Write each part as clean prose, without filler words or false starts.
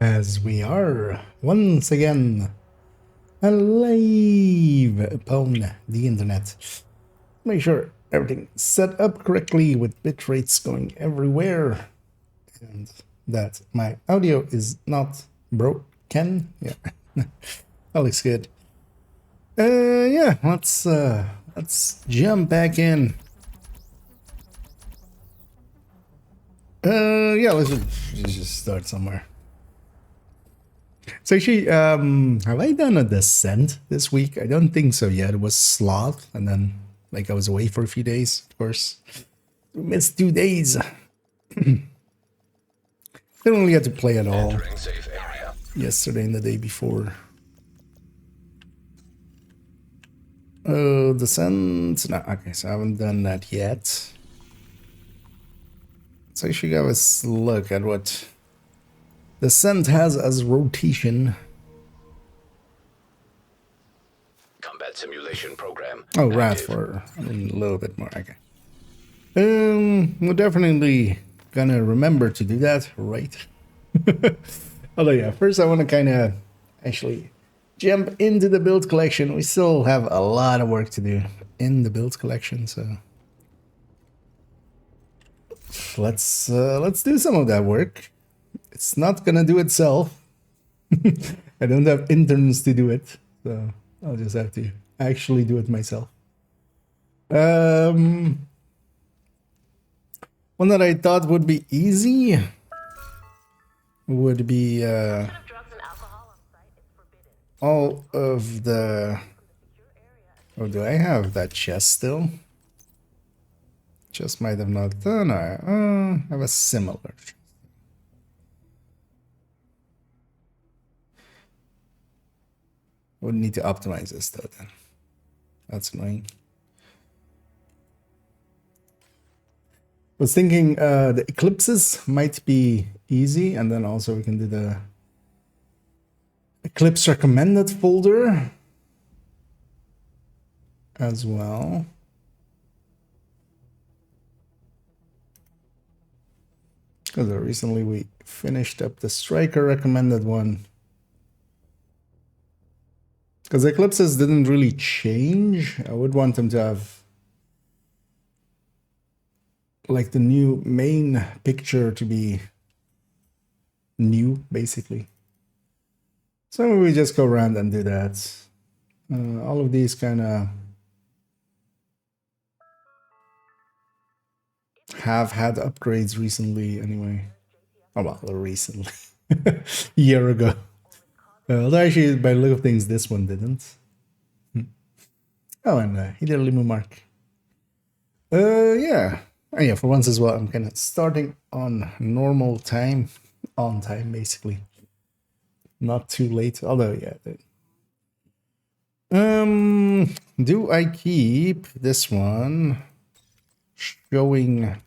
as we are once again alive upon the internet. Make sure everything is set up correctly with bit rates going everywhere and that my audio is not broken. Yeah, that looks good. Yeah, let's jump back in. Yeah, let's just start somewhere. So actually, have I done a descent this week? I don't think so yet. It was Sloth, and then like I was away for a few days, of course. We missed 2 days. Didn't really get to play at all yesterday and the day before. Descent. No, okay, so I haven't done that yet. So actually, have a look at what Descent has as rotation. Combat simulation program. Oh, right, for a little bit more. Okay. We're definitely gonna remember to do that, right? Although, yeah, first I want to kind of actually jump into the build collection. We still have a lot of work to do in the build collection, so let's do some of that work. It's not gonna do itself. I don't have interns to do it, so I'll just have to actually do it myself. One that I thought would be easy would be all of the... Oh, do I have that chest still? Chest might have not done. I have a similar. Would need to optimize this though then. That's annoying. Was thinking the eclipses might be easy, and then also we can do the eclipse recommended folder as well. Because recently we finished up the striker recommended one. Because eclipses didn't really change. I would want them to have like the new main picture to be new, basically. So maybe we just go around and do that. All of these kind of have had upgrades recently anyway. Oh, well, recently. A year ago. Although actually, by the look of things, this one didn't. Oh, and he did a limo mark. Yeah. Oh, yeah, for once as well, I'm kind of starting on normal time. On time, basically. Not too late. Although, yeah. Do I keep this one showing...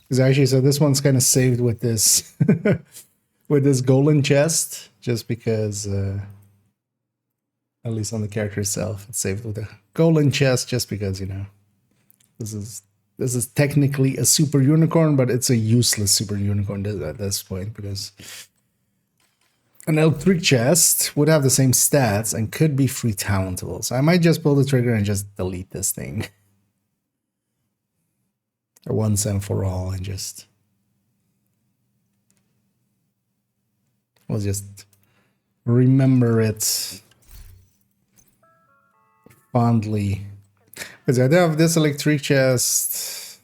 Because actually, so this one's kind of saved with this... with this golden chest, just because, at least on the character itself, it's saved with a golden chest, just because, you know, this is technically a super unicorn, but it's a useless super unicorn at this point, because an L3 chest would have the same stats and could be free talentable. So I might just pull the trigger and just delete this thing once and for all, and just... We'll just remember it fondly. Because I do have this electric chest.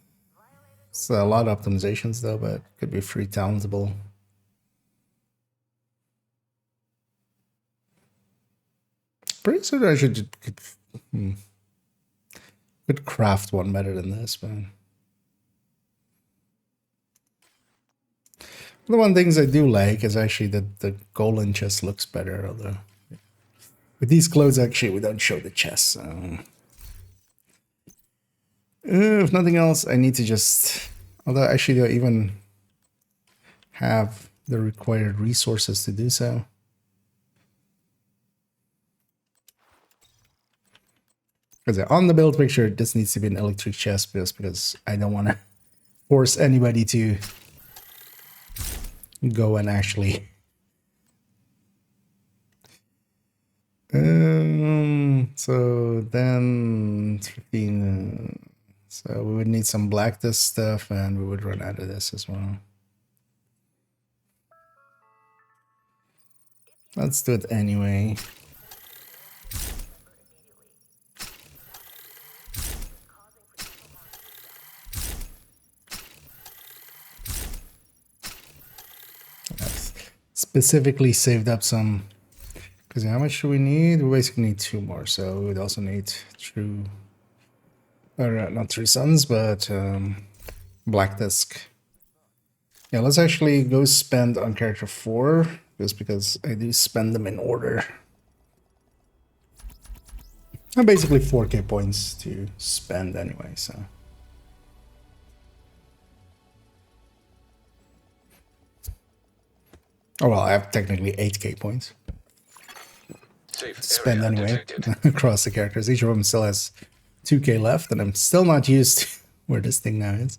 It's a lot of optimizations though, but it could be free talentable. Pretty sure I could craft one better than this, but... The one things I do like is actually that the golden chest looks better, although with these clothes actually we don't show the chest, so if nothing else I need to just, although actually I even have the required resources to do so. Because on the build picture this needs to be an electric chest, just because I don't want to force anybody to go and actually So then 15. So we would need some black this stuff, and we would run out of this as well. Let's do it anyway. I've specifically saved up some, because how much do we need? We basically need 2 more, so we would also need true, or not True Suns, but Black Disc. Yeah, let's actually go spend on character 4, just because I do spend them in order. And basically 4k points to spend anyway, so. Oh well, I have technically 8k points. Safe Spend area anyway detected. across the characters. Each of them still has 2k left, and I'm still not used to where this thing now is.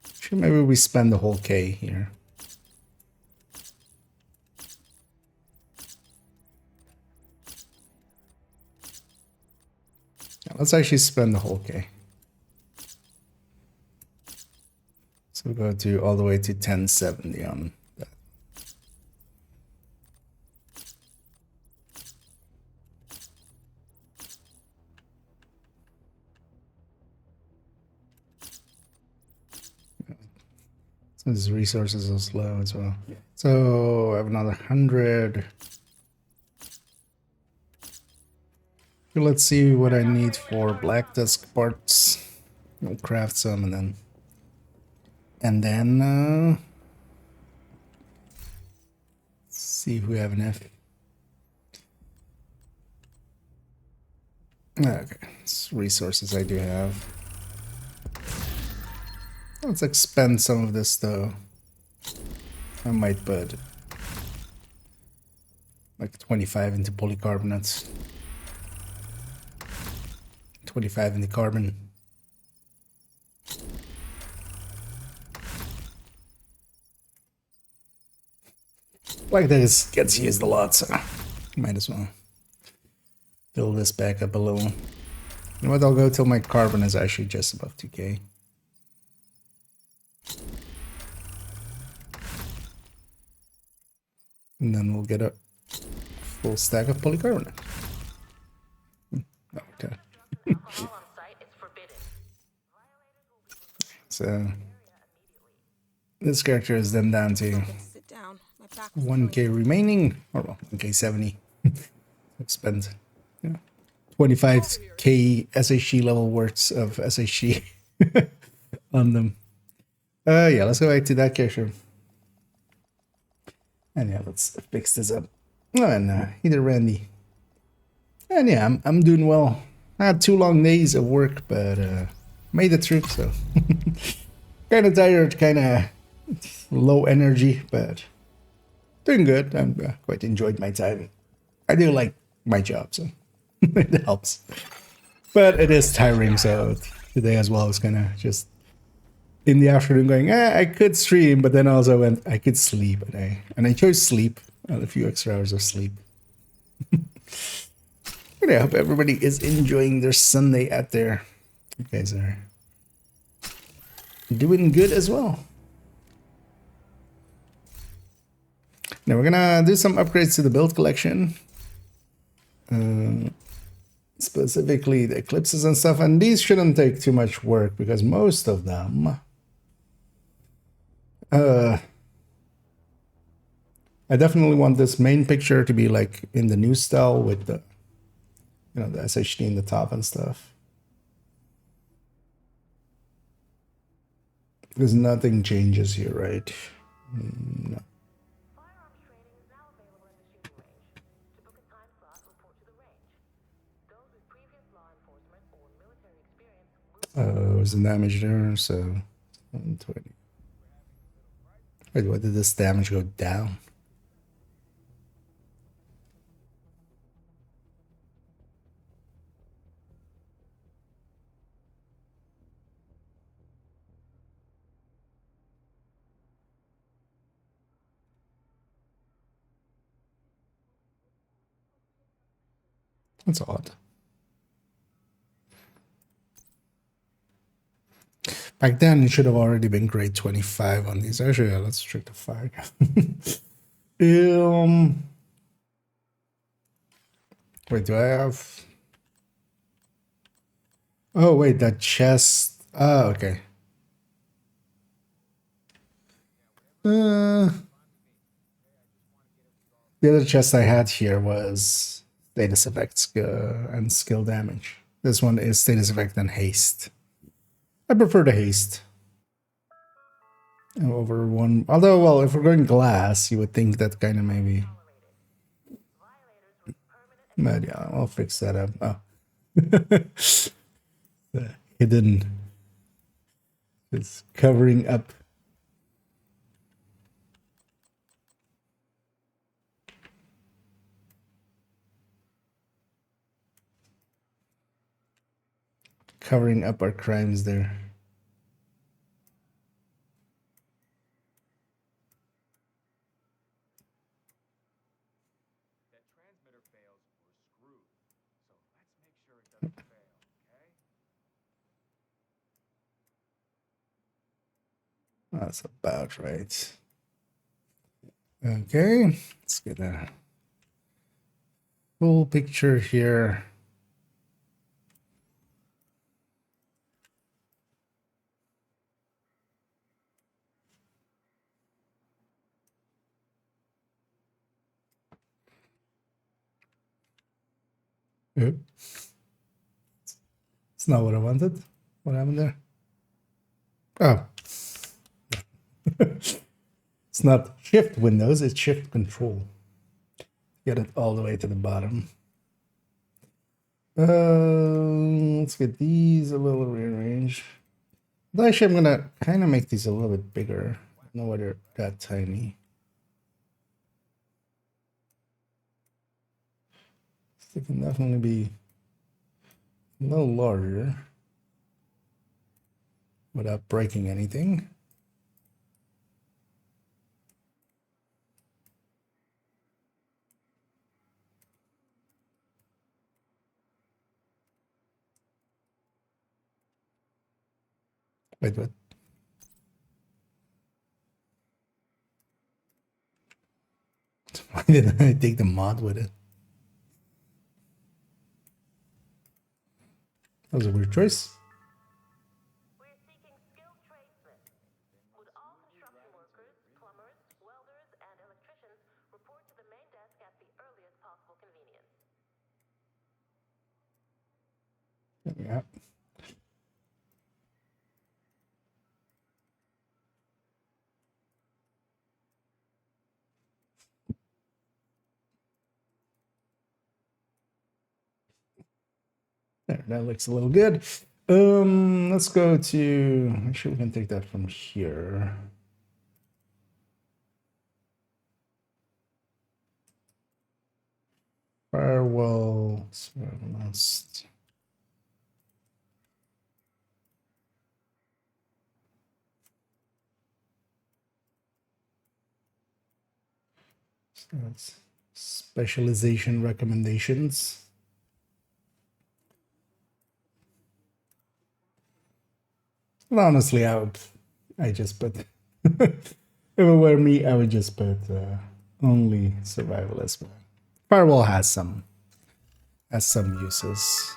Actually, maybe we spend the whole k here. Yeah, let's actually spend the whole k. So we'll go to all the way to 1070 on that. So his resources are slow as well. So I have another 100. Let's see what I need for black disk parts. We'll craft some and then see if we have enough. Okay, it's resources I do have. Let's expend some of this though. I might put like 25 into polycarbonates. 25 into carbon. Like this gets used a lot, so might as well fill this back up a little. You know what, I'll go till my carbon is actually just above 2k. And then we'll get a full stack of polycarbonate. Okay. So this character is then down to 1k remaining, or well, 1k 70. I've spent 25k SHG level worths of SHG on them. Yeah, let's go back to that character. And yeah, let's fix this up. Oh, and either Randy. And yeah, I'm doing well. I had 2 long days of work, but made it through, so kind of tired, kind of low energy, but doing good. I'm quite enjoyed my time. I do like my job, so it helps. But it is tiring, so today as well was kind of just in the afternoon going, I could stream, but then also went, I could sleep, and I chose sleep, a few extra hours of sleep. But I hope everybody is enjoying their Sunday out there. You guys are doing good as well. Now we're gonna do some upgrades to the build collection. Specifically the eclipses and stuff, and these shouldn't take too much work because most of them I definitely want this main picture to be like in the new style with the the SHD in the top and stuff. Because nothing changes here, right? No. There's some damage there, so 120. Wait, why did this damage go down? That's odd. Back then, it should have already been grade 25 on these. Actually, yeah, let's check the flag. Wait, do I have... Oh, wait, that chest... Oh, okay. The other chest I had here was status effects and skill damage. This one is status effect and haste. I prefer the haste over one. Although, well, if we're going glass, you would think that kind of maybe. But yeah, I'll fix that up. Oh. The hidden is covering up. Covering up our crimes there. That's about right. Okay, let's get a full picture here. Oop. It's not what I wanted. What happened there? Oh. It's not shift Windows, it's shift control. Get it all the way to the bottom. Let's get these a little rearranged. But actually, I'm gonna kind of make these a little bit bigger. I don't know why they're that tiny. They can definitely be a little larger without breaking anything. Wait, what? Why didn't I take the mod with it? That was a weird choice. We're seeking skilled tradesmen. Would all construction workers, plumbers, welders, and electricians report to the main desk at the earliest possible convenience? Yeah. There, that looks a little good. Let's go to, actually we can take that from here. Firewall, must. So that's specialization recommendations. Well, honestly, I just put, if it were me, I would just put only survivalist. Firewall has some uses.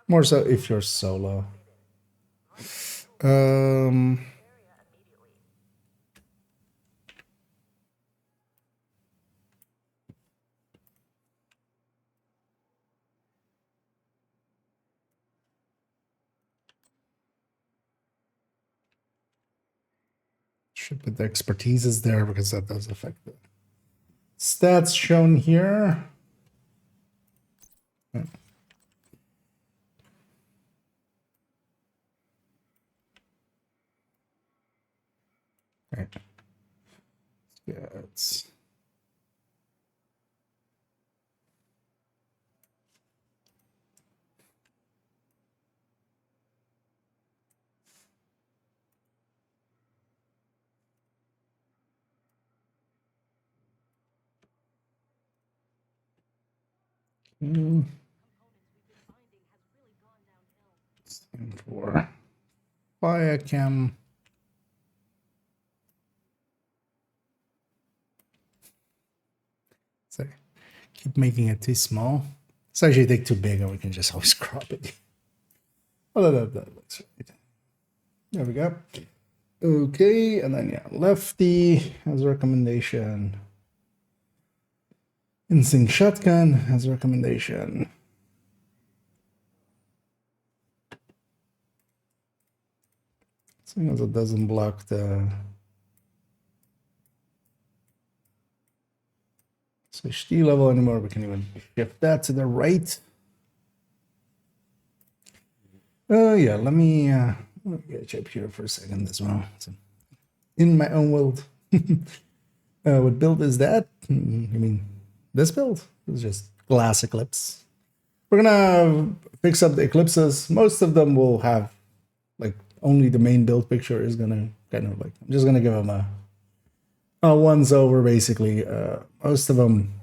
More so if you're solo. Should put the expertise is there because that does affect the stats shown here. Right. Yeah, it's Same for fire cam. So keep making it too small. It's actually take too big and we can just always crop it. Oh, that looks right. There we go. Okay, and then yeah, lefty as a recommendation. Instinct shotgun as a recommendation. As long as it doesn't block the switch D level anymore, we can even shift that to the right. Yeah, let me get a chip here for a second as well. So, in my own world. What build is that? I mean, this build is just glass eclipse. We're gonna fix up the eclipses. Most of them will have like only the main build picture is gonna kind of like, I'm just gonna give them a once over basically. Most of them,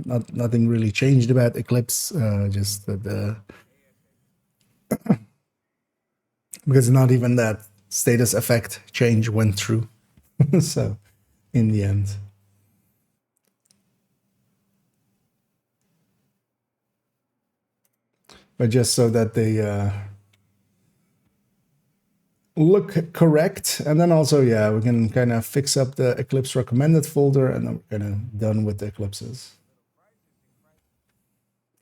nothing really changed about eclipse. Just the because not even that status effect change went through. So in the end. But just so that they look correct. And then also, yeah, we can kind of fix up the Eclipse recommended folder and then we're kind of done with the eclipses.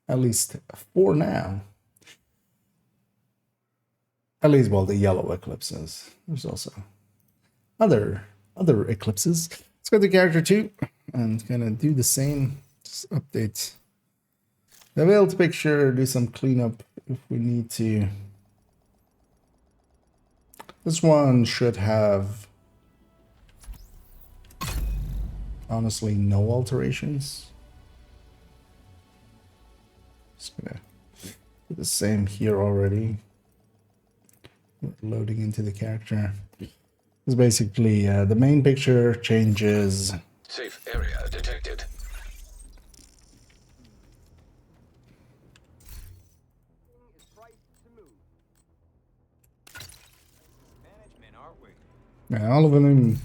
At least for now. At least, well, the yellow eclipses. There's also other eclipses. Let's go to character 2 and kind of do the same. Just update the veiled picture, do some cleanup if we need to. This one should have honestly no alterations. Just gonna do the same here already. Loading into the character. It's basically the main picture changes. Safe area detected. Yeah, all of them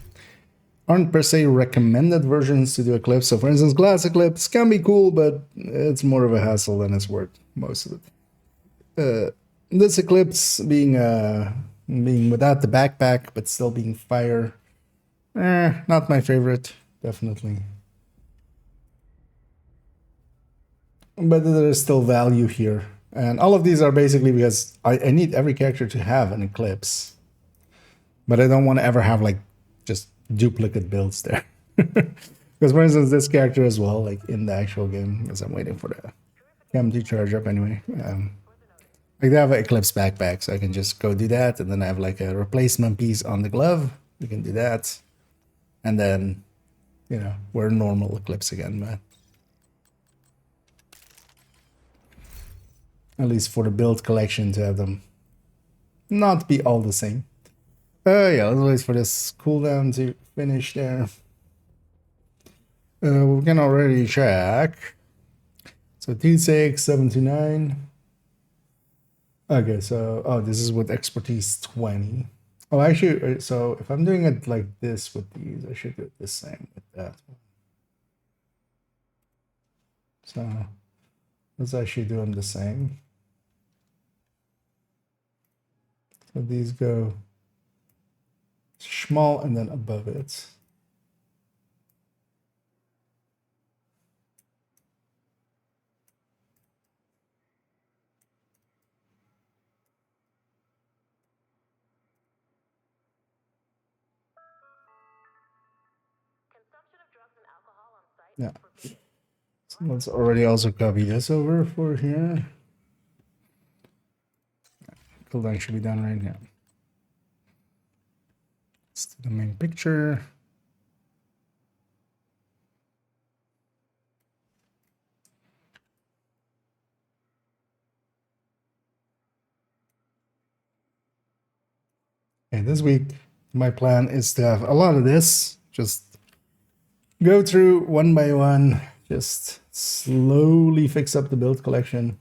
aren't per se recommended versions to do Eclipse. So for instance, Glass Eclipse can be cool, but it's more of a hassle than it's worth, most of it. This Eclipse being without the backpack, but still being fire, not my favorite, definitely. But there is still value here. And all of these are basically because I need every character to have an Eclipse. But I don't want to ever have like just duplicate builds there. Because for instance, this character as well, like in the actual game, as I'm waiting for the cam to charge up anyway. Like they have an Eclipse backpack, so I can just go do that. And then I have like a replacement piece on the glove. We can do that. And then, you know, we're normal Eclipse again, man. At least for the build collection to have them not be all the same. Yeah, let's wait for this cooldown to finish there. We can already check. So 26729. Okay, so, oh, this is with expertise 20. Oh, actually, so if I'm doing it like this with these, I should do it the same with that one. So let's actually do them the same. So these go small and then above it. Consumption of drugs and alcohol on site. Yeah. So let's already also copy this over for here. Cooldown should be done right now. Let's do the main picture. Okay, this week my plan is to have a lot of this. Just go through one by one, just slowly fix up the build collection.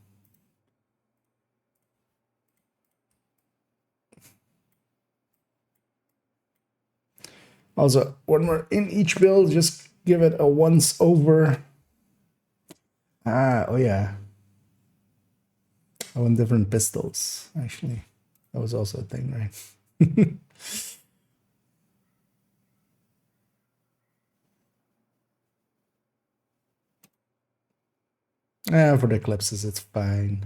Also, when we're in each build, just give it a once over. Oh yeah. I want different pistols, actually. That was also a thing, right? For the eclipses, it's fine.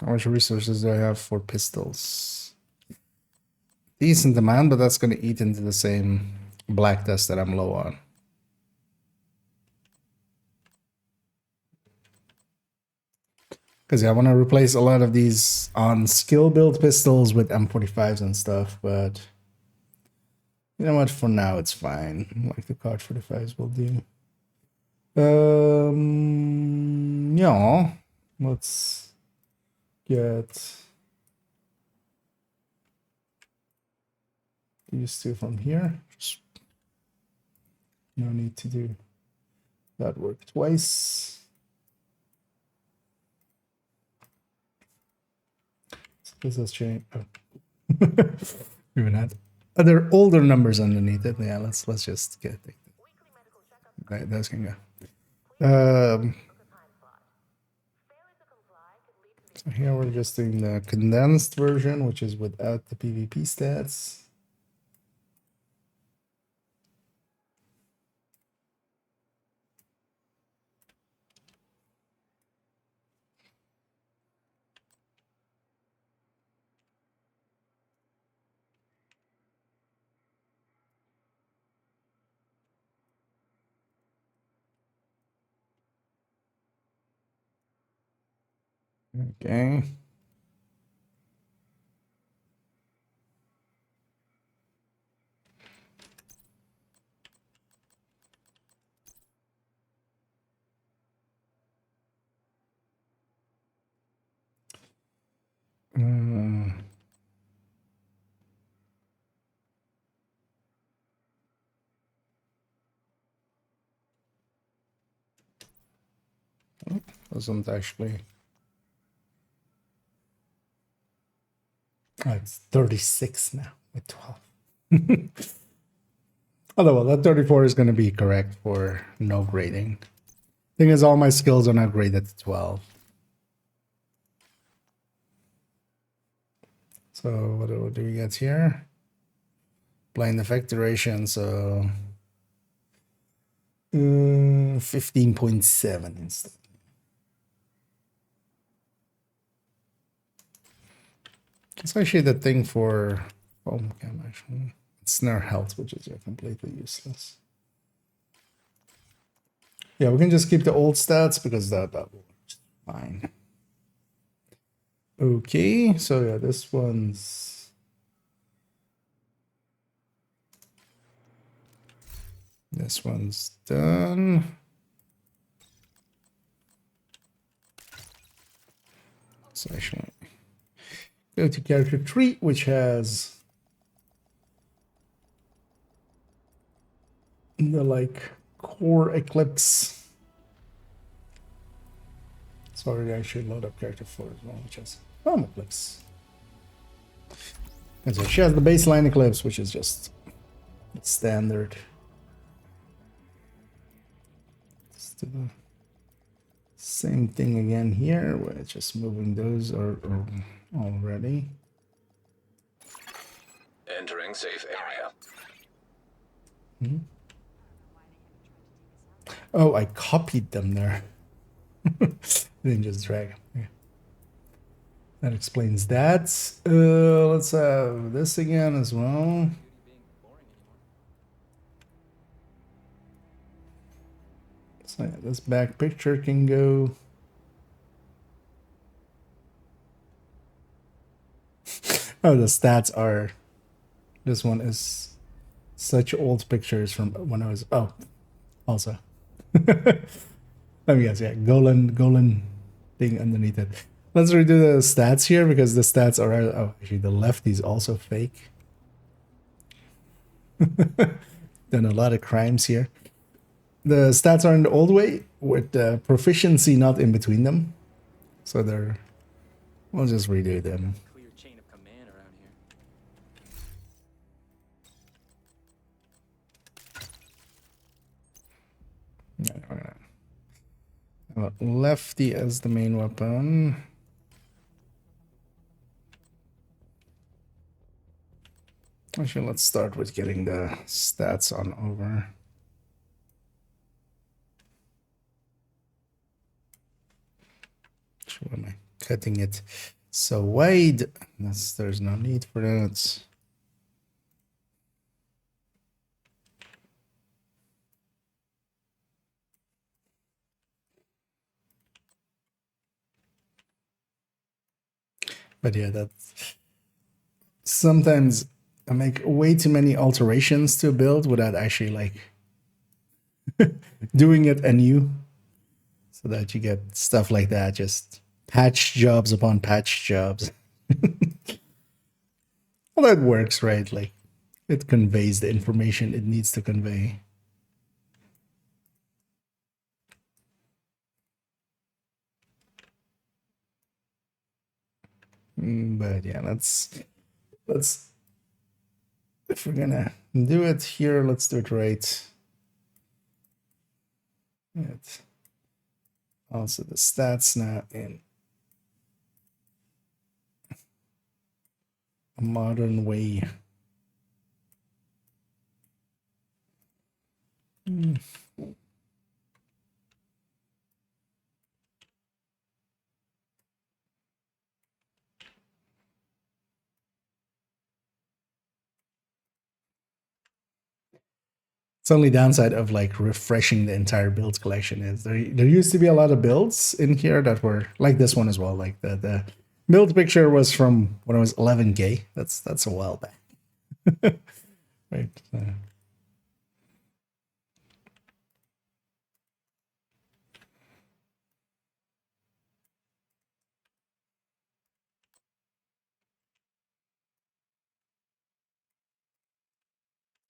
How much resources do I have for pistols? Decent amount, but that's going to eat into the same black dust that I'm low on. Because I want to replace a lot of these on skill build pistols with M45s and stuff, but you know what? For now, it's fine. Like the card 45s will do. Yeah. Let's get these two from here. Just no need to do that work twice. This has changed. Oh. Even had other older numbers underneath it. Yeah, let's just get it. Right, that's gonna go. So here we're just doing the condensed version, which is without the PvP stats. Okay. Wasn't actually. Oh, it's 36 now with 12. Although, well, that 34 is going to be correct for no grading. Thing is, all my skills are not graded to 12. So what do we get here? Blind effect duration, so 15.7 instead. It's actually the thing for foam cam, actually. Snare health, which is completely useless. Yeah, we can just keep the old stats because that works fine. Okay, so yeah, this one's done. So actually go to character tree, which has the like core eclipse. Sorry, I should load up character 4 as well, which has eclipse. And so she has the baseline eclipse, which is just standard. Let's do the same thing again here. We're just moving those are already. Entering safe area. Oh, I copied them there. Didn't just drag them. Yeah. That explains that. Let's have this again as well. So yeah, this back picture can go. Oh, the stats are. This one is such old pictures from when I was. Oh, also. Let me guess. Yeah, Golan thing underneath it. Let's redo the stats here because the stats are... Oh, actually, the left is also fake. Done a lot of crimes here. The stats are in the old way with the proficiency not in between them. So they're... We'll just redo them. Clear chain of command around here. Yeah, we're gonna have lefty as the main weapon. Actually, let's start with getting the stats on over. Why am I cutting it so wide? There's no need for that. But yeah, that's sometimes I make way too many alterations to a build without actually like doing it anew, so that you get stuff like that, just patch jobs upon patch jobs. Well, that works, right? Like it conveys the information it needs to convey. But yeah, let's if we're gonna do it here, let's do it right. It also the stats now in a modern way. It's only downside of like refreshing the entire build collection is there used to be a lot of builds in here that were like this one as well. Like the build picture was from when I was 11K. That's a while back. Right.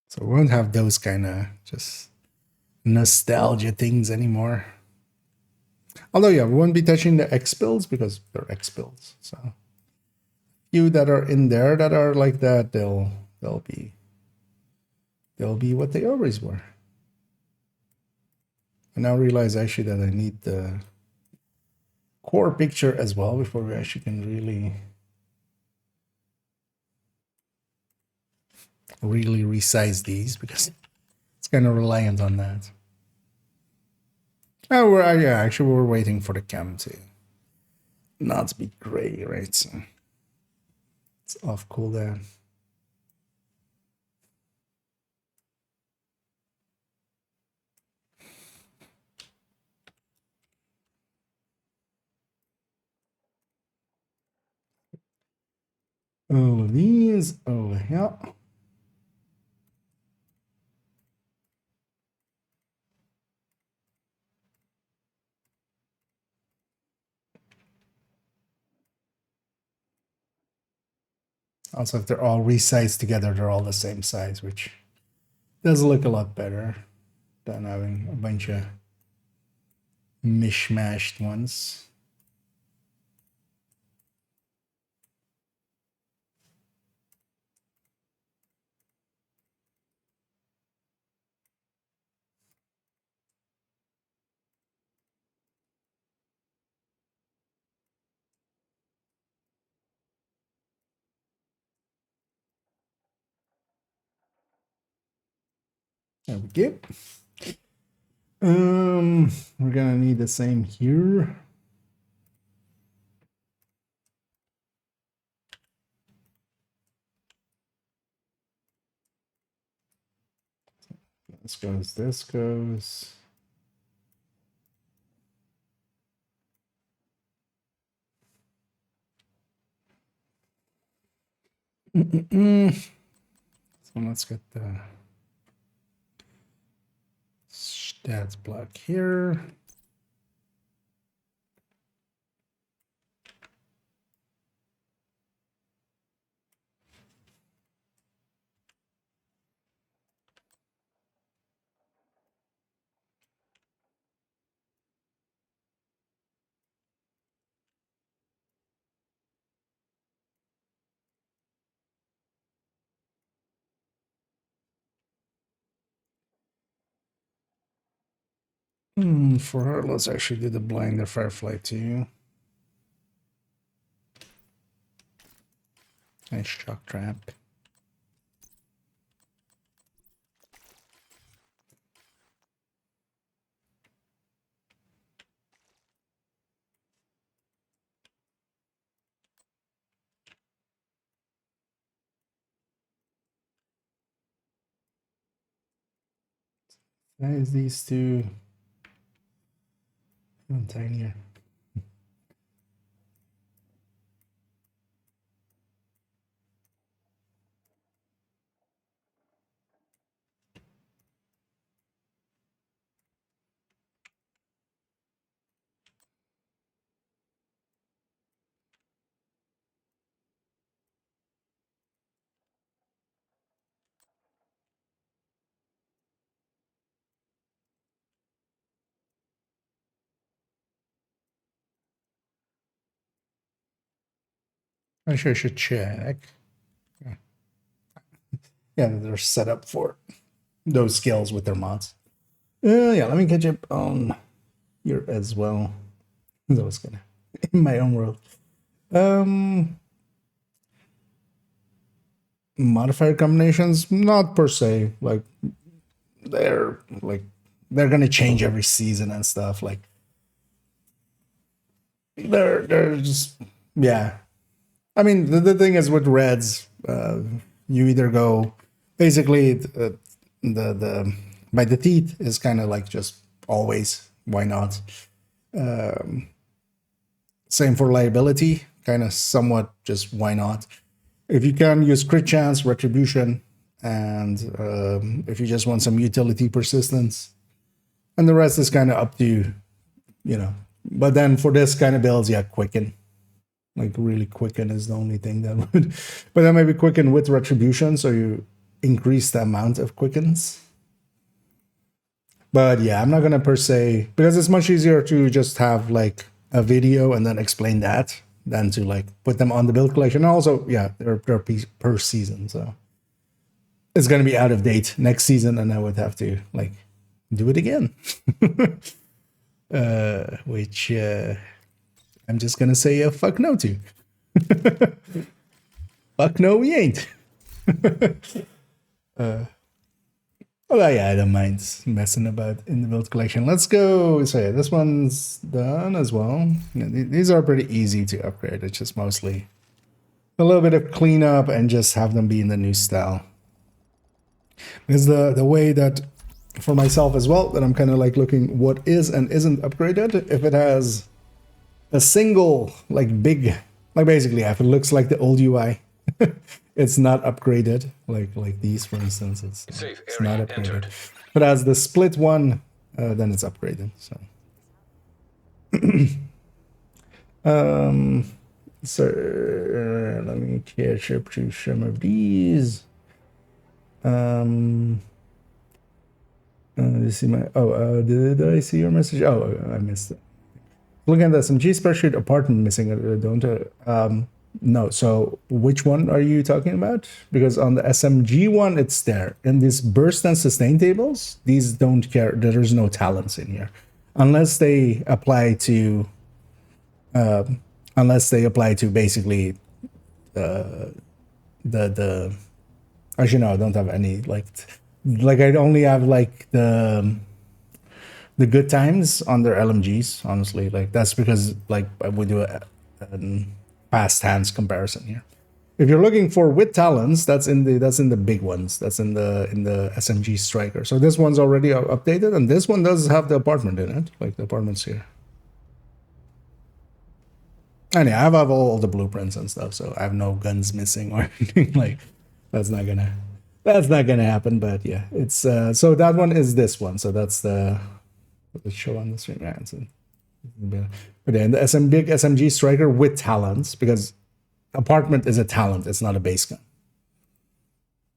So we won't have those kind of just nostalgia things anymore. Although yeah, we won't be touching the X builds because they're X builds. So few that are in there that are like that, they'll be what they always were. I now realize actually that I need the core picture as well before we actually can really resize these, because it's kind of reliant on that. Oh, yeah, actually we're waiting for the cam to not be gray, right? So it's off cooldown. All of these over here. Also, if they're all resized together, they're all the same size, which does look a lot better than having a bunch of mishmashed ones. There we go. We're gonna need the same here. This goes, this goes. So let's get the stats block here. For her, let's actually do the blinder firefly too. Nice shock trap. Why is these two even tinier? I'm sure I should check. Yeah, they're set up for those skills with their mods. Yeah, let me catch up on here as well. That was gonna in my own world. Modifier combinations, not per se. They're like they're gonna change every season and stuff. Like they're just yeah. I mean, the thing is with reds, you either go basically the by the teeth is kind of like just always. Why not? Same for liability, kind of somewhat just why not? If you can use crit chance, retribution, and if you just want some utility persistence, and the rest is kind of up to you, you know. But then for this kind of builds, yeah, quicken. Like really quicken is the only thing that would, but then maybe quicken with retribution, so you increase the amount of quickens. But yeah, I'm not gonna per se, because it's much easier to just have like a video and then explain that than to like put them on the build collection. And also, yeah, they're per season, so it's gonna be out of date next season, and I would have to like do it again. Which I'm just gonna say a fuck no to. Fuck no, we ain't. Well, yeah, I don't mind messing about in the build collection. Let's go. So yeah, this one's done as well. Yeah, these are pretty easy to upgrade. It's just mostly a little bit of cleanup and just have them be in the new style. Because the way that for myself as well, that I'm kind of like looking what is and isn't upgraded. If it has a single like big, like basically if it looks like the old UI, it's not upgraded. Like these, for instance, it's not upgraded. Entered. But as the split one, then it's upgraded. So, let me catch up to some of these. You see my did I see your message? Oh, I missed it. Looking at the SMG spreadsheet, apartment missing. Don't no. So which one are you talking about? Because on the SMG one, it's there. In these burst and sustain tables, these don't care. There's no talents in here, unless they apply to basically the. Actually, no, I don't have any like I only have like the good times on their LMGs. Honestly, like that's because like I would do a fast hands comparison here. If you're looking for with talents, that's in the big ones. That's in the SMG striker. So this one's already updated, and this one does have the apartment in it. Like the apartment's here. And yeah, I have all the blueprints and stuff, so I have no guns missing or anything. Like that's not gonna happen. But yeah, it's so that one is this one. So that's the show on the stream. Yeah, but then the big SMG striker with talents, because apartment is a talent, it's not a base gun.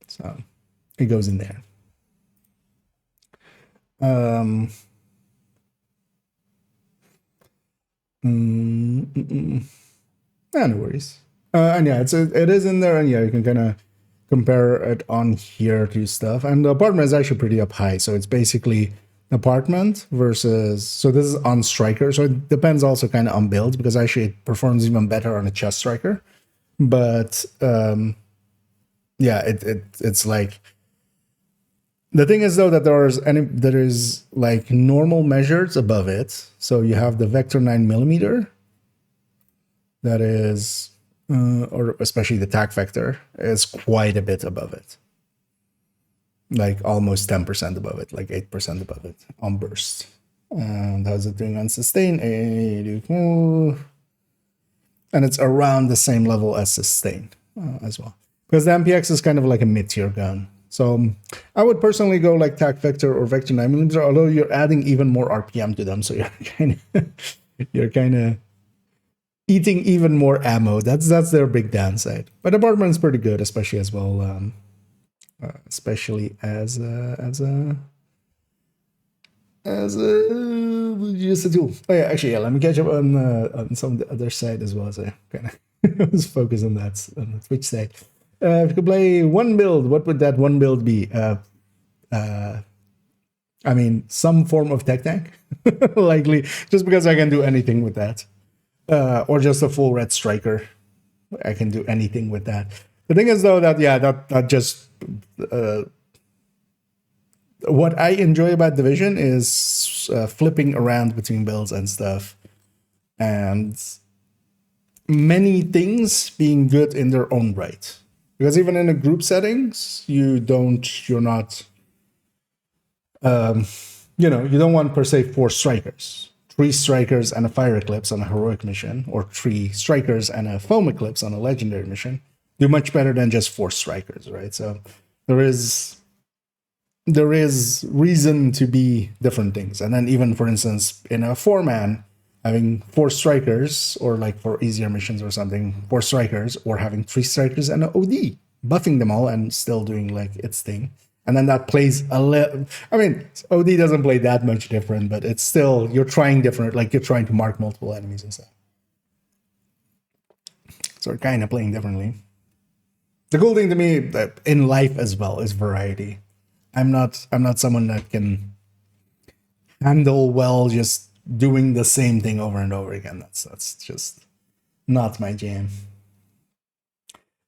So it goes in there. Yeah, no worries. And yeah, it is in there, and yeah, you can kind of compare it on here to stuff. And the apartment is actually pretty up high, so it's basically apartment versus, so this is on striker, so it depends also kind of on builds, because actually it performs even better on a chest striker. But yeah, it's like, the thing is though that there is like normal measures above it. So you have the Vector 9mm, that is or especially the tac vector is quite a bit above it, like almost 10% above it, like 8% above it on burst. And how's it doing on sustain? 84. And it's around the same level as sustain as well, because the MPX is kind of like a mid-tier gun. So I would personally go like tac vector or Vector 9mm, although you're adding even more RPM to them, so you're kind of eating even more ammo. That's their big downside. But apartment's pretty good, especially as well, especially as a just a tool. Oh yeah, actually, yeah. Let me catch up on some of the other side as well. As I kind of was focused on that on the Twitch side. If you could play one build, what would that one build be? I mean, some form of tech tank, likely, just because I can do anything with that. Or just a full red striker. I can do anything with that. The thing is, though, that yeah, that just what I enjoy about Division is flipping around between builds and stuff, and many things being good in their own right. Because even in a group settings, you're not, you don't want per se 4 strikers. 3 strikers and a fire eclipse on a heroic mission, or 3 strikers and a foam eclipse on a legendary mission, do much better than just 4 strikers, right? So there is reason to be different things. And then even, for instance, in a 4-man, having 4 strikers, or like for easier missions or something, 4 strikers, or having 3 strikers and an OD, buffing them all and still doing like its thing. And then that plays I mean, OD doesn't play that much different, but it's still, you're trying different, like you're trying to mark multiple enemies and stuff. So we're kind of playing differently. The cool thing to me in life as well is variety. I'm not someone that can handle well just doing the same thing over and over again. That's just not my jam.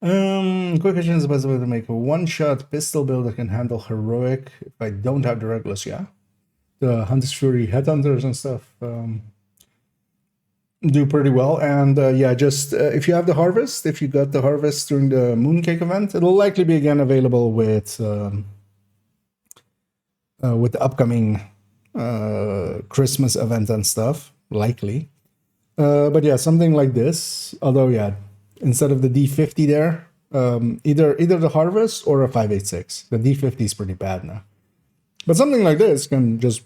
Quick question is possible to make a one-shot pistol build that can handle heroic if I don't have the regulars. Yeah, the Hunter's Fury headhunters and stuff do pretty well. And yeah, just if you have the harvest, if you got the harvest during the Mooncake event, it'll likely be again available with the upcoming Christmas event and stuff, likely. But yeah, something like this. Although yeah, instead of the D50 there, either the harvest or a 5.86. The D50 is pretty bad now. But something like this can just,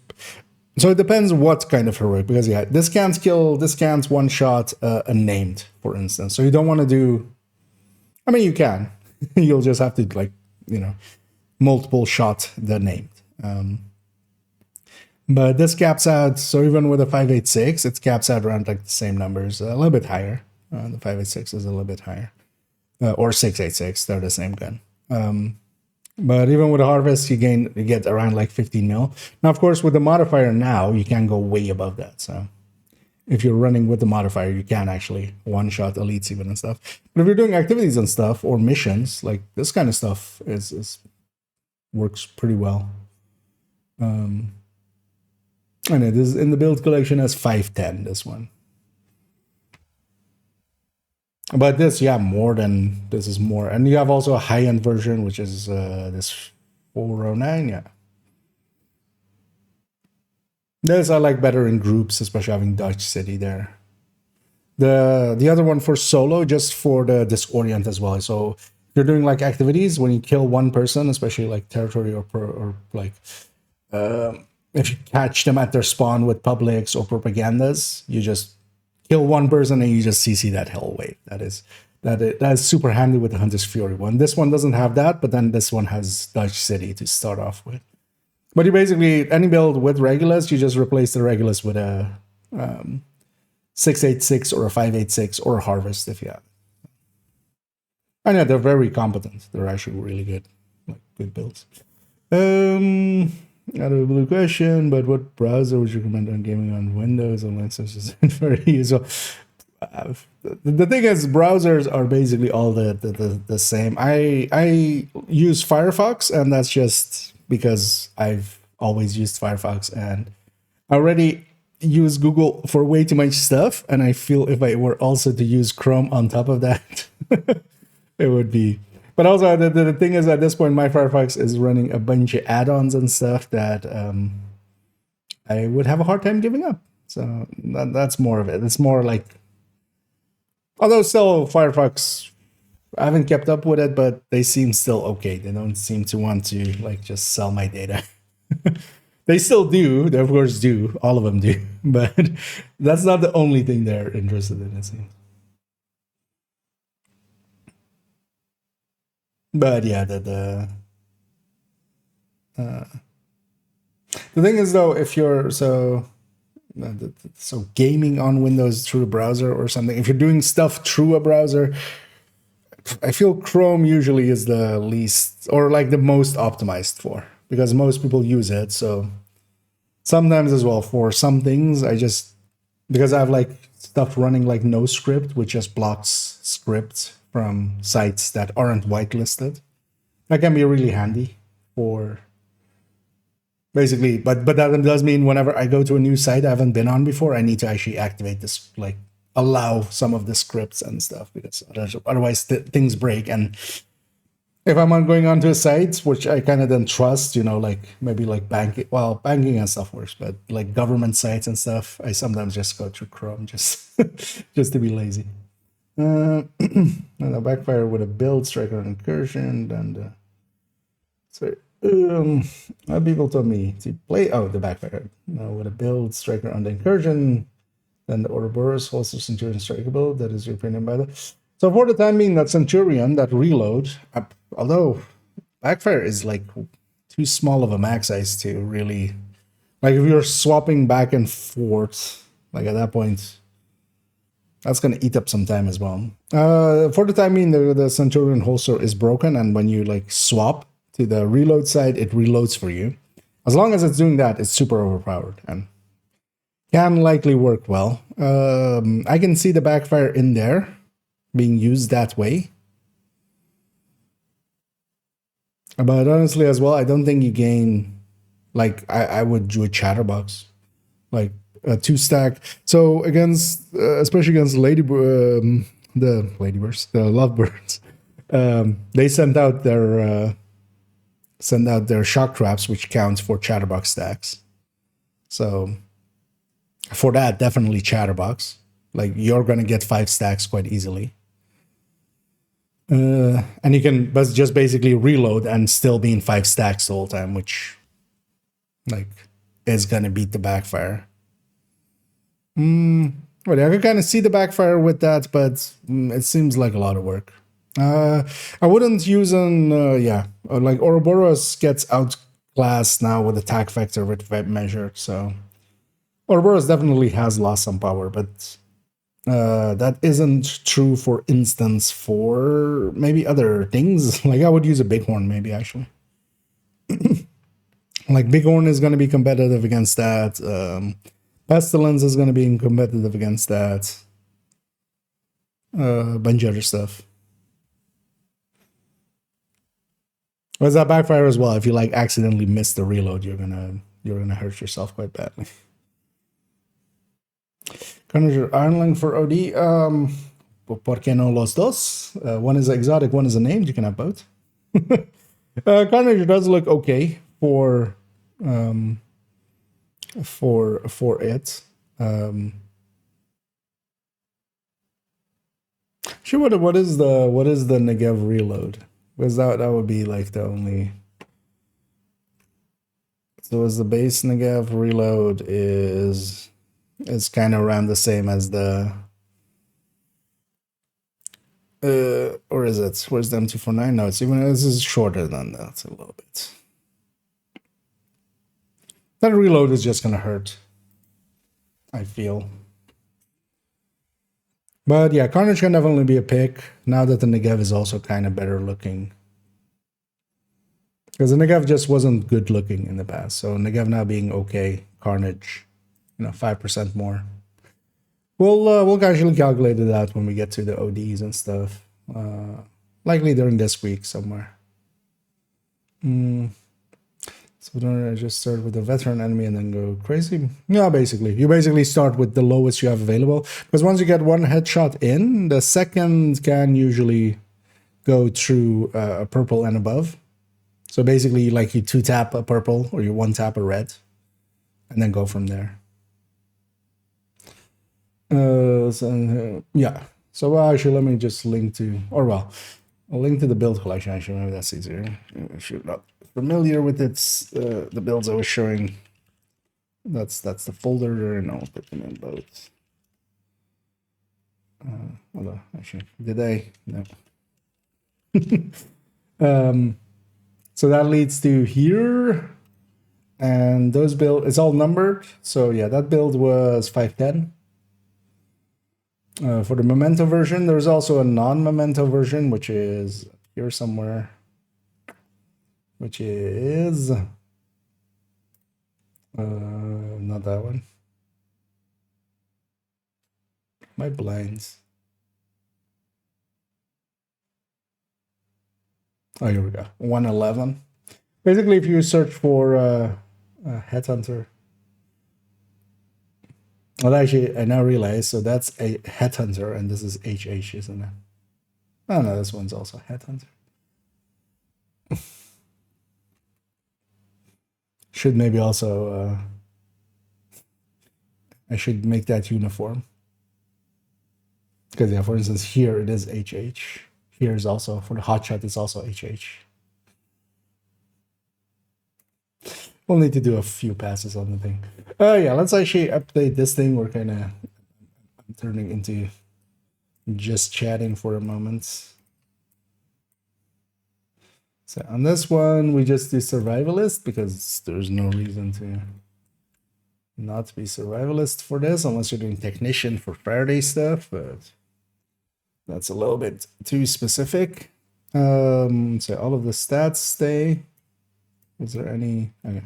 so it depends what kind of heroic, because yeah, this can't one shot a named, for instance. So you don't want to do, I mean, you can. You'll just have to like, multiple shot the named. But this caps out, so even with a 5.86, it caps out around like the same numbers, a little bit higher. The 5.86 is a little bit higher. Or 6.86, they're the same gun. But even with a harvest, you get around like 15 mil. Now, of course, with the modifier now, you can go way above that. So if you're running with the modifier, you can actually one-shot elites even and stuff. But if you're doing activities and stuff, or missions, like this kind of stuff works pretty well. And it is in the build collection as 510, this one. But this, yeah, this is more. And you have also a high-end version, which is this 409, yeah. This I like better in groups, especially having Dutch City there. The other one for solo, just for the disorient as well. So if you're doing like activities, when you kill one person, especially like territory or like if you catch them at their spawn with publics or propagandas, you just kill one person and you just CC that hell wave. That is super handy with the Hunter's Fury one. This one doesn't have that, but then this one has Dutch City to start off with. But you basically, any build with Regulus, you just replace the Regulus with a 6.86 or a 5.86 or a Harvest if you have. And yeah, they're very competent. They're actually really good, like good builds. Out of a blue question, but what browser would you recommend on gaming on Windows or Linux? Is very useful. The thing is, browsers are basically all the same. I use Firefox, and that's just because I've always used Firefox, and I already use Google for way too much stuff. And I feel if I were also to use Chrome on top of that, it would be. But also, the thing is, at this point, my Firefox is running a bunch of add-ons and stuff that I would have a hard time giving up. So that's more of it. It's more like, although still Firefox, I haven't kept up with it, but they seem still okay. They don't seem to want to like just sell my data. They still do. They of course do. All of them do. But that's not the only thing they're interested in, it seems. But yeah, the thing is though, if you're so gaming on Windows through a browser or something, if you're doing stuff through a browser, I feel Chrome usually is the least or like the most optimized for, because most people use it. So sometimes as well for some things, because I have like stuff running like no script, which just blocks scripts from sites that aren't whitelisted. That can be really handy for basically, but that does mean whenever I go to a new site I haven't been on before, I need to actually activate this, like allow some of the scripts and stuff, because otherwise things break. And if I'm going onto a site which I kind of don't trust, like maybe like banking and stuff works, but like government sites and stuff, I sometimes just go through Chrome just just to be lazy. And a backfire with a build, striker, and incursion, and people told me to play. Oh, the backfire with a build, striker, on the incursion, then the Ouroboros, also Centurion striker build. That is your opinion, by the. So for the time being, that Centurion, that reload, although backfire is like too small of a max size to really, like if you're swapping back and forth, like at that point, that's going to eat up some time as well. For the time being, the Centurion holster is broken, and when you like swap to the reload side, it reloads for you. As long as it's doing that, it's super overpowered and can likely work well. I can see the backfire in there being used that way. But honestly, as well, I don't think you gain, like, I would do a chatterbox, like a 2-stack. So against, especially against the lovebirds, they sent out their shock traps, which counts for chatterbox stacks. So for that, definitely chatterbox. Like you're gonna get 5 stacks quite easily. And you can just basically reload and still be in 5 stacks the whole time, which like is gonna beat the backfire. Well, I can kind of see the backfire with that, but it seems like a lot of work. I wouldn't use like Ouroboros gets outclassed now with attack vector with web measure, so Ouroboros definitely has lost some power, but that isn't true, for instance, for maybe other things. Like I would use a bighorn, maybe, actually. Like bighorn is going to be competitive against that. Pestilence is going to be competitive against that. A bunch of other stuff. But that backfire as well. If you like accidentally miss the reload, you're gonna hurt yourself quite badly. Carnage Ironling for OD. ¿Por qué no los dos? One is exotic, one is a named. You can have both. Carnage does look okay for it. Sure. What is the Negev reload? Because that would be like the only. So as the base Negev reload is kind of around the same as the. Or is it? Where's the M249? No, this is shorter than that a little bit. That reload is just gonna hurt, I feel. But yeah, Carnage can definitely be a pick now that the Negev is also kind of better looking. Because the Negav just wasn't good looking in the past. So Negav now being okay, Carnage, 5% more. We'll casually calculate it out when we get to the ODs and stuff. Likely during this week somewhere. So don't I just start with the veteran enemy and then go crazy? Yeah, basically. You basically start with the lowest you have available. Because once you get one headshot in, the second can usually go through a purple and above. So basically, like you 2-tap a purple or you 1-tap a red. And then go from there. Yeah. So actually, let me just link to, I'll link to the build collection. Actually, maybe that's easier. If you're not familiar with its the builds I was showing, that's the folder, and I'll put them in both. Hold on, actually, did I? No. So that leads to here, and those build, it's all numbered. So yeah, that build was 510. For the Memento version, there's also a non-Memento version, which is here somewhere, which is not that one. My blinds. Oh, here we go. 111. Basically, if you search for a headhunter. Well, actually, I now realize, so that's a headhunter, and this is HH, isn't it? Oh, no, this one's also headhunter. Should maybe also, I should make that uniform. Because, yeah, for instance, here it is HH. Here is also, for the hotshot, it's also HH. We'll need to do a few passes on the thing. Yeah, let's actually update this thing. We're kind of turning into just chatting for a moment. So on this one, we just do survivalist because there's no reason to not be survivalist for this unless you're doing technician for Faraday stuff, but that's a little bit too specific. So all of the stats stay. Is there any? Okay.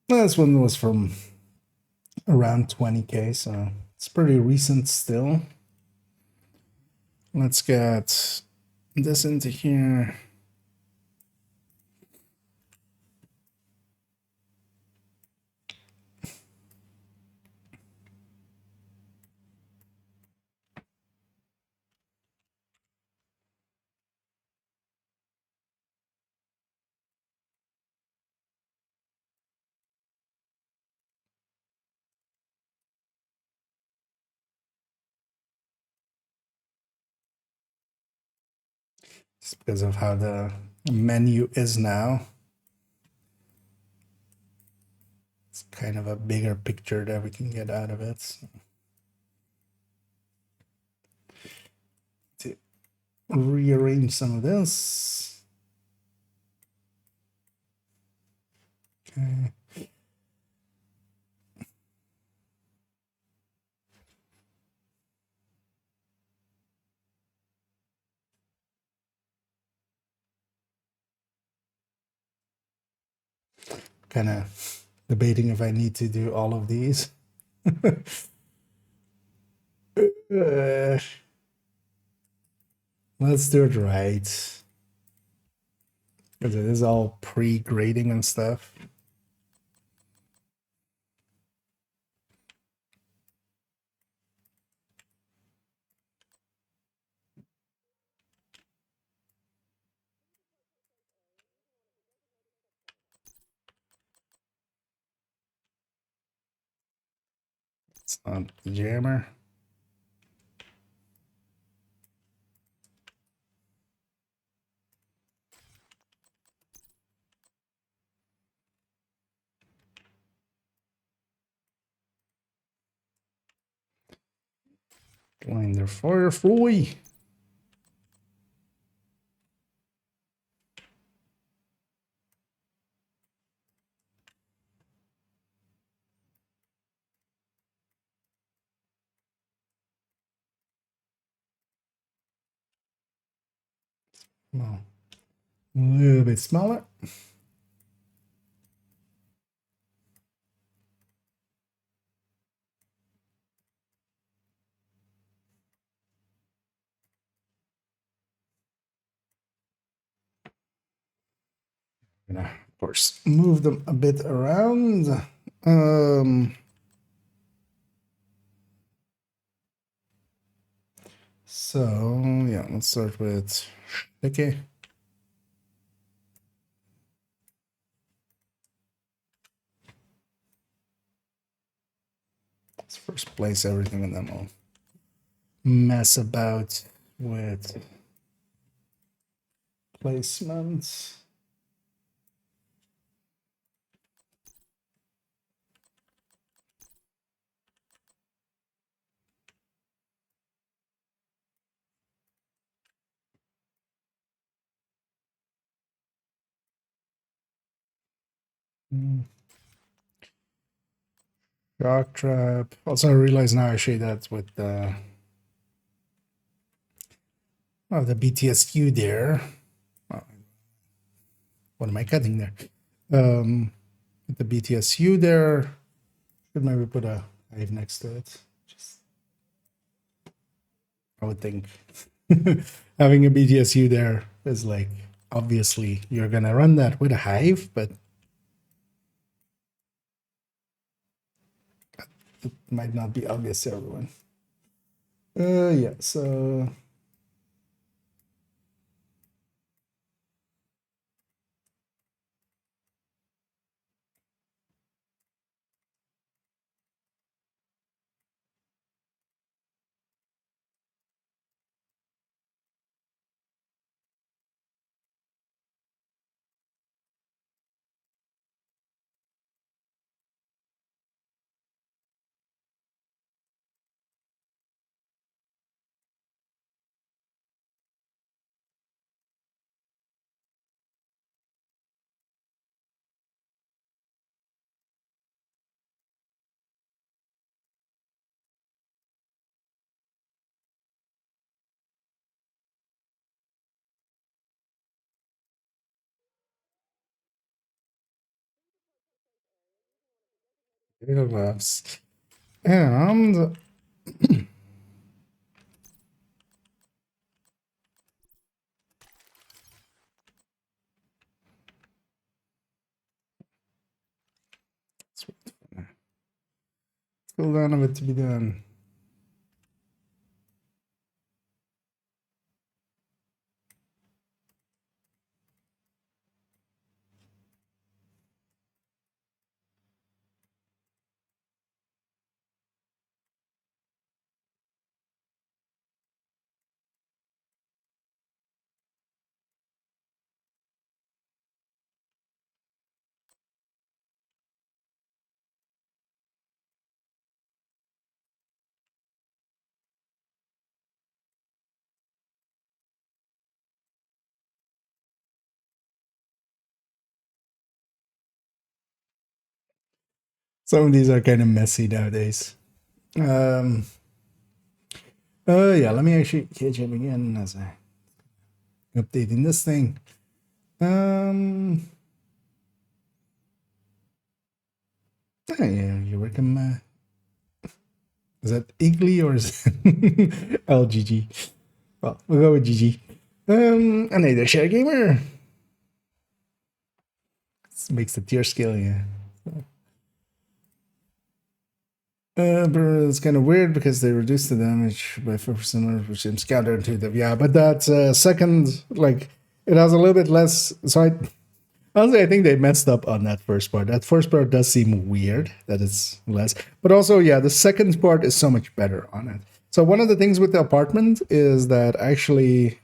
This one was from around 20k, so it's pretty recent still. Let's get this into here. Just because of how the menu is now. It's kind of a bigger picture that we can get out of it. So. To rearrange some of this. Okay. Kind of debating if I need to do all of these. Let's do it right. Because it is all pre-grading and stuff. It's not the jammer. Blinder Firefly. Well, A little bit smaller. Gonna, of course, move them a bit around. So yeah, let's start with okay. Let's first place everything and then we'll mess about with placements. Shock trap. Also, I realize now I shade that with the BTSU there. Oh, what am I cutting there? With the BTSU there, should maybe put a hive next to it. Just, I would think having a BTSU there is like obviously you're gonna run that with a hive, but it might not be obvious to everyone. Yeah, so gloves. And still none of it to be done. Some of these are kind of messy nowadays. Yeah, let me actually catch up again as I updating this thing. Yeah, you're welcome. Is that Igly or is it LGG? Well, we'll go with GG. Another share gamer. This makes the tier scale, yeah. But it's kind of weird because they reduce the damage by 5%, which seems counterintuitive. Yeah, but that second, like, it has a little bit less. So honestly, I think they messed up on that first part. That first part does seem weird that it's less. But also, yeah, the second part is so much better on it. So one of the things with the apartment is that actually,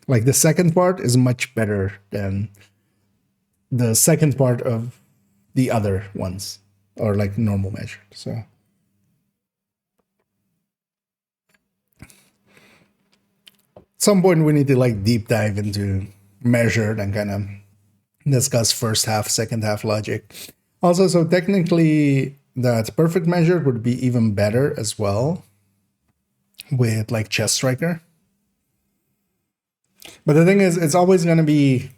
like, the second part is much better than the second part of the other ones, or like normal measured. So at some point we need to like deep dive into measured and kind of discuss first half, second half logic. Also, so technically that perfect measured would be even better as well with like chess striker. But the thing is, it's always going to be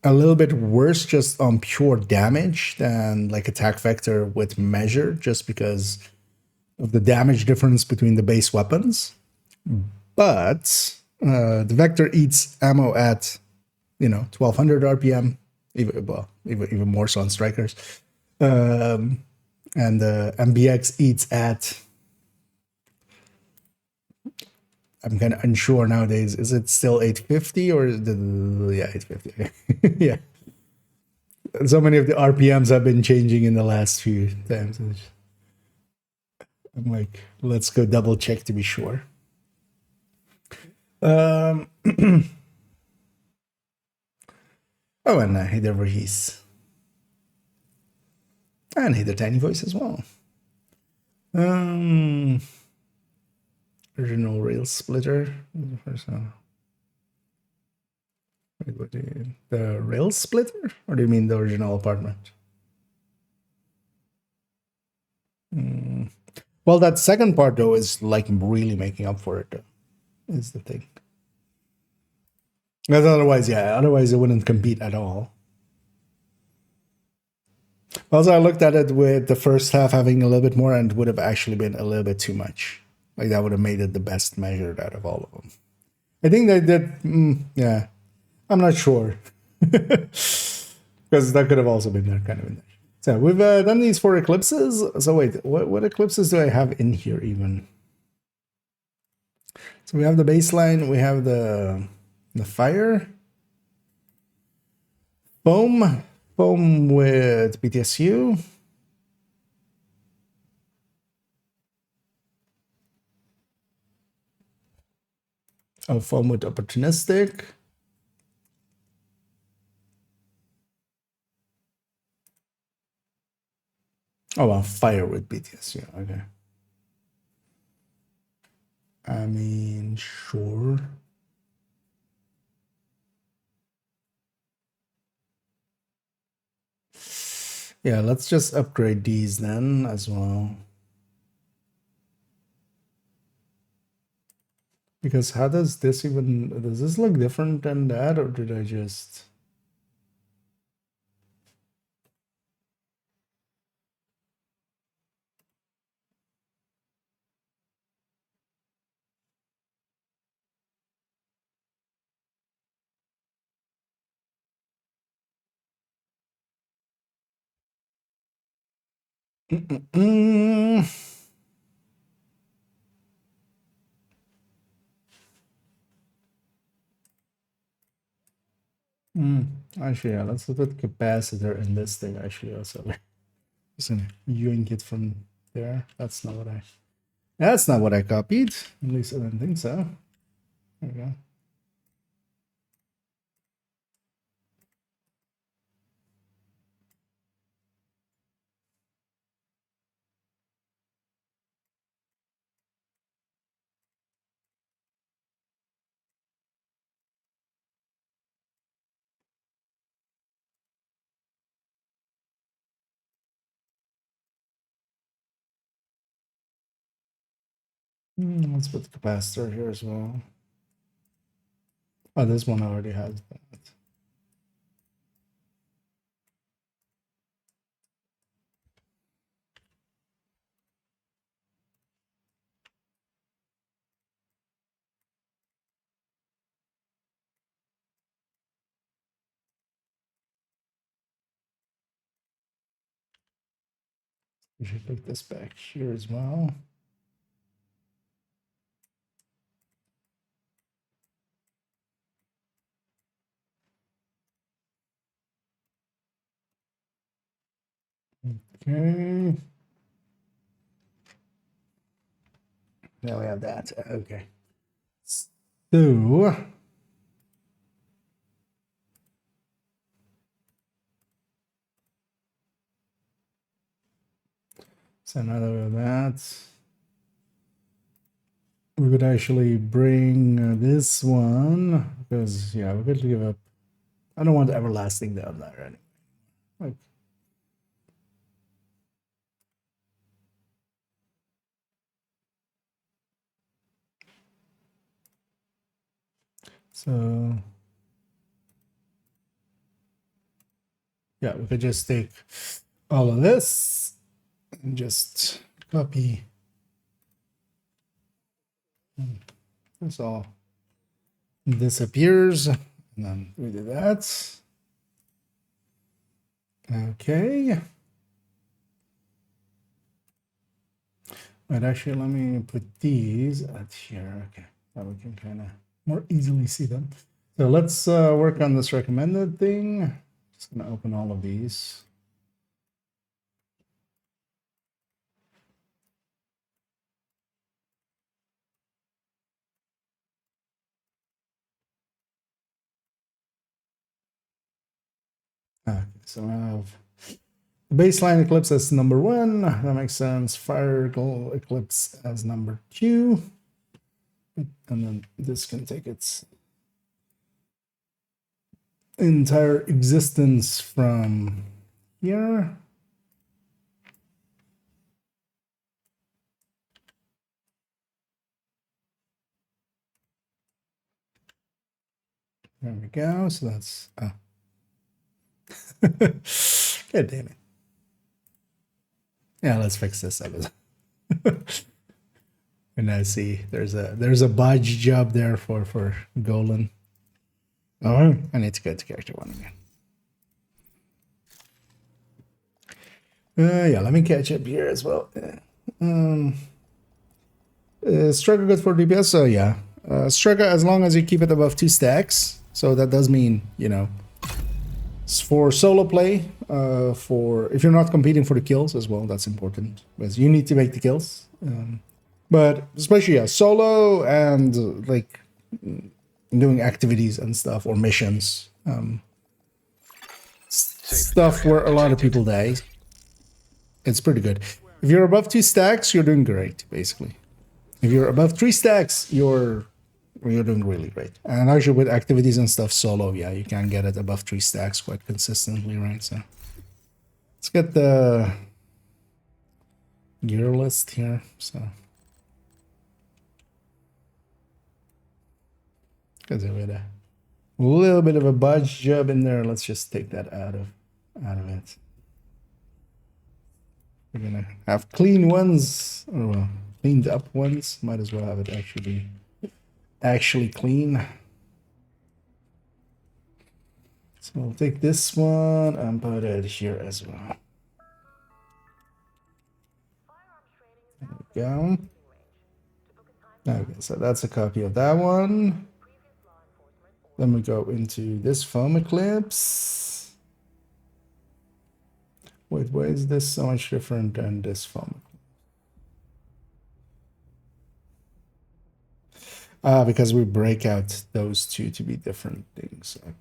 a little bit worse just on pure damage than like attack vector with measure, just because of the damage difference between the base weapons. But the vector eats ammo at 1200 RPM, even more so on strikers, and the MBX eats at. I'm kind of unsure nowadays. Is it still 850 or is yeah, 850? Yeah. So many of the RPMs have been changing in the last few times. I'm like, let's go double check to be sure. Oh, and hey there, Verhees. And hey there, Tiny Voice as well. Original rail splitter. The rail splitter? Or do you mean the original apartment? Well, that second part, though, is like really making up for it, though, is the thing. Because otherwise, it wouldn't compete at all. Also, I looked at it with the first half having a little bit more, and it would have actually been a little bit too much. Like, that would have made it the best measured out of all of them. I think they did, yeah. I'm not sure. Because that could have also been there, kind of in there. So we've done these 4 eclipses. So wait, what eclipses do I have in here even? So we have the baseline, we have the fire, foam with BTSU, foam with opportunistic, oh well, fire with BTSU. Okay. I mean, sure. Yeah, let's just upgrade these then as well. Because how does this look different than that, or did I just... Actually, yeah, let's put capacitor in this thing, actually, also. Just gonna yoink it from there. That's not what I copied. At least I don't think so. There we go. Let's put the capacitor here as well. Oh, this one already has that. We should put this back here as well. Okay. Now we have that. Okay. So now that we have that, we could actually bring this one, because yeah, we could give up. I don't want everlasting down there anyway. Like, So yeah, we could just take all of this and just copy. This all disappears. And then we do that. Okay. But actually, let me put these at here. Okay, that we can kind of more easily see them. So let's work on this recommended thing. Just gonna open all of these. Okay, so I have baseline eclipse as number 1. That makes sense. Fire glow eclipse as number 2. And then this can take its entire existence from here. There we go. So that's God damn it. Yeah, let's fix this up. And I see there's a bodge job there for Golan. Oh, I need to go to character 1 again. Yeah, let me catch up here as well. Struggle good for DPS, so yeah. Struggle as long as you keep it above 2 stacks. So that does mean, you know, it's for solo play, for if you're not competing for the kills as well, that's important. Because you need to make the kills. But especially, yeah, solo and like doing activities and stuff or missions. Stuff where a lot of people die. It's pretty good. If you're above 2 stacks, you're doing great, basically. If you're above 3 stacks, you're doing really great. And actually with activities and stuff solo, yeah, you can get it above 3 stacks quite consistently, right? So let's get the gear list here. So because we had a little bit of a bodge job in there. Let's just take that out of it. We're gonna have clean ones, or well, cleaned up ones. Might as well have it actually clean. So we'll take this one and put it here as well. There we go. Okay, so that's a copy of that one. Then we go into this foam eclipse. Wait, why is this so much different than this foam? Because we break out those two to be different things. Okay.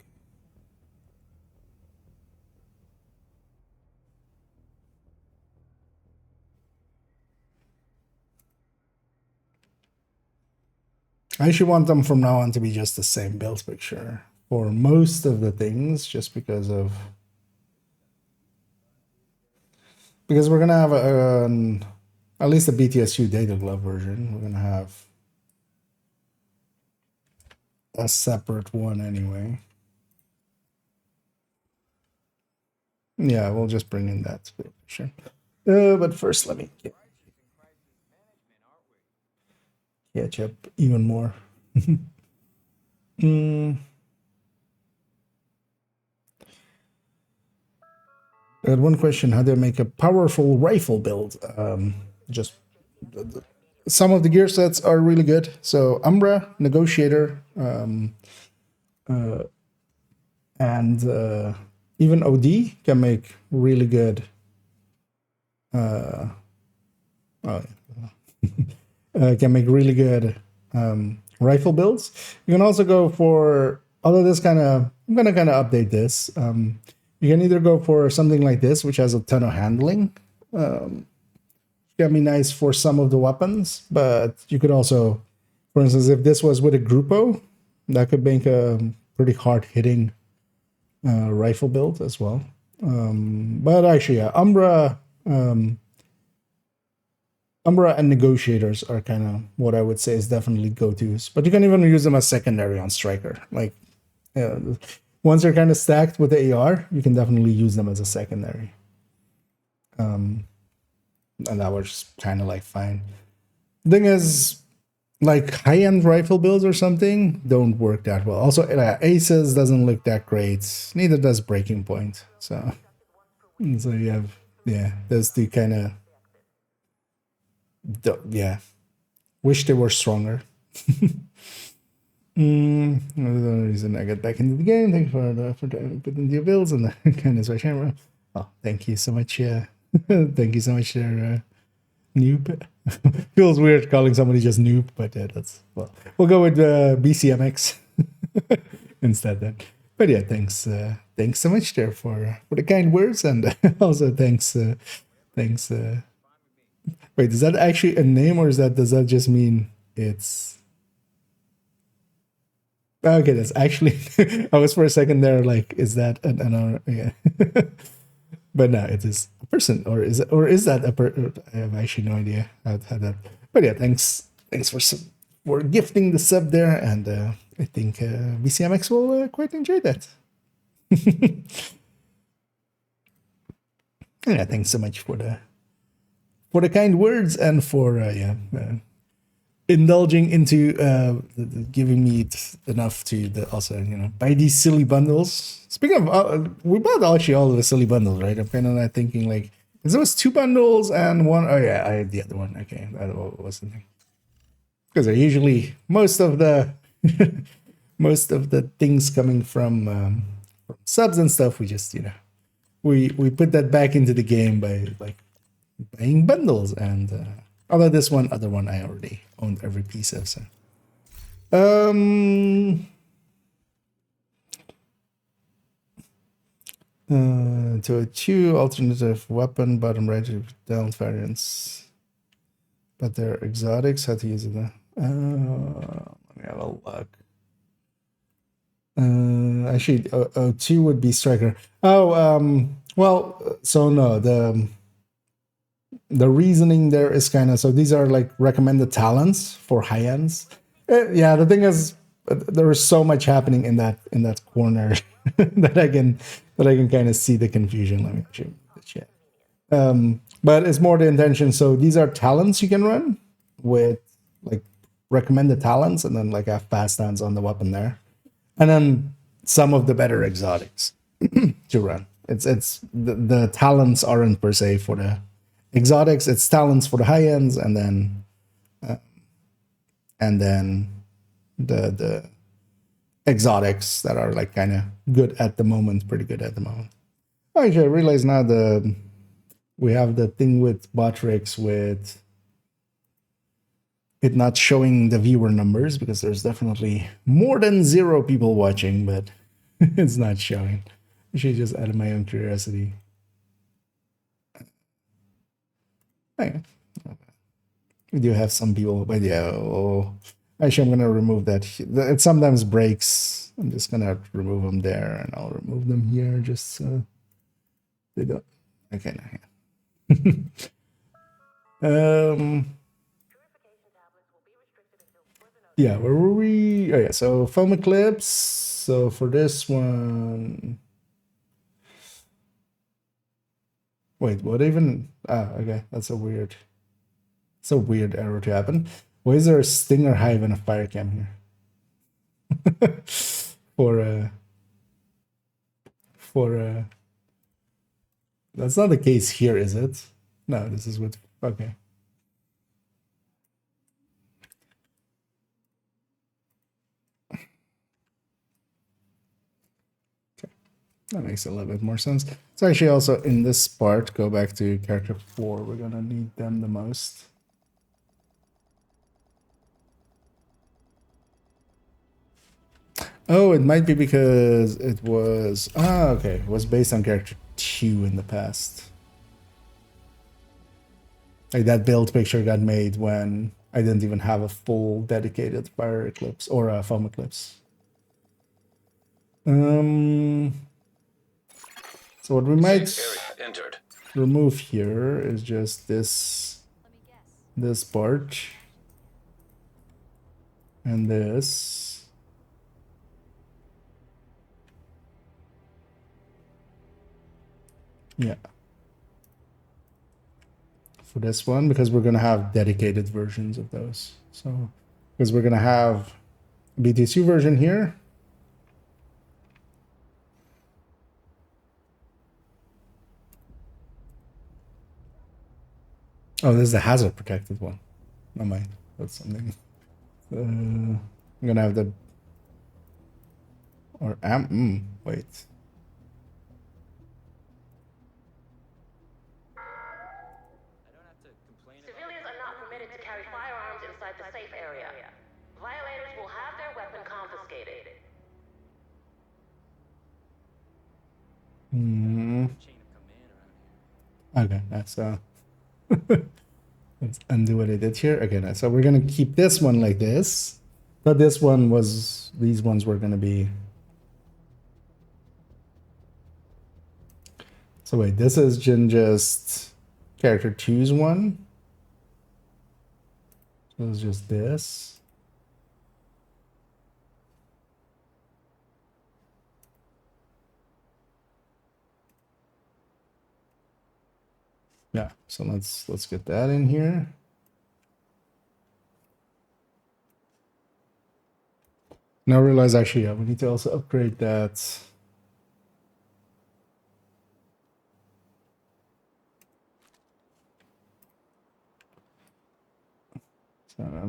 I should want them from now on to be just the same build picture for most of the things, just because we're gonna have at least a BTSU Data Glove version. We're gonna have a separate one anyway. Yeah, we'll just bring in that picture. But first, let me catch up even more. I had one question: how do I make a powerful rifle build? Just some of the gear sets are really good. So Umbra, Negotiator, and even OD can make really good. Can make really good rifle builds. You can also go for, although this kind of, I'm gonna kind of update this. You can either go for something like this, which has a ton of handling. Can be nice for some of the weapons, but you could also, for instance, if this was with a Grupo, that could make a pretty hard-hitting rifle build as well. But actually, yeah, Umbra Umbra and Negotiators are kind of what I would say is definitely go-tos. But you can even use them as secondary on Striker. Like, uh, once they're kind of stacked with the AR, you can definitely use them as a secondary. And that was kind of like fine. Thing is, like high-end rifle builds or something don't work that well. Also, Aces doesn't look that great. Neither does Breaking Point. So you have, yeah, those two kind of, yeah. Wish they were stronger. Another reason I got back into the game. Thank you for putting the builds and the kindness by camera. Oh, thank you so much. Thank you so much, there, noob. Feels weird calling somebody just noob, but that's, well, we'll go with BCMX instead then. But yeah, thanks so much there for the kind words, and also thanks. Wait, is that actually a name, or does that just mean it's? Okay, that's actually. I was for a second there, like, is that an yeah. But no, it is a person, or is that a per? I have actually no idea how that. But yeah, thanks for gifting the sub there, and I think BCMX will quite enjoy that. Yeah, thanks so much for the kind words, and for indulging into giving me enough to also, buy these silly bundles. Speaking of, we bought actually all of the silly bundles, right? I'm kind of not thinking like, because there was 2 bundles and one. Oh yeah, I had the other one. Okay, that was the thing. Because they're usually most of the most of the things coming from subs and stuff. We just we put that back into the game by like buying bundles, and although this other one I already owned every piece of. So to a 2 alternative weapon bottom right down variants, but they're exotics. How to use it? Let me have a look. Actually, 2 would be striker. Well, so no, the reasoning there is kind of, so these are like recommended talents for high ends. Yeah, the thing is, there is so much happening in that corner that I can kind of see the confusion. Let me actually chat. But it's more the intention. So these are talents you can run with, like, recommended talents, and then like have fast hands on the weapon there, and then some of the better exotics to run. It's the talents aren't per se for the exotics, it's talents for the high ends, and then the exotics that are like kind of good at the moment, pretty good at the moment. Actually, I realize now we have the thing with Botrix with it not showing the viewer numbers, because there's definitely more than 0 people watching, but it's not showing. I should just out of my own curiosity. Okay. We do have some people, but yeah. Actually, I'm gonna remove that. It sometimes breaks. I'm just gonna remove them there, and I'll remove them here just so they don't. Okay. Yeah, where were we? Oh yeah, so foam eclipse. So for this one, wait, what even? Okay, that's a weird error to happen. Why is there a stinger hive and a fire cam here? for that's not the case here, is it? No, this is with, okay. That makes a little bit more sense. So actually also in this part, go back to character 4, we're gonna need them the most. Oh, it might be because it was, okay, it was based on character 2 in the past. Like that build picture got made when I didn't even have a full dedicated fire eclipse or a foam eclipse. So what we might remove here is just this this part and this. Yeah. For this one, because we're going to have dedicated versions of those. So, because we're going to have BTSU version here. Oh, this is the hazard protected one. Oh my, that's something. I'm gonna have the or wait. I don't have to complain about Civilians are not permitted to carry firearms inside the safe area. Violators will have their weapon confiscated. Mm, the chain of command around here. okay, that's let's undo what I did here. Okay, so we're gonna keep this one like this, but this one was these ones were gonna be. So wait, this is just character 2's one. So it's just this. Yeah, so let's get that in here. Now I realize actually, yeah, we need to also upgrade that. So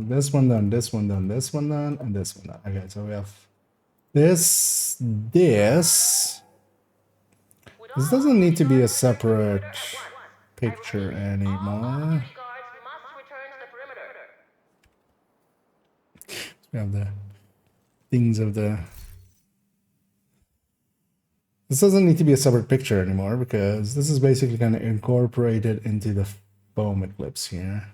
this one done, this one done, this one done, and this one done. Okay, so we have this. This doesn't need to be a separate picture anymore. Guards must return to the perimeter. We have the things of the. This doesn't need to be a separate picture anymore because this is basically kind of incorporated into the foam eclipse here.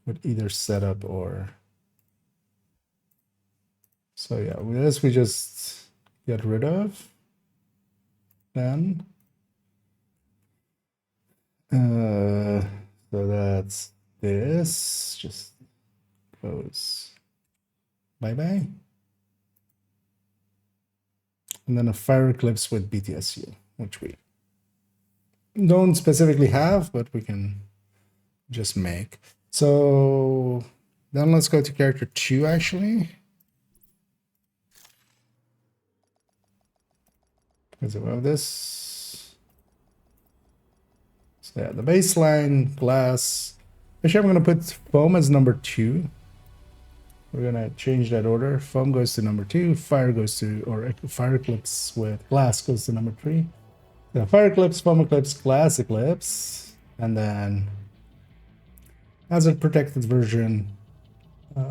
With either setup or. So yeah, this we just get rid of. Then. So that's this. Just goes bye-bye. And then a fire eclipse with BTSU, which we don't specifically have, but we can just make. So then let's go to character 2 actually. Because we have this. So yeah, the baseline glass. Actually, I'm going to put foam as number 2. We're going to change that order. Foam goes to number 2. Fire goes to, or fire eclipse with glass goes to number 3. So fire eclipse, foam eclipse, glass eclipse. And then hazard protected version. I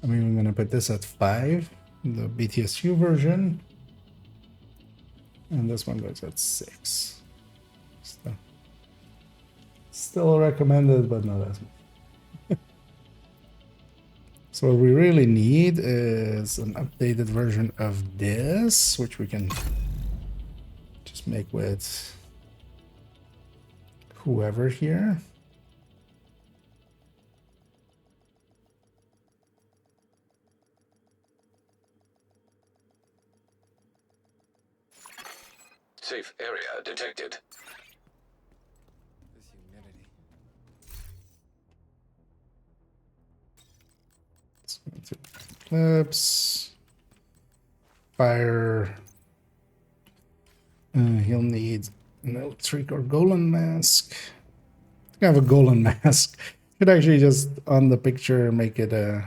mean, I'm going to put this at 5, the BTSU version. And this one goes at 6. So, still recommended, but not as much. So what we really need is an updated version of this, which we can just make with whoever here. Safe area detected. This humidity. Let's go to Eclipse. Fire. He'll need an electric or golem mask. I have a golem mask. Could actually just on the picture make it a.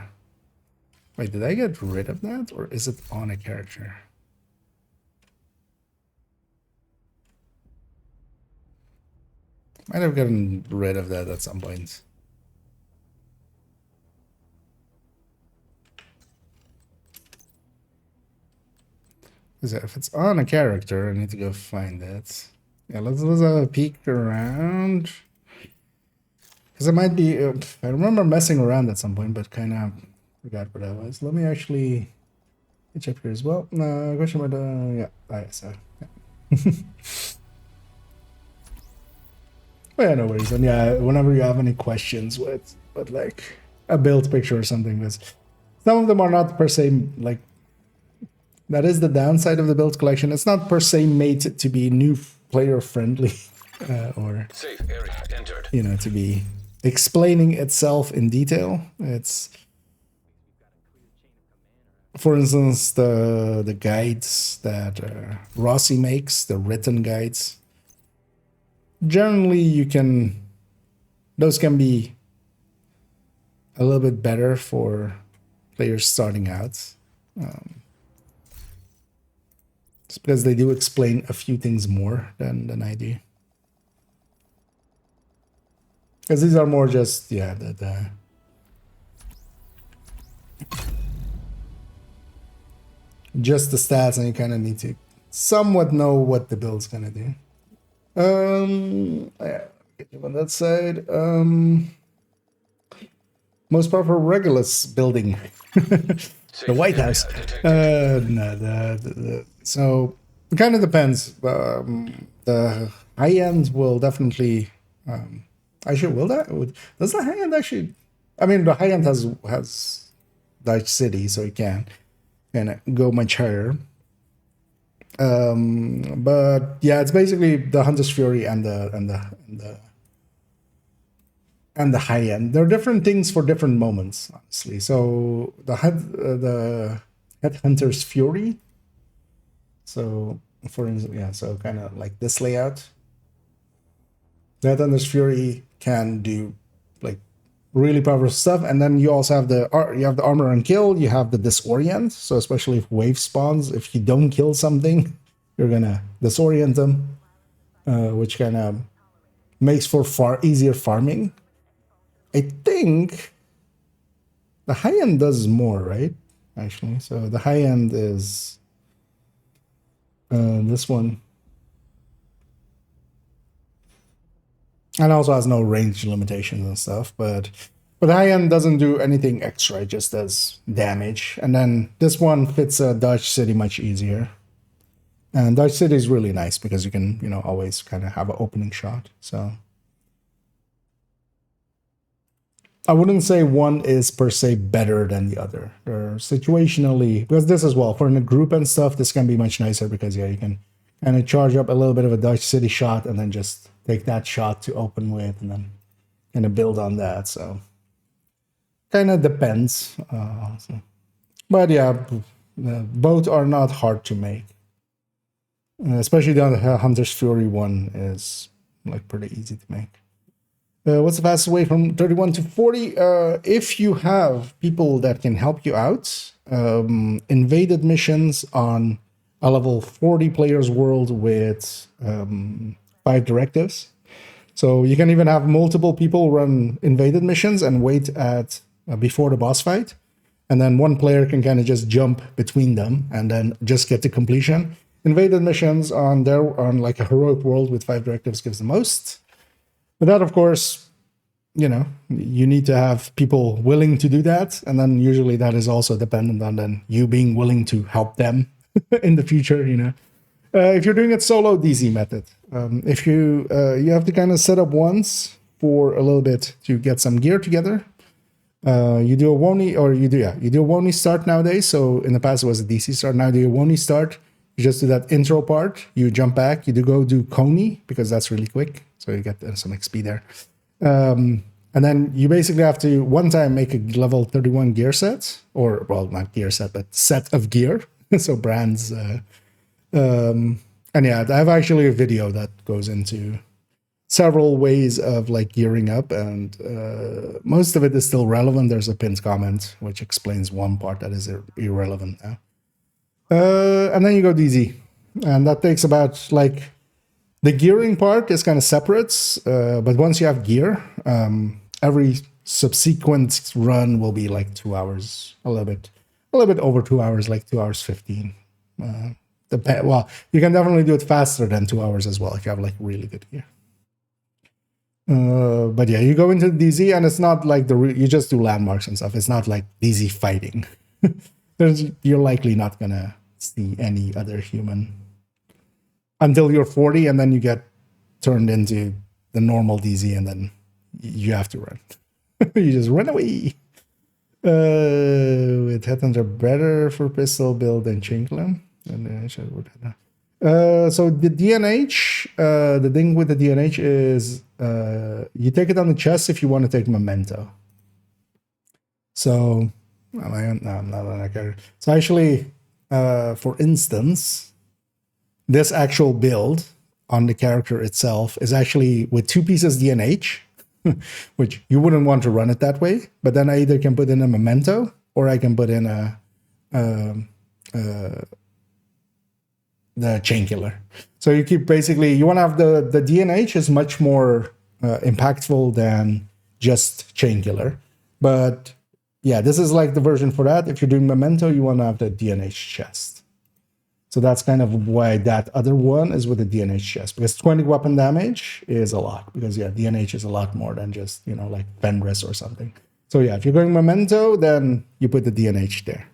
Wait, did I get rid of that, or is it on a character? Might have gotten rid of that at some point. Because if it's on a character, I need to go find it. Yeah, let's have a peek around. Because it might be. I remember messing around at some point, but kind of forgot what that was. Let me actually Which up here as well. Question about yeah. Alright, so yeah. Well, yeah, no worries. And yeah, whenever you have any questions with like a build picture or something, because some of them are not per se like that is the downside of the build collection. It's not per se made to be new player friendly or Safe area entered. you know to be explaining itself in detail. It's for instance the guides that Rossi makes, the written guides. Generally, those can be a little bit better for players starting out. It's because they do explain a few things more than I do. Because these are more just, yeah, just the stats, and you kind of need to somewhat know what the build's gonna do. Yeah, get you on that side. Most proper Regulus building. The White House. No, so it kind of depends. The high end will definitely. Actually, will that? Does the high end actually? I mean, the high end has Dutch City, so it can go much higher. But yeah, it's basically the Hunter's Fury and the high end. There are different things for different moments, honestly. So the Headhunter's Fury. So for instance, yeah, so kind of like this layout. The Headhunter's Fury can do like really powerful stuff, and then you also have the armor and kill. You have the disorient. So especially if wave spawns, if you don't kill something, you're gonna disorient them, which kind of makes for far easier farming. I think the high end does more, right? Actually, so the high end is this one, and also has no range limitations and stuff. But the high end doesn't do anything extra; it just does damage. And then this one fits a Dutch City much easier. And Dutch City is really nice because you can, always kind of have an opening shot. So I wouldn't say one is per se better than the other. They're situationally, because this as well, for in a group and stuff, this can be much nicer because, yeah, you can kind of charge up a little bit of a Dutch City shot and then just take that shot to open with and then kind of build on that. So kind of depends. But yeah, both are not hard to make. Especially the Hunter's Fury one is like pretty easy to make. What's the fastest way from 31 to 40? If you have people that can help you out, invaded missions on a level 40 players world with 5 directives. So you can even have multiple people run invaded missions and wait at before the boss fight. And then one player can kind of just jump between them and then just get to completion. Invaded missions on like a heroic world with 5 directives gives the most. But that, of course, you need to have people willing to do that. And then usually that is also dependent on then you being willing to help them in the future, If you're doing it solo, DZ method. If you have to kind of set up once for a little bit to get some gear together. You do a Woni, or you do a Woni start nowadays. So in the past it was a DC start. Now do a Woni start. You just do that intro part. You jump back. You go do Coney because that's really quick. So you get some XP there. And then you basically have to one time make a level 31 gear set, or well, not gear set, but set of gear. So brands. And yeah, I have actually a video that goes into several ways of like gearing up, and most of it is still relevant. There's a pinned comment which explains one part that is irrelevant now. And then you go DZ, and that takes about like the gearing part is kind of separate, but once you have gear, every subsequent run will be like 2 hours, a little bit over 2 hours, like 2 hours 15. Well, you can definitely do it faster than 2 hours as well if you have like really good gear. But yeah, you go into DZ and it's not like you just do landmarks and stuff. It's not like DZ fighting. you're likely not gonna see any other human until you're 40, and then you get turned into the normal DZ, and then you have to run. You just run away. With headhunters are better for pistol build than Chinklum. So the DNH, the thing with the DNH is you take it on the chest if you want to take memento. So I'm not on that character. So actually, for instance, this actual build on the character itself is actually with 2 pieces DNH, which you wouldn't want to run it that way. But then I either can put in a memento or I can put in the chain killer. So you keep basically, you want to have the DNH is much more impactful than just chain killer. But yeah, this is like the version for that. If you're doing memento, you want to have the DNH chest. So that's kind of why that other one is with the DNH chest, because 20 weapon damage is a lot, because yeah, DNH is a lot more than just, you know, like Fenris or something. So yeah, if you're going memento, then you put the DNH there.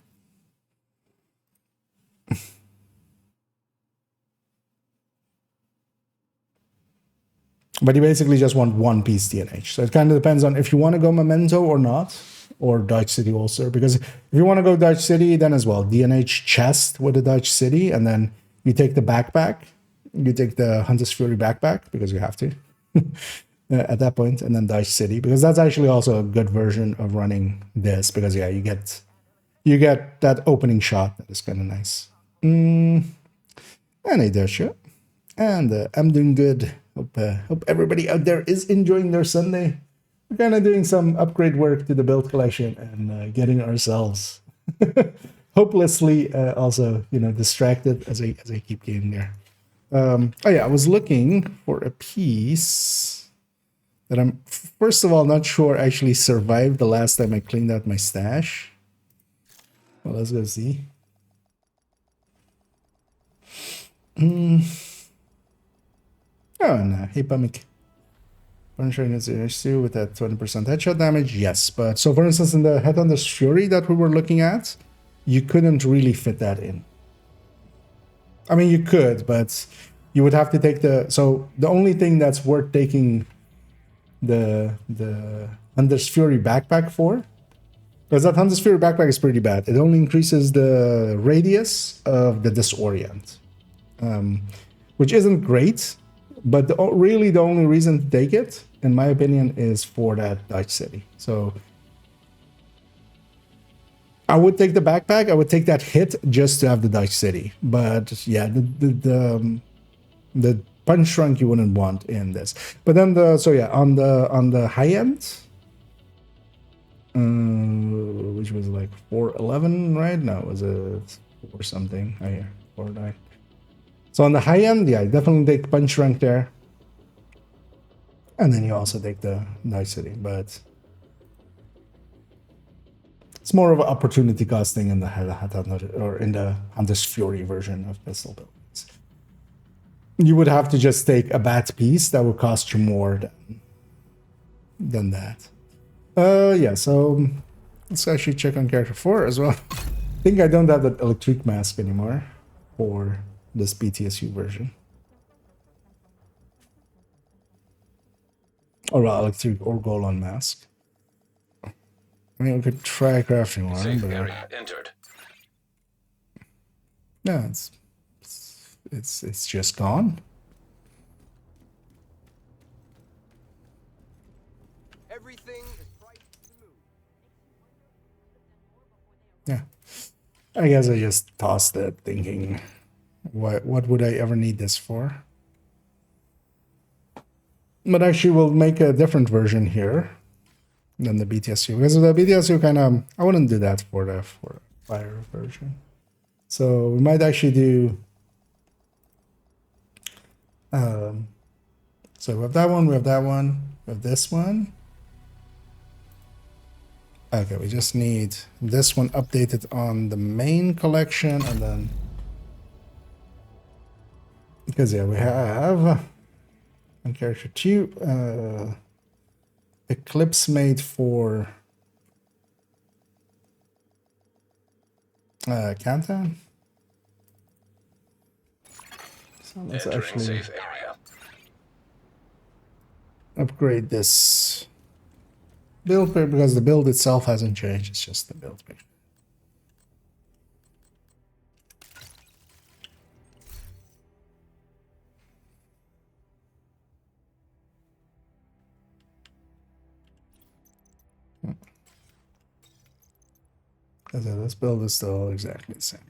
But you basically just want 1 piece DNH. So it kind of depends on if you want to go memento or not, or Dutch City also. Because if you want to go Dutch City, then as well, DNH chest with the Dutch City, and then you take the backpack. You take the Hunter's Fury backpack, because you have to at that point, and then Dutch City, because that's actually also a good version of running this, because yeah, you get that opening shot that is kind of nice. And hey there, sure. And I'm doing good. Hope everybody out there is enjoying their Sunday. We're kind of doing some upgrade work to the build collection and getting ourselves hopelessly also, you know, distracted as I keep getting there. Oh yeah, I was looking for a piece that I'm first of all not sure actually survived the last time I cleaned out my stash. Well, let's go see. Oh no, hey Pamik. Punching is issue with that 20% headshot damage, yes. But so for instance, in the Headhunter's Fury that we were looking at, you couldn't really fit that in. I mean, you could, but you would have to take the... So the only thing that's worth taking the Hunter's Fury backpack for, because that Hunter's Fury backpack is pretty bad. It only increases the radius of the disorient, which isn't great. But really the only reason to take it, in my opinion, is for that Dutch City. So I would take the backpack. I would take that hit just to have the Dutch City. But yeah, the punch shrunk you wouldn't want in this. But then on the high end, which was like 411, right? No, it was a 4 something. Oh yeah, 49. So on the high end, yeah, definitely take punch rank there. And then you also take the Night City, but it's more of an opportunity costing in the or in the Hunter's Fury version of pistol buildings. You would have to just take a bad piece that would cost you more than that. Yeah, so let's actually check on character 4 as well. I think I don't have that electric mask anymore for this BTSU version. Or electric or Golan mask. I mean, we could try crafting one, Safe but area entered. yeah, it's just gone. Everything is priced to move. Yeah, I guess I just tossed it, thinking, what would I ever need this for? But actually, we'll make a different version here than the BTSU, because the BTSU kind of, I wouldn't do that for the fire version. So we might actually do. So we have that one, we have this one. Okay, we just need this one updated on the main collection, and then because yeah, we have on character 2 Eclipse made for Countdown. So let's Entering actually safe area. upgrade this build page because the build itself hasn't changed. It's just the build page. So this build is still exactly the same.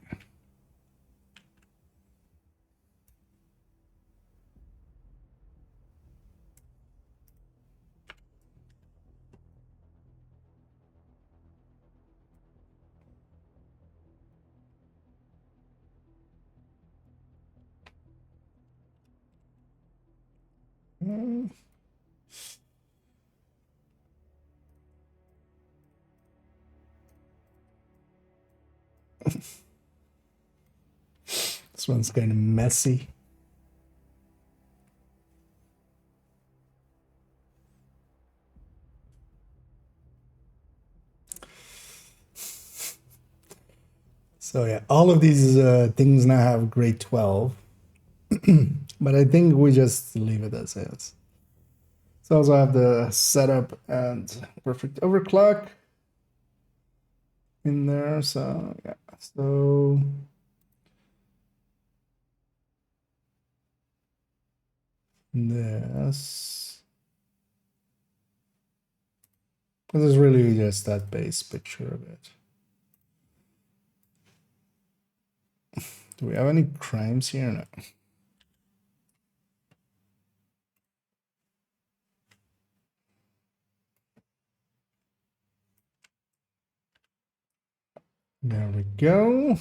This one's kind of messy. So yeah, all of these things now have grade 12. But I think we just leave it as is. So also have the setup and perfect overclock in there. So yeah, so this is really just that base picture of it. Do we have any crimes here? No. There we go.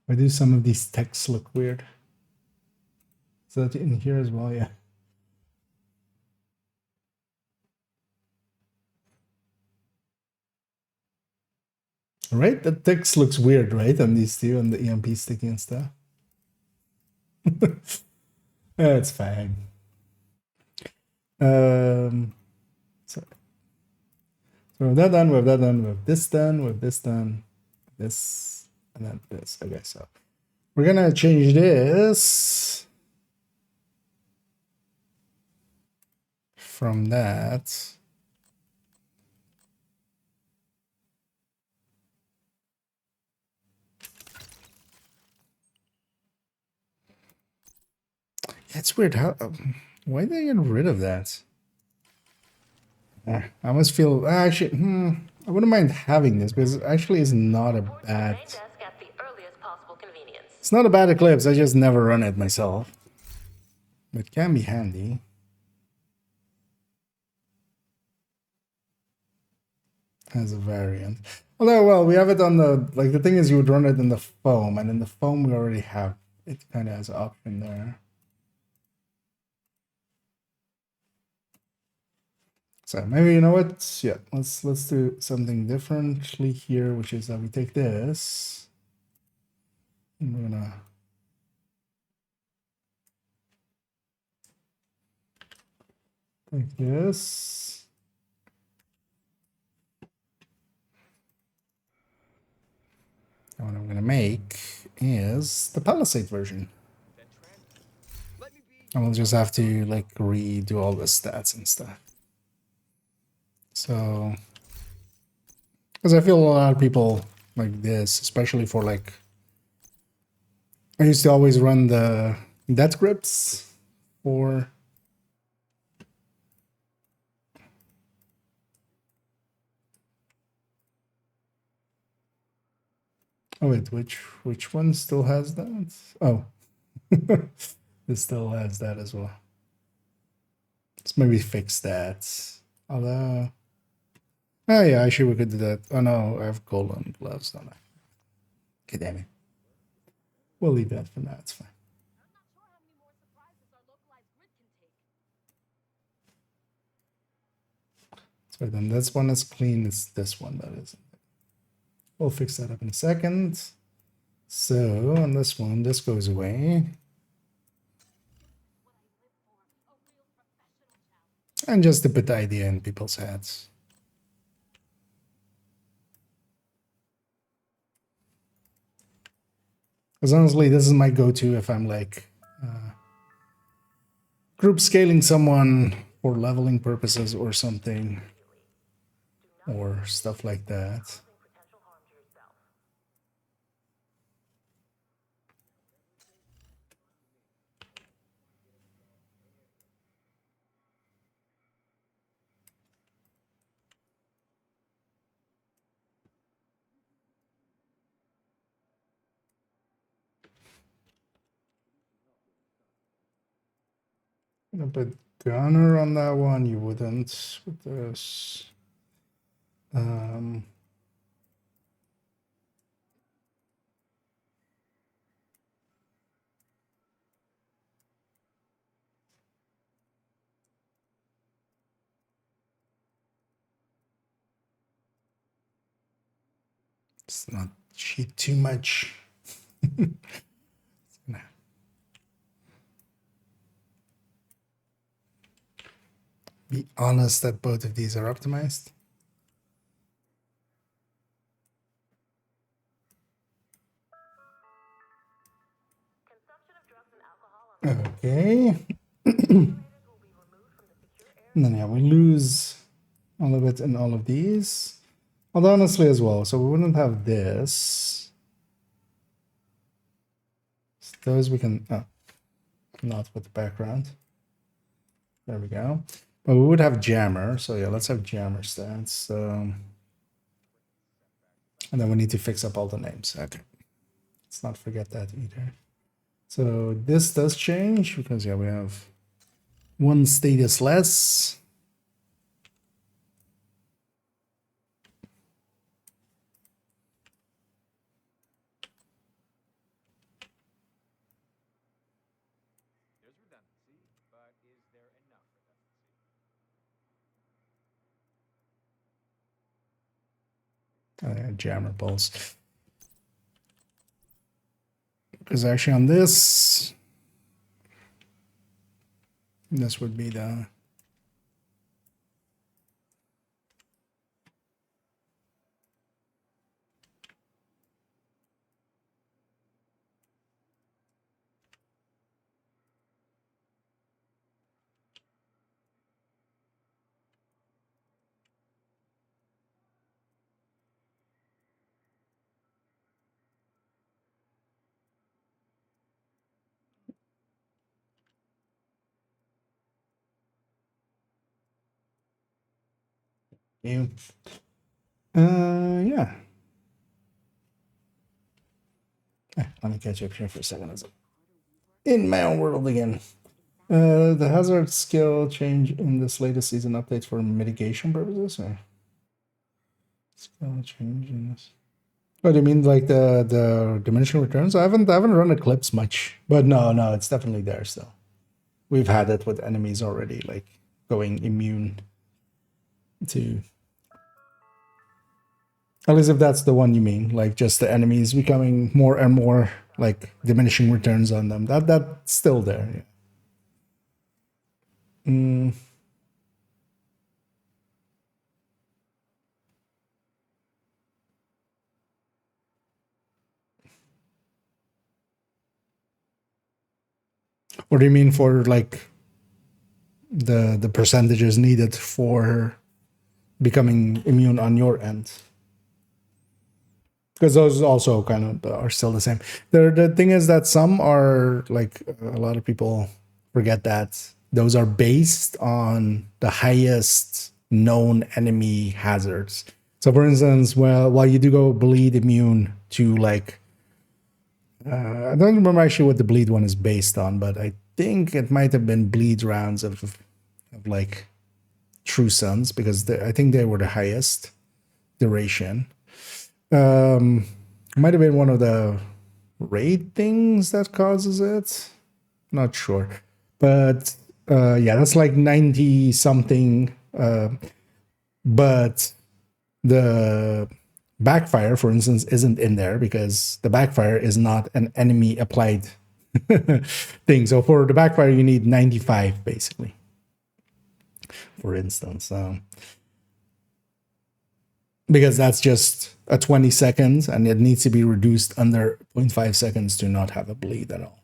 Why do some of these texts look weird? Is that in here as well? Yeah. Right? The text looks weird, right? On these two, on the EMP sticky and stuff. It's fine. So with that done, with that done, with this done, with this done, this, and then this. Okay, so we're gonna change this from that. It's weird how. Why did they get rid of that? I almost feel actually. I wouldn't mind having this because it actually is not a Report to the bad. main desk at the earliest possible convenience. It's not a bad eclipse. I just never run it myself. It can be handy. As a variant. Although, well, we have it on the the thing is you would run it in the foam, and in the foam we already have it kind of as an option there. So maybe you know what? Yeah, let's do something differently here, which is that we take this and we're gonna take this. And what I'm gonna make is the Palisade version. And we'll just have to like redo all the stats and stuff. So, because I feel a lot of people like this, especially for like, I used to always run the death grips for. Oh wait, which one still has that? Oh, this still has that as well. Let's maybe fix that. Although, oh yeah, actually we could do that. Oh no, I have golden gloves, don't I? Okay, damn it. We'll leave that for now. It's fine. So then this one is clean. It's this one that isn't. We'll fix that up in a second. So on this one, this goes away. And just to put the idea in people's heads. Because honestly, this is my go-to if I'm like group scaling someone for leveling purposes or something, or stuff like that. Potential harm to yourself. Gonna put gunner on that one. You wouldn't with this. Let's not cheat too much. Be honest that both of these are optimized. Consumption of drugs and alcohol on Okay. regulators will be removed from the secure area. And then yeah, we lose all of it in all of these. Although honestly as well, so we wouldn't have this. Those we can, not with the background. There we go. But we would have jammer, so yeah, let's have jammer stats. And then we need to fix up all the names. Okay. Let's not forget that either. So this does change because yeah, we have one status less. There's redundancy, but is there enough redundancy? Jammer pulse. Because actually on this would be the you. Yeah. Let me catch up here for a second. In my own world again. The hazard skill change in this latest season update for mitigation purposes, or skill change in this. What do you mean, like the diminishing returns? I haven't run Eclipse much, but no, it's definitely there still. We've had it with enemies already, like going immune to. At least if that's the one you mean, like just the enemies becoming more and more like diminishing returns on them. That's still there. Yeah. What do you mean for like the percentages needed for becoming immune on your end? Because those also kind of are still the same. The thing is that some are like a lot of people forget that those are based on the highest known enemy hazards. So for instance, while you do go bleed immune to like I don't remember actually what the bleed one is based on, but I think it might have been bleed rounds of like True Suns, because I think they were the highest duration. Might have been one of the raid things that causes it. Not sure, but yeah, that's like 90 something. But the backfire, for instance, isn't in there because the backfire is not an enemy applied thing. So for the backfire, you need 95 basically. for instance. Because that's just a 20 seconds and it needs to be reduced under 0.5 seconds to not have a bleed at all.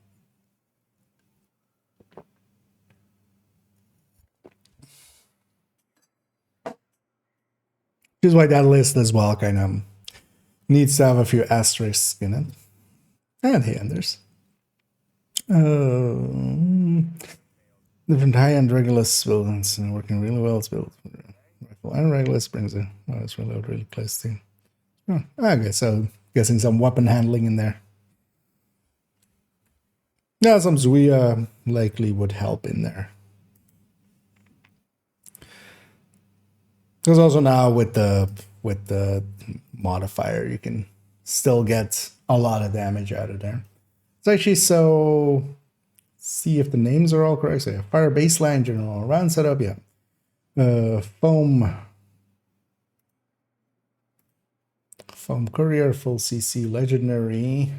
Which is why that list as well kind of needs to have a few asterisks in it. And hey, Anders. Different high-end Regulus buildings working really well. It's built rifle and Regulus brings it. Oh, it's reload really close to. Oh, okay, so guessing some weapon handling in there. Yeah, some Zuia likely would help in there. Because also now with the modifier, you can still get a lot of damage out of there. It's actually so. See if the names are all correct. So yeah, fire baseline, general round setup, yeah. Foam courier, full CC legendary.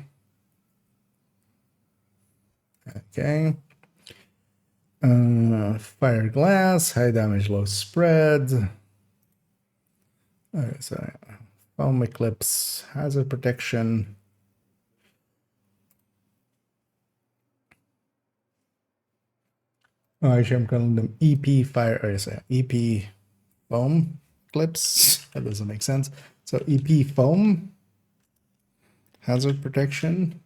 Okay. Fire glass, high damage, low spread. Okay, so foam eclipse, hazard protection. Oh, actually, I'm calling them EP fire. Or sorry, EP foam clips. That doesn't make sense. So EP foam, hazard protection,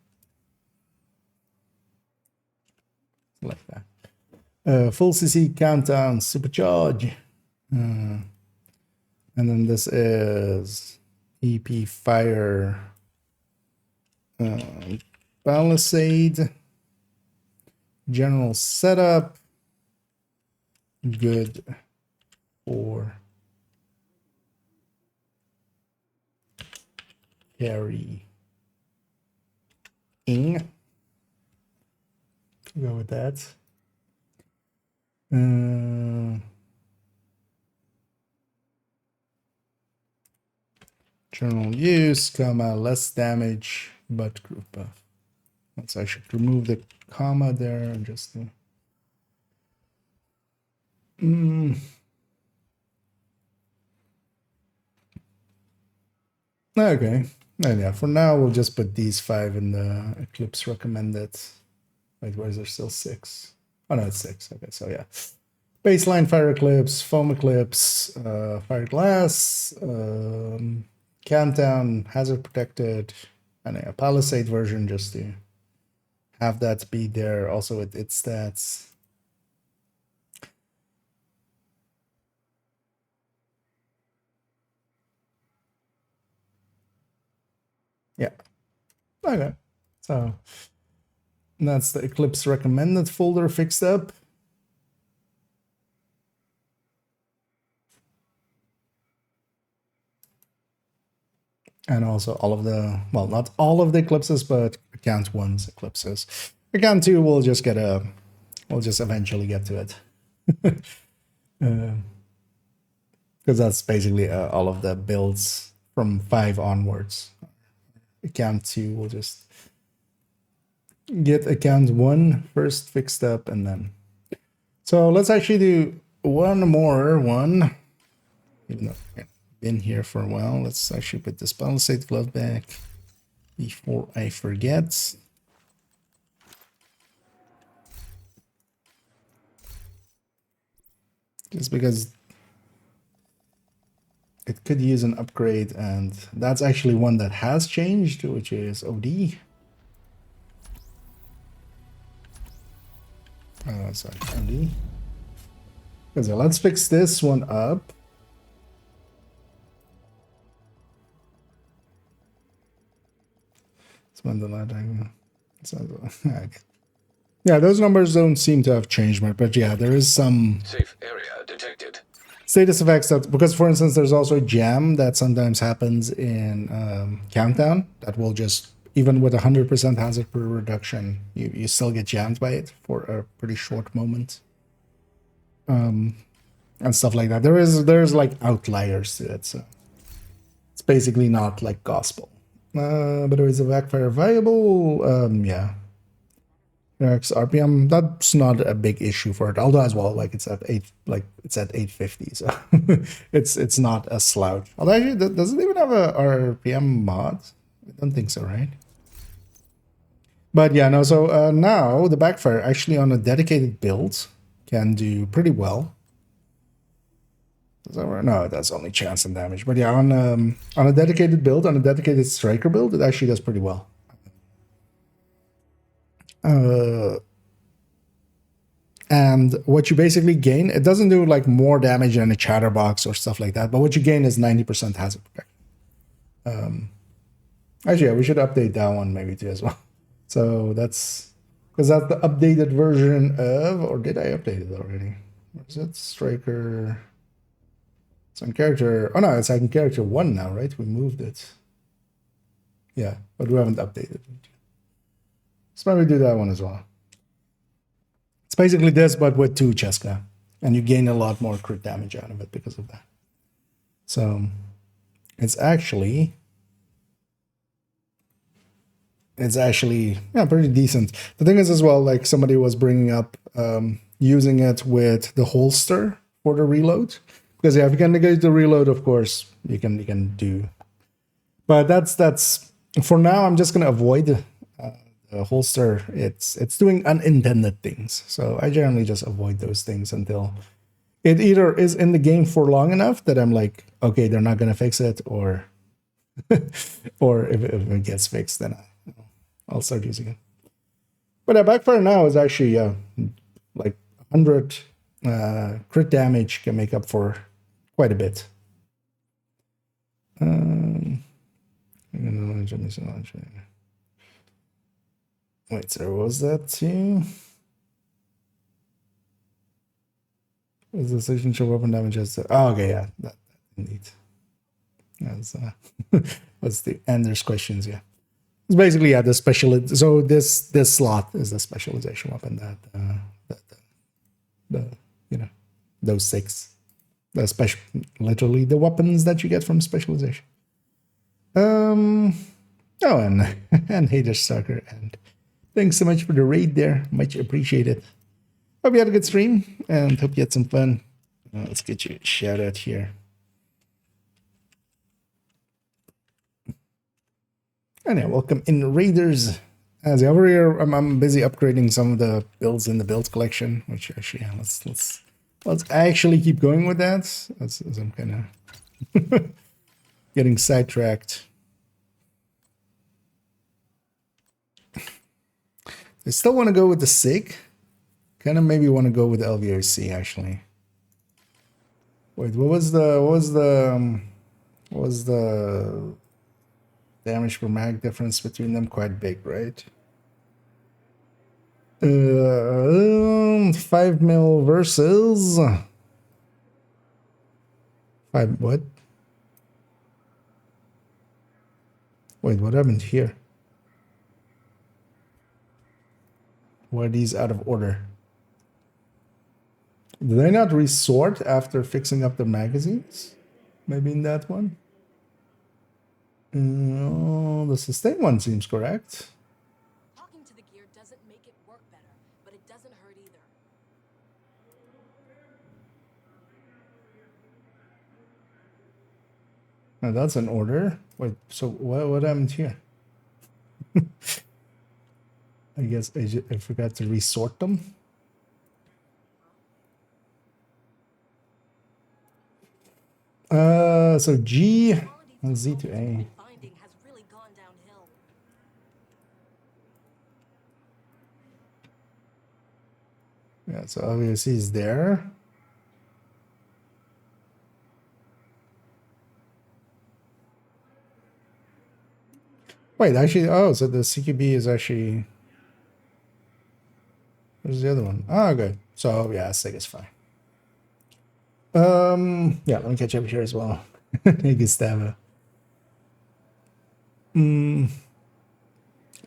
like that. Full CC countdown, supercharge, and then this is EP fire, palisade, general setup. Good for carrying. Go with that. General use, comma, less damage, but group buff. So I should remove the comma there and just. Okay. And yeah, for now we'll just put these 5 in the Eclipse recommended. Wait, why is there still 6? Oh no, it's 6. Okay, so yeah. Baseline fire eclipse, foam eclipse, fire glass, countdown, hazard protected, and a palisade version just to have that be there also with its stats. Yeah. Okay. So that's the Eclipse recommended folder fixed up. And also all of the, well, not all of the eclipses, but account 1's eclipses. Account 2 we'll just eventually get to it. Because that's basically all of the builds from 5 onwards. Account 2 will just get account 1 first fixed up and then. So let's actually do one more one. Even though I've been here for a while, let's actually put this palisade glove back before I forget. Just because it could use an upgrade, and that's actually one that has changed, which is OD. Sorry, OD. So let's fix this one up. Spend the lighting. Yeah, those numbers don't seem to have changed much, but yeah, there is some Safe area detected. status effects that, because for instance there's also a jam that sometimes happens in countdown that will just, even with 100% hazard per reduction, you still get jammed by it for a pretty short moment, and stuff like that. There's like outliers to it, so it's basically not like gospel. But is a backfire viable? Yeah, Because RPM, that's not a big issue for it. Although as well, like it's at 850, so it's not a slouch. Although actually, does it even have a RPM mod? I don't think so, right? But yeah, no. So now the backfire actually on a dedicated build can do pretty well. No, that's only chance and damage. But yeah, on a dedicated build, on a dedicated striker build, it actually does pretty well. And what you basically gain, it doesn't do like more damage than a chatterbox or stuff like that, but what you gain is 90% hazard protection. Actually, yeah, we should update that one maybe too as well. So that's because that's the updated version of, or did I update it already? Where is it? Striker. It's on character. Oh no, it's on character 1 now, right? We moved it. Yeah, but we haven't updated it. So maybe do that one as well. It's basically this, but with 2 Cheska. And you gain a lot more crit damage out of it because of that. So it's actually yeah, pretty decent. The thing is as well, like somebody was bringing up using it with the holster for the reload. Because yeah, if you can negate the reload, of course, you can do. But that's for now, I'm just gonna avoid the holster. It's doing unintended things. So I generally just avoid those things until it either is in the game for long enough that I'm like, okay, they're not gonna fix it, or or if it gets fixed, then I'll start using it. But a backfire now is actually like 100 crit damage can make up for quite a bit. Wait, so what was that too? Was the signature weapon damage as oh, okay, yeah, that indeed. That's what's the Anders questions, yeah. It's basically yeah, the special. So this slot is the specialization weapon that the you know, those 6. The special, literally the weapons that you get from specialization. Oh, and and Hater Sucker, and thanks so much for the raid there, much appreciated. Hope you had a good stream and hope you had some fun. Let's get you a shout out here. And yeah, welcome in raiders. As over here, I'm busy upgrading some of the builds in the build collection, which actually yeah, let's actually keep going with that. As I'm kind of getting sidetracked. I still want to go with the SIG. Kind of maybe want to go with the LVOC actually. Wait, what was the damage per mag difference between them? Quite big, right? 5 mil versus 5 what? Wait, what happened here? Why are these out of order? Did I not resort after fixing up the magazines? Maybe in that one? No, the sustain one seems correct. Talking to the gear doesn't make it work better, but it doesn't hurt either. Now that's an order. Wait, so what happened here? I guess I forgot to resort them. So G and Z to A. Finding has really gone downhill. Yeah, so obviously is there. Wait, actually, oh, so the CQB is actually. Where's the other one? Oh, okay. So yeah, SIG is fine. Yeah, let me catch up here as well. Hey, Gustavo.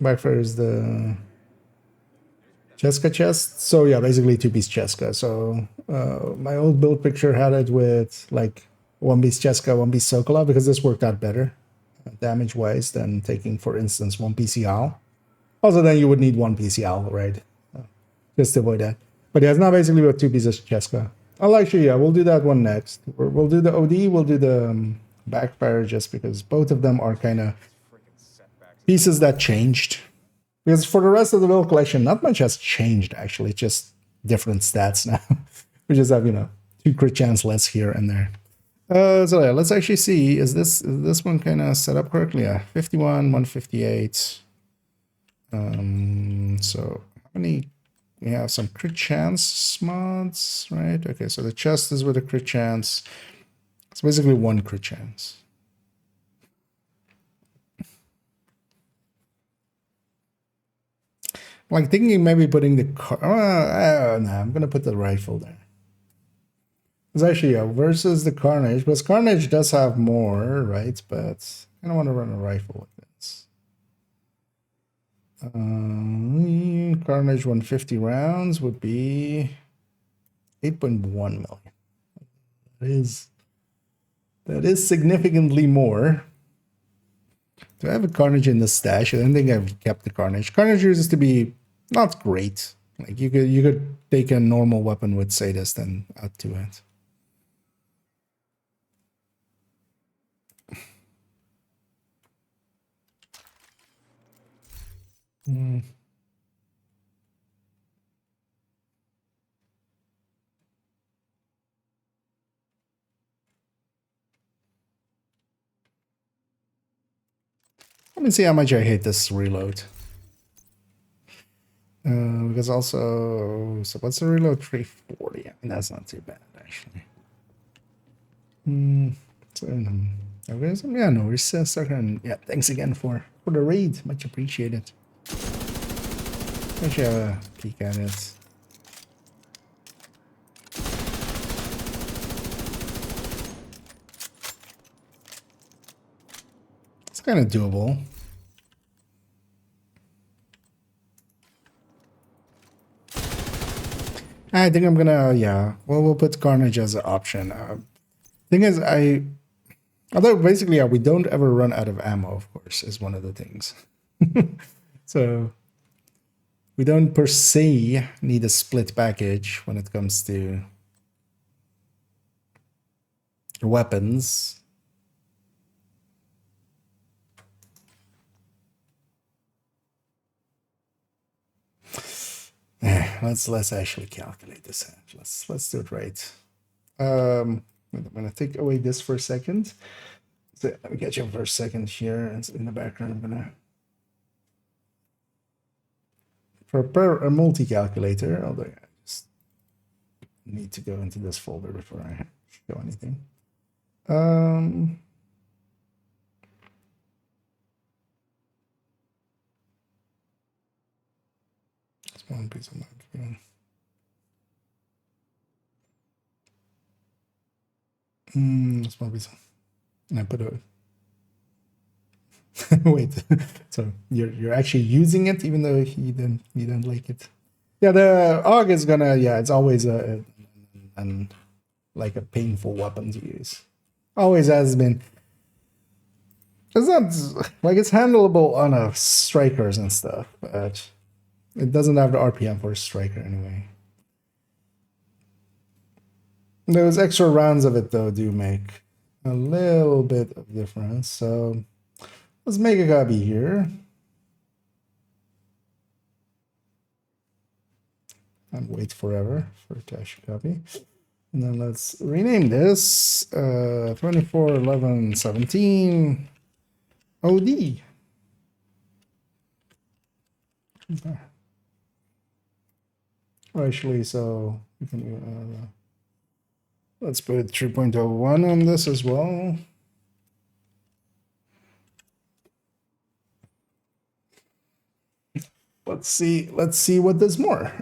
Backfire is the Cheska chest. So yeah, basically 2-piece Cheska. So my old build picture had it with like 1-piece Cheska, 1-piece Sokola, because this worked out better damage wise than taking, for instance, 1 PCL. Also, then you would need 1 PCL, right? just to avoid that. But yeah, it's not basically with 2 pieces of Cheska. I'll actually, yeah, we'll do that one next. We'll do the OD, we'll do the backfire just because both of them are kind of pieces that changed. Because for the rest of the build collection, not much has changed actually, just different stats now. We just have, 2 crit chance less here and there. So yeah, let's actually see, is this one kind of set up correctly? Yeah, 51, 158. So how many? We have some crit chance mods, right? Okay, so the chest is with a crit chance. It's basically 1 crit chance. Like thinking maybe putting the car. No, I'm gonna put the rifle there. It's actually versus the Carnage, because Carnage does have more, right? But I don't want to run a rifle with this. Carnage 150 rounds would be 8.1 million. That is significantly more. Do I have a Carnage in the stash? I don't think I've kept the Carnage. Carnage used to be not great. Like you could take a normal weapon with Sadist and add to it. Let me see how much I hate this reload. Because also, so what's the reload? 340. I mean, that's not too bad actually. So, okay, so yeah, no, we're second. Yeah, thanks again for the raid. Much appreciated. Actually, have a peek at it. It's kind of doable. I think I'm gonna, yeah. Well, we'll put Carnage as an option. Thing is, although basically, yeah, we don't ever run out of ammo, of course, is one of the things. So we don't per se need a split package when it comes to weapons. Let's actually calculate this. Let's do it right. I'm gonna take away this for a second. So let me catch up for a second here. And in the background, I'm gonna prepare a multi-calculator. Although I just need to go into this folder before I show anything. It's one piece of marketing. That's one piece. And I put a wait. So you're actually using it even though you don't like it. Yeah, the AUG is gonna, yeah, it's always like a painful weapon to use. Always has been. It's not like it's handleable on strikers and stuff, but it doesn't have the RPM for a striker anyway. Those extra rounds of it though do make a little bit of difference. So let's make a copy here. And wait forever for it to actually copy. And then let's rename this 24M11D17 OD. Actually, so we can let's put 3.01 on this as well. Let's see what there's more.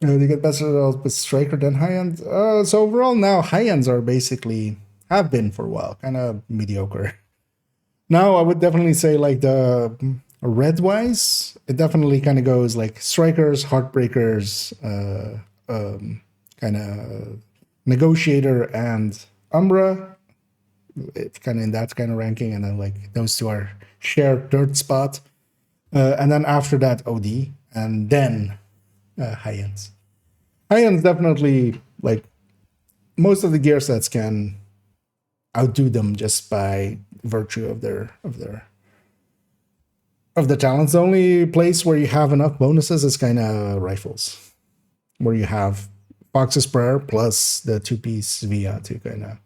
They get better results with striker than high end. So overall now high ends are basically have been for a while kind of mediocre. Now I would definitely say like the red wise, it definitely kind of goes like strikers, heartbreakers, kind kind of Negotiator and Umbra. It's kind of in that kind of ranking, and then like those two are shared third spot. And then after that, OD, and then high ends. High ends definitely, like most of the gear sets can outdo them just by virtue of their talents. The only place where you have enough bonuses is kind of rifles, where you have Fox's Prayer plus the 2-piece Via to kind of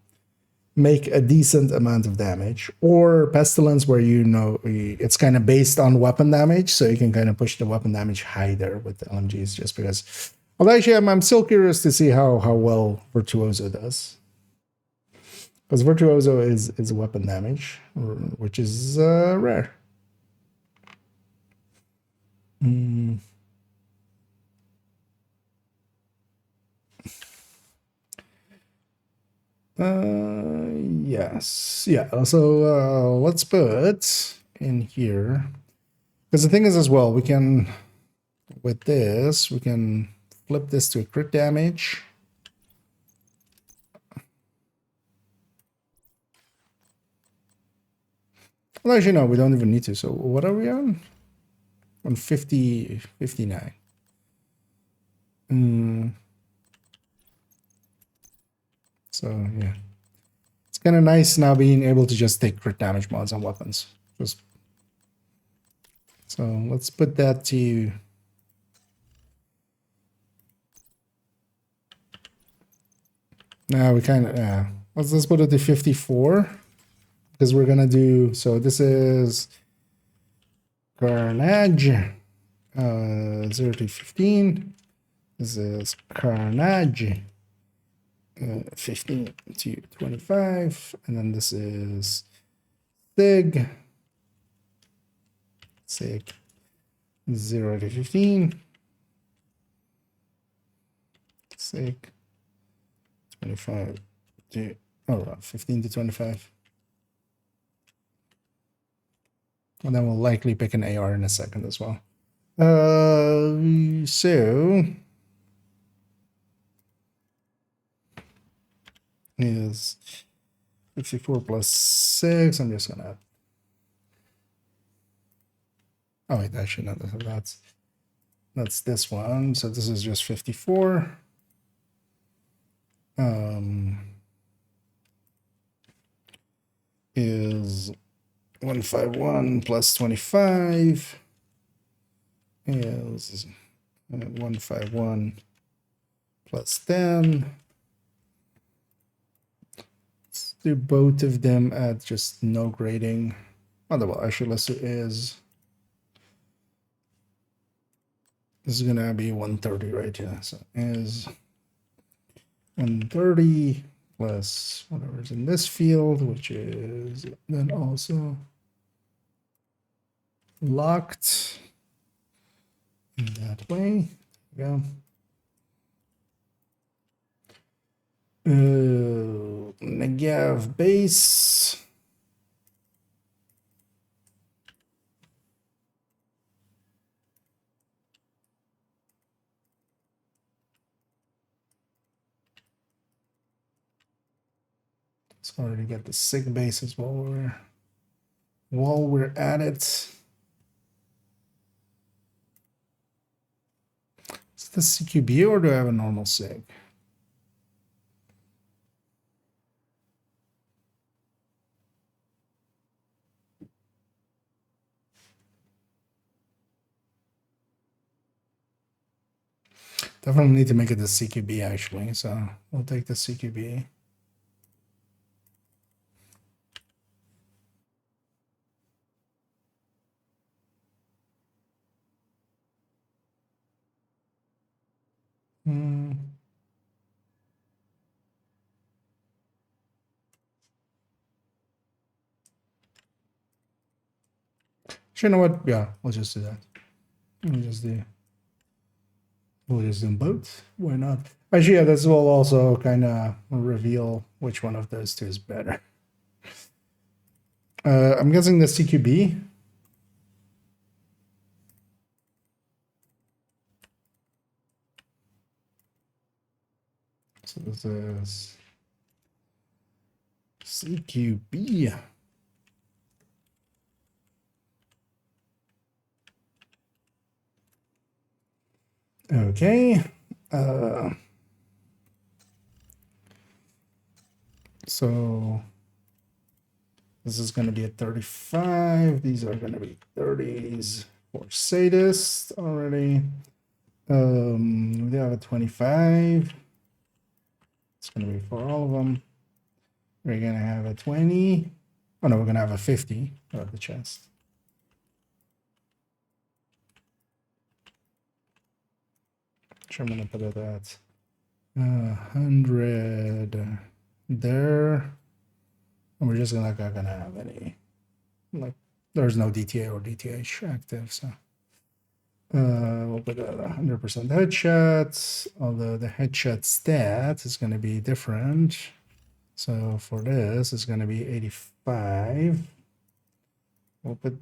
make a decent amount of damage, or Pestilence, where you know it's kind of based on weapon damage, so you can kind of push the weapon damage high there with the LMGs, just because. Although actually, I'm still curious to see how well Virtuoso does, because Virtuoso is weapon damage, which is rare. Yes. Yeah. So let's put in here, because the thing is as well, we can, with this, we can flip this to a crit damage. Well, actually, no, we don't even need to. So what are we on? On 59. So yeah, it's kind of nice now being able to just take crit damage mods on weapons. So let's put that to. Now we kind of let's put it to 54, because we're gonna do. So this is Carnage, 0 to 15. This is Carnage, 15 to 25, and then this is Sig 0 to 15, Sig 25 to 15 to 25, and then we'll likely pick an AR in a second as well. So is 54 plus 6. I'm just gonna. Oh wait, actually no, that's this one. So this is just 54. Is 151 plus 25 is 151 plus 10. Let's do both of them at just no grading. Well, actually, let's do is. This is gonna be 130 right here. So is 130 plus whatever's in this field, which is then also locked in that way. There we go. Negav base. Let's already get the SIG bases while we're at it. Is this CQB or do I have a normal SIG? Definitely need to make it the CQB actually, so we'll take the CQB. You know what? Yeah, we'll just do that. We'll just do them both. Why not? Actually, yeah, this will also kind of reveal which one of those two is better. I'm guessing the CQB. So this is CQB. Okay. So this is going to be a 35. These are going to be 30s for sadist already. We have a 25. It's going to be for all of them. We're going to have a 20. Oh no, we're going to have a 50 of the chest. Which I'm going to put it at 100 there. And we're just not going to have any, like, there's no DTA or DTH active, so. We'll put it at 100% headshots, although the headshot stat is going to be different. So for this, it's going to be 85. We'll put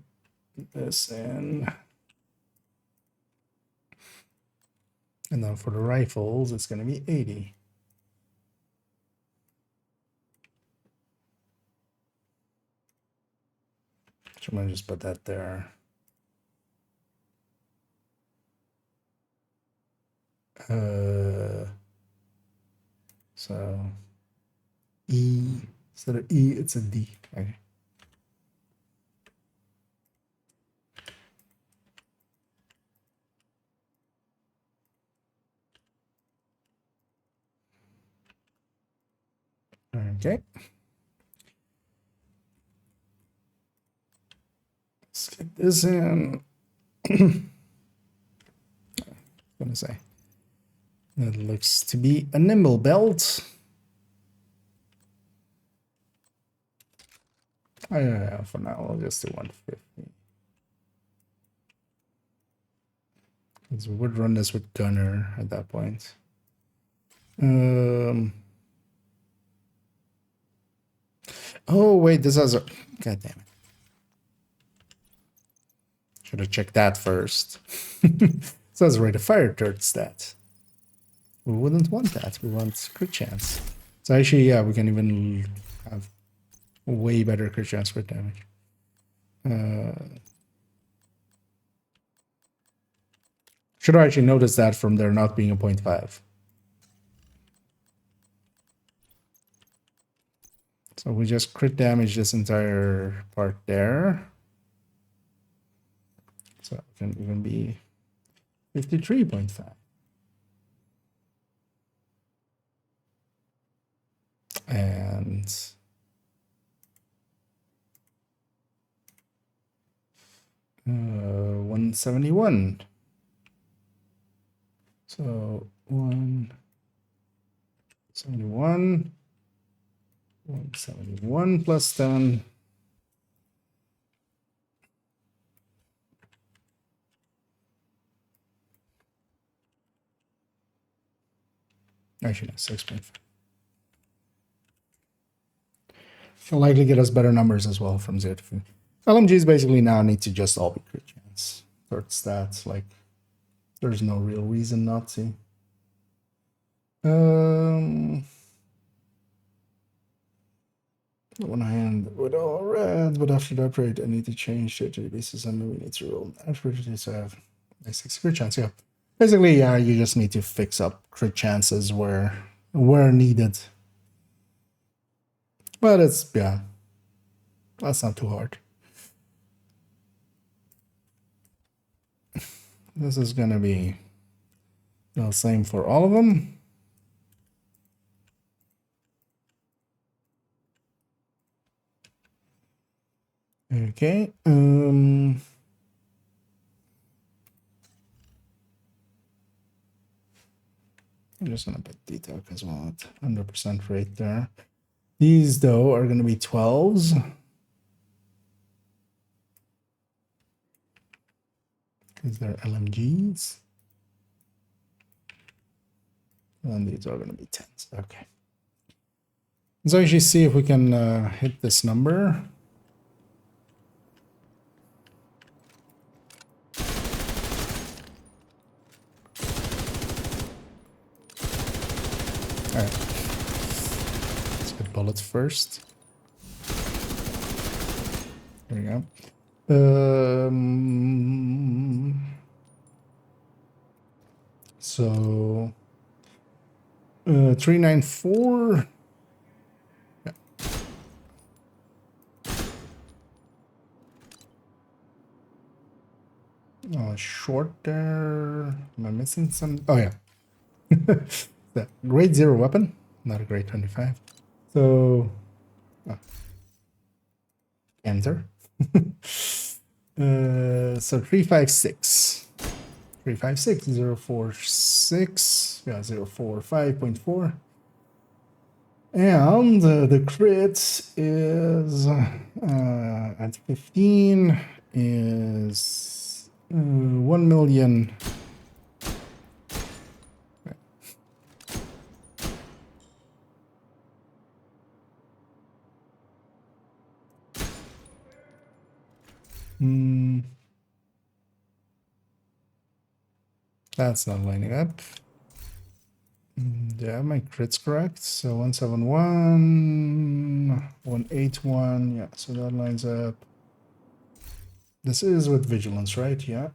this in. And then for the rifles, it's going to be 80. So I'm going to just put that there. So E, instead of E, it's a D. Okay. Okay. Let's get this in. Gonna say that looks to be a nimble belt. Oh, yeah, for now we'll just do 150. Because we would run this with gunner at that point. Oh wait, this has a, god damn it. Should have checked that first. So that's rate of fire third stat. We wouldn't want that. We want crit chance. So actually, yeah, we can even have way better crit chance crit damage. Should have actually noticed that from there not being a 0.5. So we just crit damage this entire part there. So it can even be 53.5. And 171. So 171. 171 plus 10. Actually, no, 6.5. Will likely get us better numbers as well from 0 to 50. LMGs basically now need to just all be crit chance. Third stats, like, there's no real reason not to. On one hand, with all red, but after the upgrade, I need to change it to the basis and we need to roll averages to have a 6 crit chance. Yeah. Basically, yeah, you just need to fix up crit chances where needed. But it's, yeah, that's not too hard. This is going to be the same for all of them. Okay. I'm just going to put detail as well at 100% rate there. These, though, are going to be 12s. Because they're LMGs. And these are going to be 10s. Okay. Let's actually see if we can hit this number. Alright. Let's get bullets first. There we go. So 394. Yeah. Oh, short there. Am I missing some? Oh yeah. That grade 0 weapon, not a grade 25. So enter. So 356. 356 046. Yeah, 045.4. And the crit is at 15 is 1 million. That's not lining up. Yeah, my crits correct. So 171, 181. Yeah, so that lines up. This is with vigilance, right? Yeah.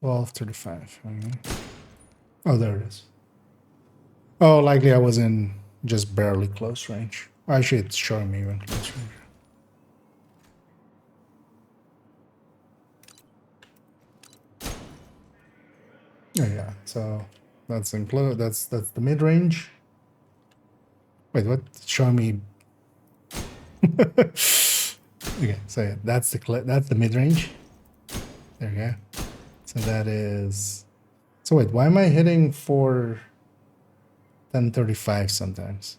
1235. Okay. Oh, there it is. Oh, likely I was in just barely close range. Actually, it's showing me even close range. Oh, yeah, so that's include. That's the mid range. Wait, what? It's showing me. Okay, so yeah, that's the mid range. There we go. So that is. So wait, why am I hitting for 1035 sometimes?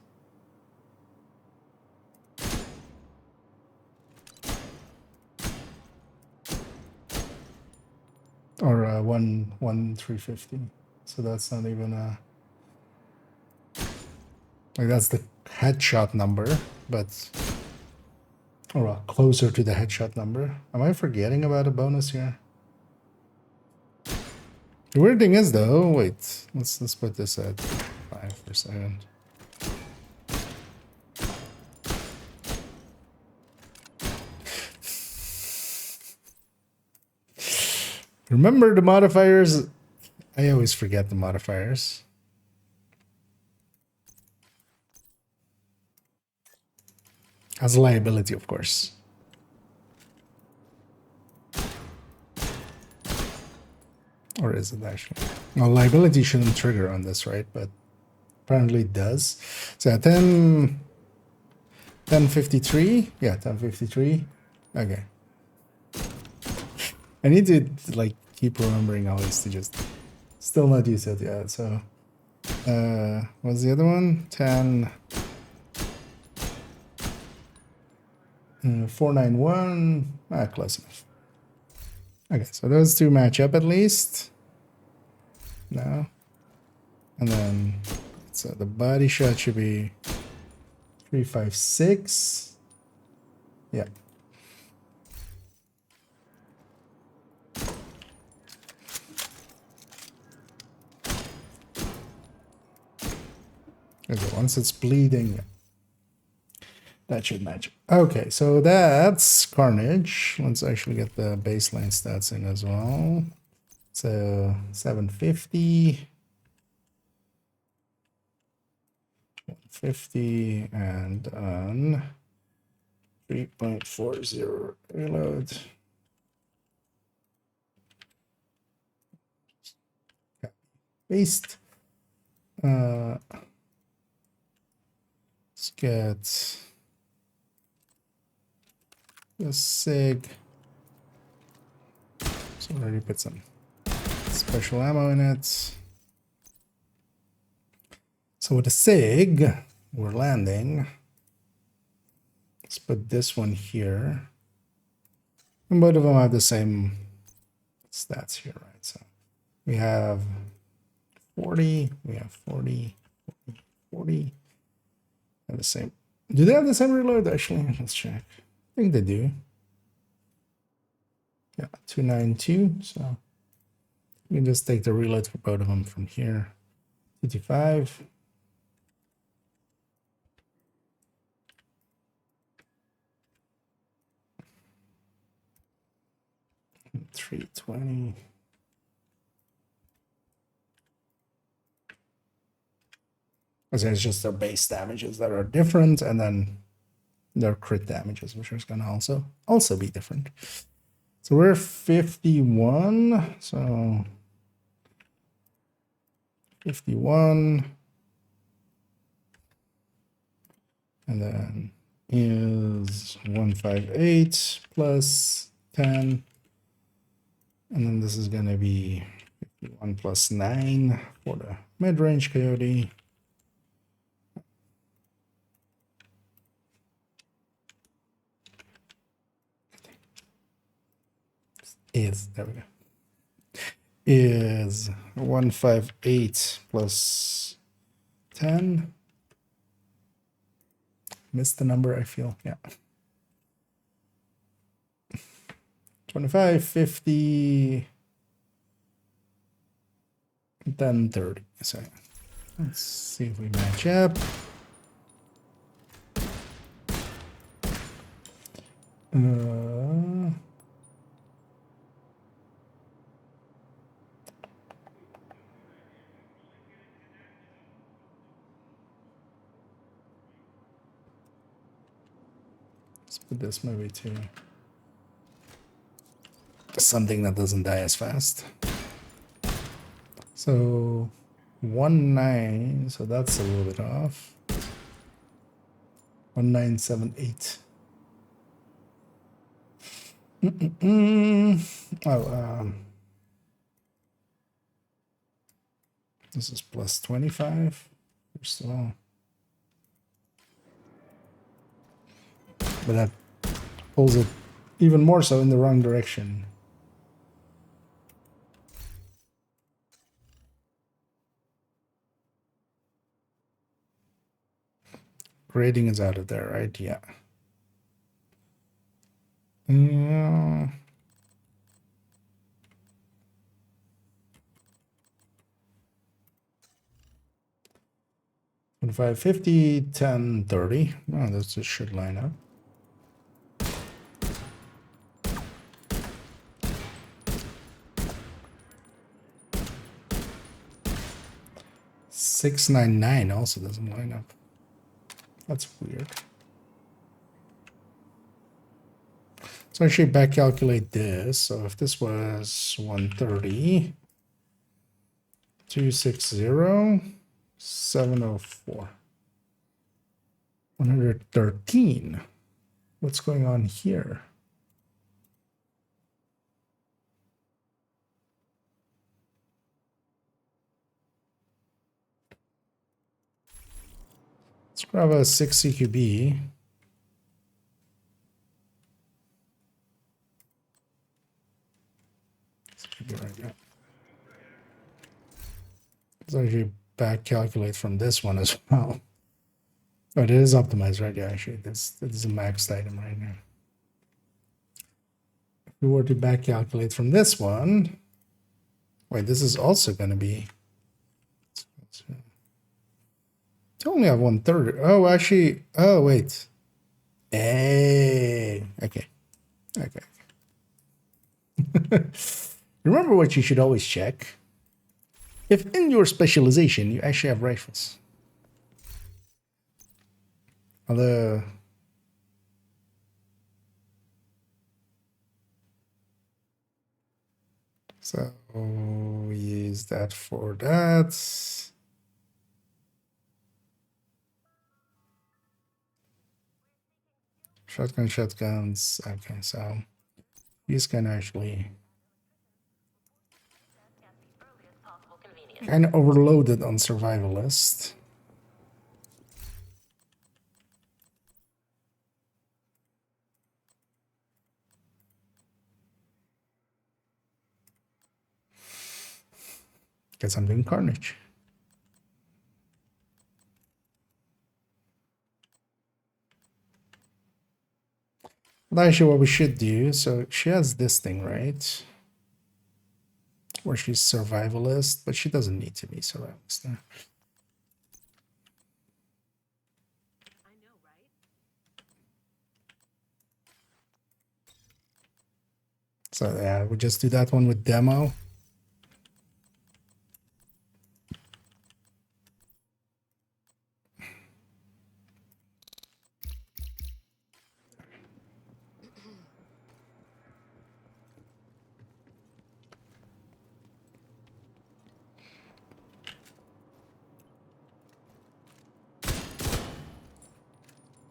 Or 350. So that's not even a. Like that's the headshot number, but or closer to the headshot number. Am I forgetting about a bonus here? The weird thing is though, wait, let's put this at 5 for a second. Remember the modifiers? I always forget the modifiers. As a liability, of course. Or is it actually? Well, liability shouldn't trigger on this, right? But apparently it does. So 1053. Yeah, 1053. Okay. I need to like keep remembering always to just still not use it yet. So what's the other one? 491. Close enough. Okay, so those two match up at least. No. And then so the body shot should be 356. Yeah. Okay, once it's bleeding, yeah. That should match. Okay, so that's Carnage. Let's actually get the baseline stats in as well. So 750. 150 and on 3.40 reload. Paste. Let's get the SIG. So already put some special ammo in it. So with the SIG, we're landing. Let's put this one here. And both of them have the same stats here, right? So we have 40, we have 40, 40, 40. And the same. Do they have the same reload? Actually, let's check. I think they do. Yeah, 292. So you can just take the reload for both of them from here. 55. 320. Because it's just their base damages that are different, and then their crit damages, which is gonna also be different. So we're 51. So 51. And then is 158 plus 10. And then this is going to be 51 plus 9 for the mid-range coyote. There we go. Is 158 plus 10. Missed the number, I feel. Yeah. 25, 50, then 30. So let's see if we match up. Let's put this maybe to something that doesn't die as fast. So 19, so that's a little bit off. 1978. Oh, this is plus 25. First of all. But that pulls it even more so in the wrong direction. Grading is out of there, right? Yeah. Yeah. And 550, 10, 30. Oh, this should line up. $699 also doesn't line up. That's weird. So actually back calculate this. So if this was 130, 260, 704, 113. What's going on here? Let's grab a 6 CQB. Right now. Let's actually back calculate from this one as well. Oh, it is optimized, right? Yeah, actually, this is a maxed item right now. If we were to back calculate from this one, wait, this is also going to be. It's only have 130. Oh, actually, oh wait. Hey, okay. Remember what you should always check? If in your specialization you actually have rifles. Although so we use that for that. Shotguns. Okay, so these can actually kind of overloaded on survivalist. Guess I'm doing Carnage. Well, actually, what we should do, so she has this thing, right? Where she's survivalist, but she doesn't need to be survivalist. No. I know, right? So yeah, we just do that one with demo.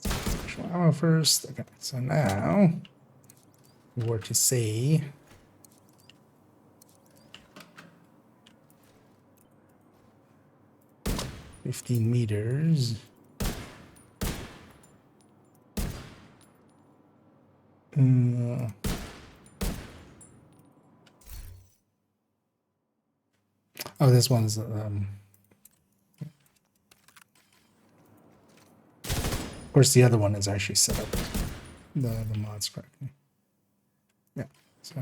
Special ammo first. Okay, so now we were to say 15 meters. Oh, this one's of course the other one is actually set up the mods correctly. Yeah, so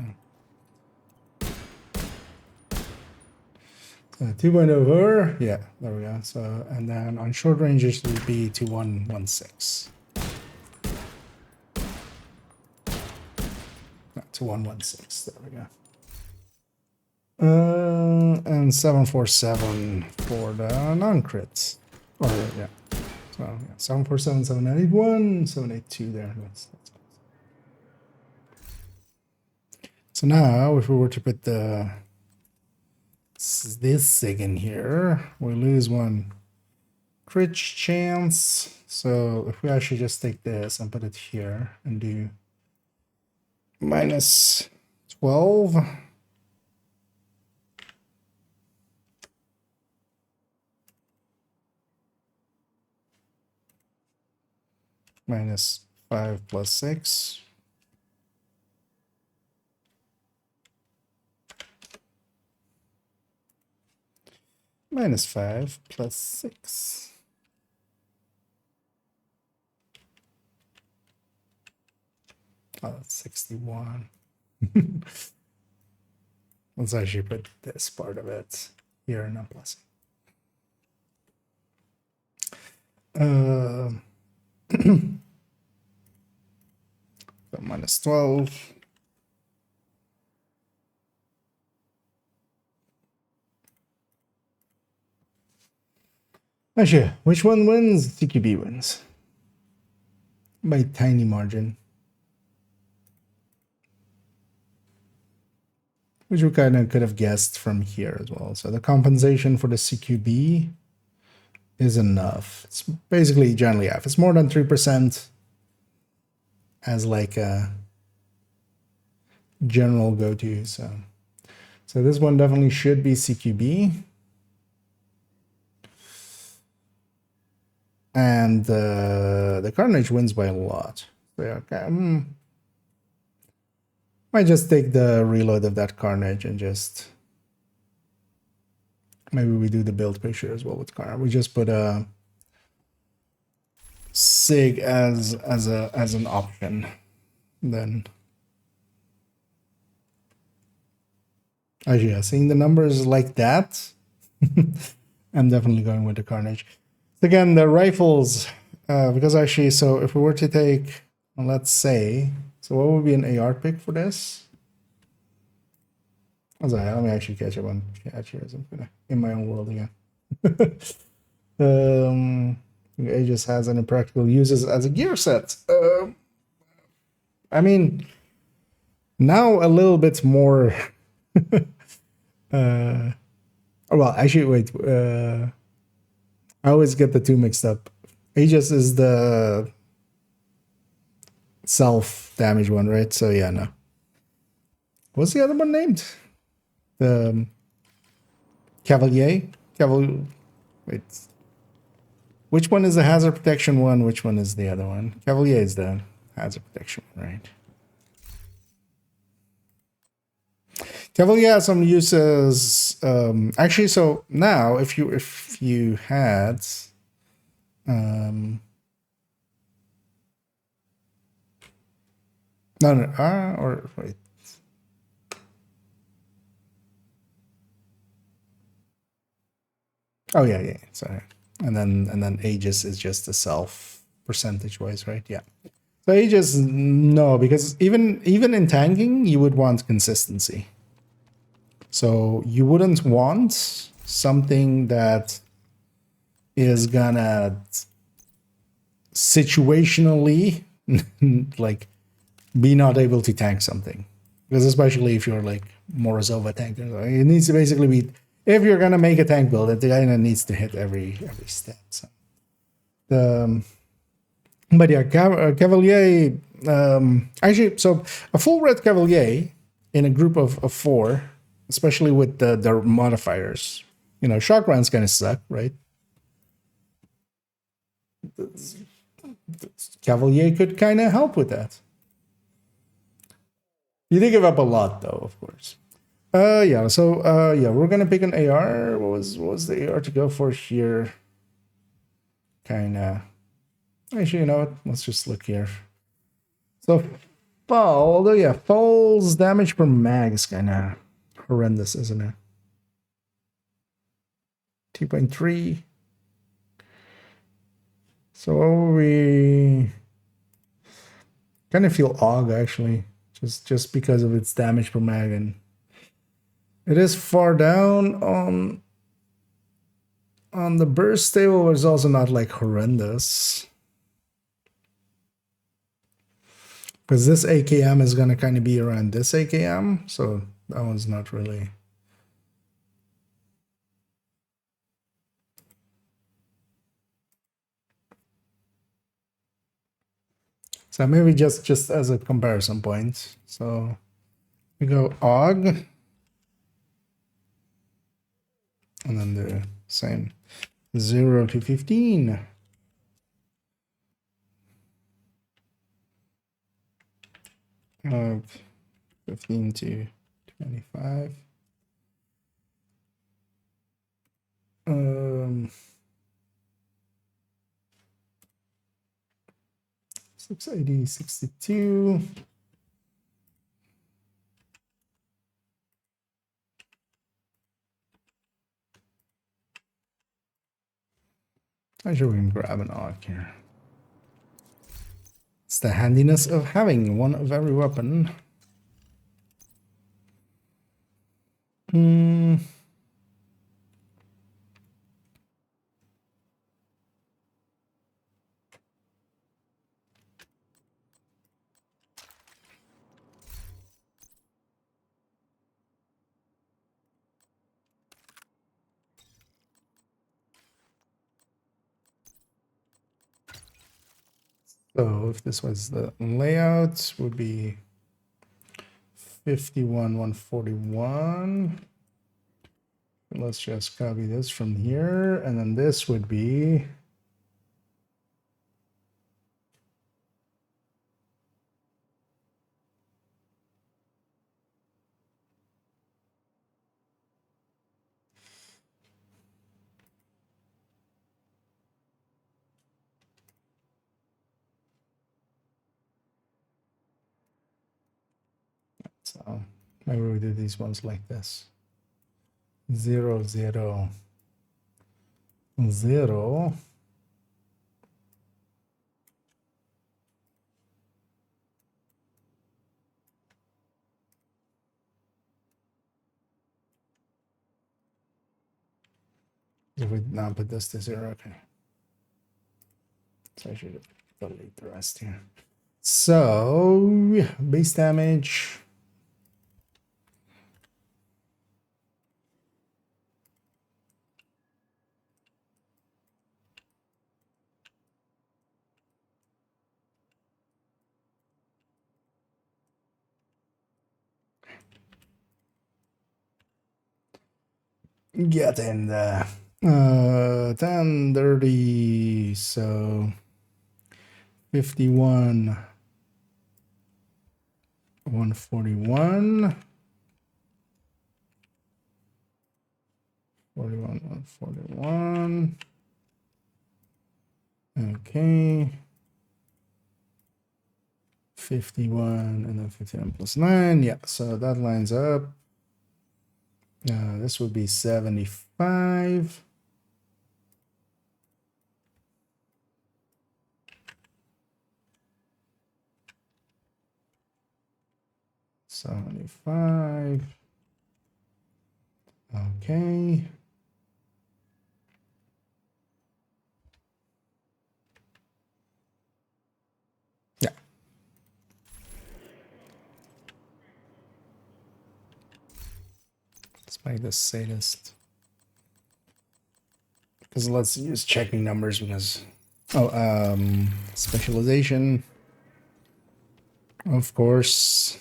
2.0, yeah, there we go. So, and then on short ranges would be to 116. No, to 116, there we go. And 747 for the non-crits. Or, yeah. So, yeah, 747, 781, 782 there. That's so now, if we were to put this SIG in here, we lose one crit chance. So if we actually just take this and put it here and do minus 12. Minus 5 plus 6. Minus 5 plus 6. Oh, that's 61. Let's actually put this part of it here and not plus. So minus 12. Actually, which one wins? CQB wins. By a tiny margin. Which we kind of could have guessed from here as well. So the compensation for the CQB is enough. It's basically generally F. It's more than 3% as like a general go-to. So this one definitely should be CQB. And the Carnage wins by a lot. So okay, might just take the reload of that Carnage and just maybe we do the build picture as well with Carnage. We just put a SIG as an option. Then actually, yeah, seeing the numbers like that, I'm definitely going with the Carnage. Again, the rifles, because actually, so if we were to take, well, let's say, so what would be an AR pick for this? Let me actually catch up on catch here in my own world again. It just has any practical uses as a gear set. I mean, now a little bit more. Well, actually, wait. I always get the two mixed up. Aegis is the self-damage one, right? So yeah, no. What's the other one named? The Cavalier? Wait. Which one is the hazard protection one? Which one is the other one? Cavalier is the hazard protection one, right? Cavalier has some uses. Actually, so now if you had or wait. Oh yeah, sorry. And then Aegis is just the self percentage wise, right? Yeah. Phages, no, because even in tanking, you would want consistency. So you wouldn't want something that is gonna situationally like be not able to tank something, because especially if you're like Morozova tanker, it needs to basically be, if you're gonna make a tank build, it kind of needs to hit every step. So but yeah, Cavalier, actually, so a full red Cavalier in a group of 4, especially with the modifiers, you know, shock rounds kind of suck, right? Cavalier could kind of help with that. You did give up a lot, though, of course. Yeah. So, yeah, we're gonna pick an AR. What was the AR to go for here? Kind of. Actually, you know what? Let's just look here. So, fall. Although, yeah, fall's damage per mag is kind of horrendous, isn't it? 2.3. So we kind of feel AUG actually, just because of its damage per mag, and it is far down on the burst table, but it's also not like horrendous. Because this AKM is gonna kind of be around this AKM, so that one's not really. So maybe just as a comparison point. So we go AUG, and then the same 0 to 15. 15 to 25. 680, 62. I'm sure we can grab an AUG here. It's the handiness of having one of every weapon. So if this was the layout, would be 51, 141. Let's just copy this from here, and then this would be so maybe we do these ones like this. 0, 0, 0. If we now put this to 0, okay. So I should delete the rest here. So base damage. Get in there. 10, 30, so 51, 141, 41, 141. Okay. 51 and then 51 plus 9. Yeah, so that lines up. This would be 75. 75. Okay. Yeah. Let's make this sadist. Because let's use checking numbers because specialization, of course.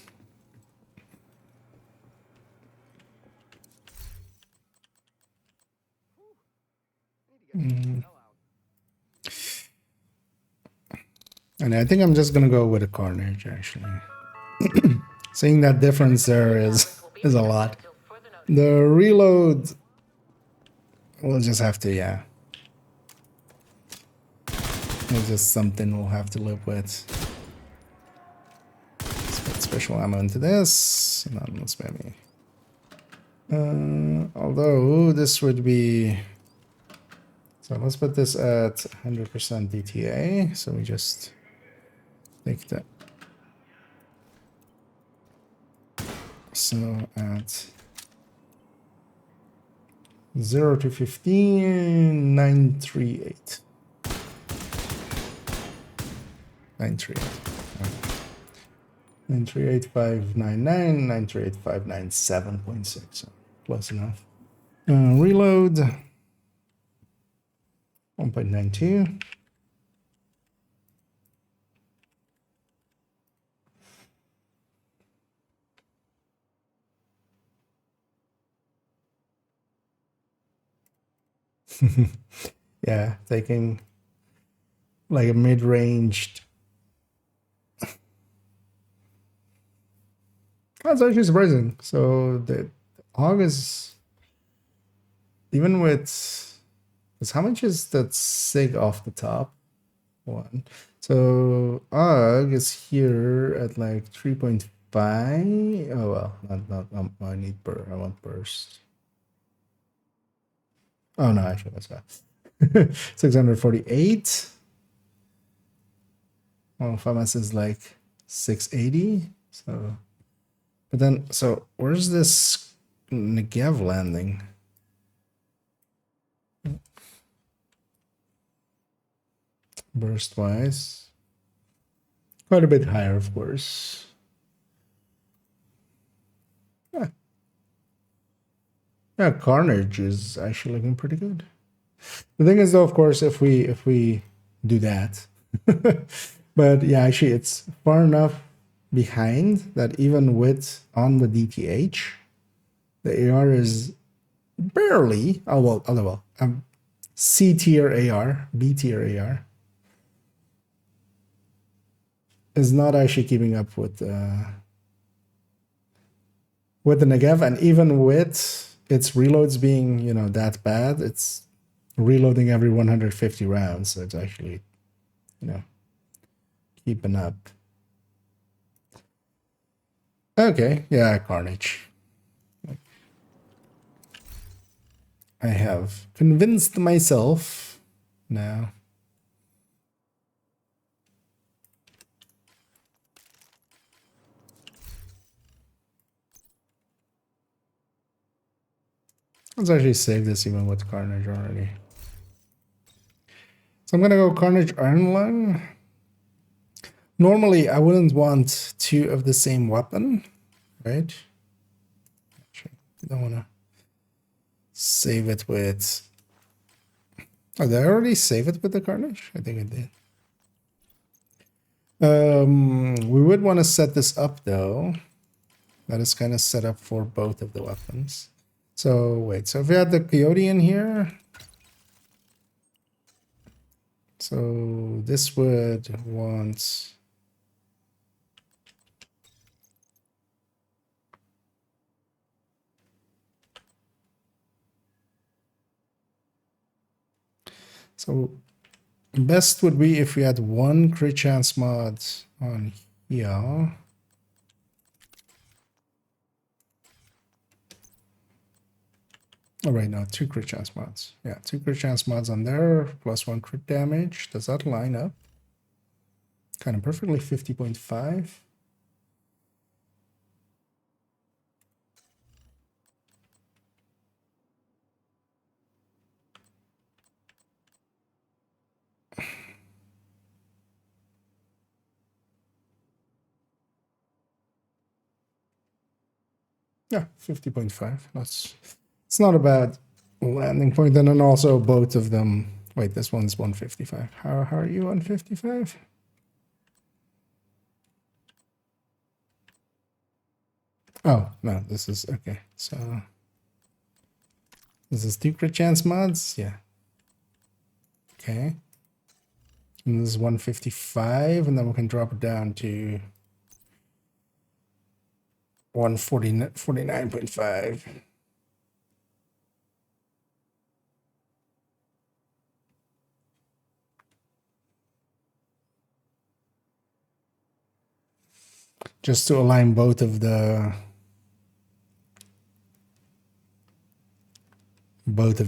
And I think I'm just gonna go with a Carnage actually. Seeing that difference there is a lot. The reload, we'll just have to, yeah. It's just something we'll have to live with. Let's put special ammo into this. And then let's maybe. Although this would be. So let's put this at 100% DTA. So we just take that. So at 0 to 15, 938. 938,599, 938,597.6. So close enough. Reload 1.92. Yeah, taking like a mid-ranged. That's actually surprising. So the AUG is even with, because how much is that SIG off the top? 1. So AUG is here at like 3.5. Oh well, not I need I want burst. Oh no, actually that's bad. 648. Well, FAMAS is like 680. So, but then, so where's this Negev landing? Burst wise, quite a bit higher, of course. Yeah, Carnage is actually looking pretty good. The thing is, though, of course, if we do that, but yeah, actually, it's far enough behind that even with on the DTH, the AR is barely. Oh well, C tier AR, B tier AR is not actually keeping up with the Negev, and even with its reloads being that bad, it's reloading every 150 rounds, so it's actually keeping up. Okay, yeah, Carnage. I have convinced myself now. Let's actually save this even with Carnage already. So I'm gonna go Carnage Iron Lung. Normally, I wouldn't want 2 of the same weapon, right? Actually, I don't want to save it with. Oh, did I already save it with the Carnage? I think I did. We would want to set this up though. That is kind of set up for both of the weapons. So wait, so if we had the Coyote in here, so this would want. So best would be if we had 1 crit chance mod on here. Oh, right now, 2 crit chance mods. Yeah, 2 crit chance mods on there, plus 1 crit damage. Does that line up? Kind of perfectly, 50.5. Yeah, 50.5. It's not a bad landing point. And then also both of them. Wait, this one's 155. How are you 155? Oh, no, this is okay. So this is 2 crit chance mods? Yeah. Okay. And this is 155, and then we can drop it down to 149.5. Just to align both of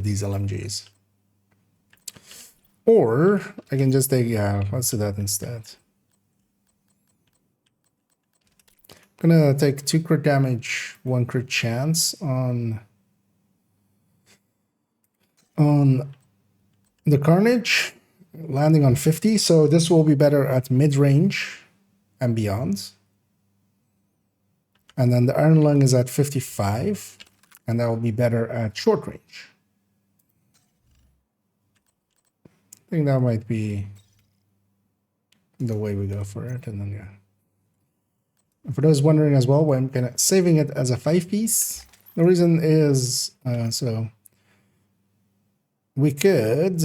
these LMGs. Or I can just take, yeah, let's do that instead. I'm gonna take 2 crit damage, 1 crit chance on the Carnage, landing on 50. So this will be better at mid-range and beyond. And then the Iron Lung is at 55, and that will be better at short range. I think that might be the way we go for it. And then, yeah. And for those wondering as well, why I'm kind of saving it as a 5-piece, the reason is, so we could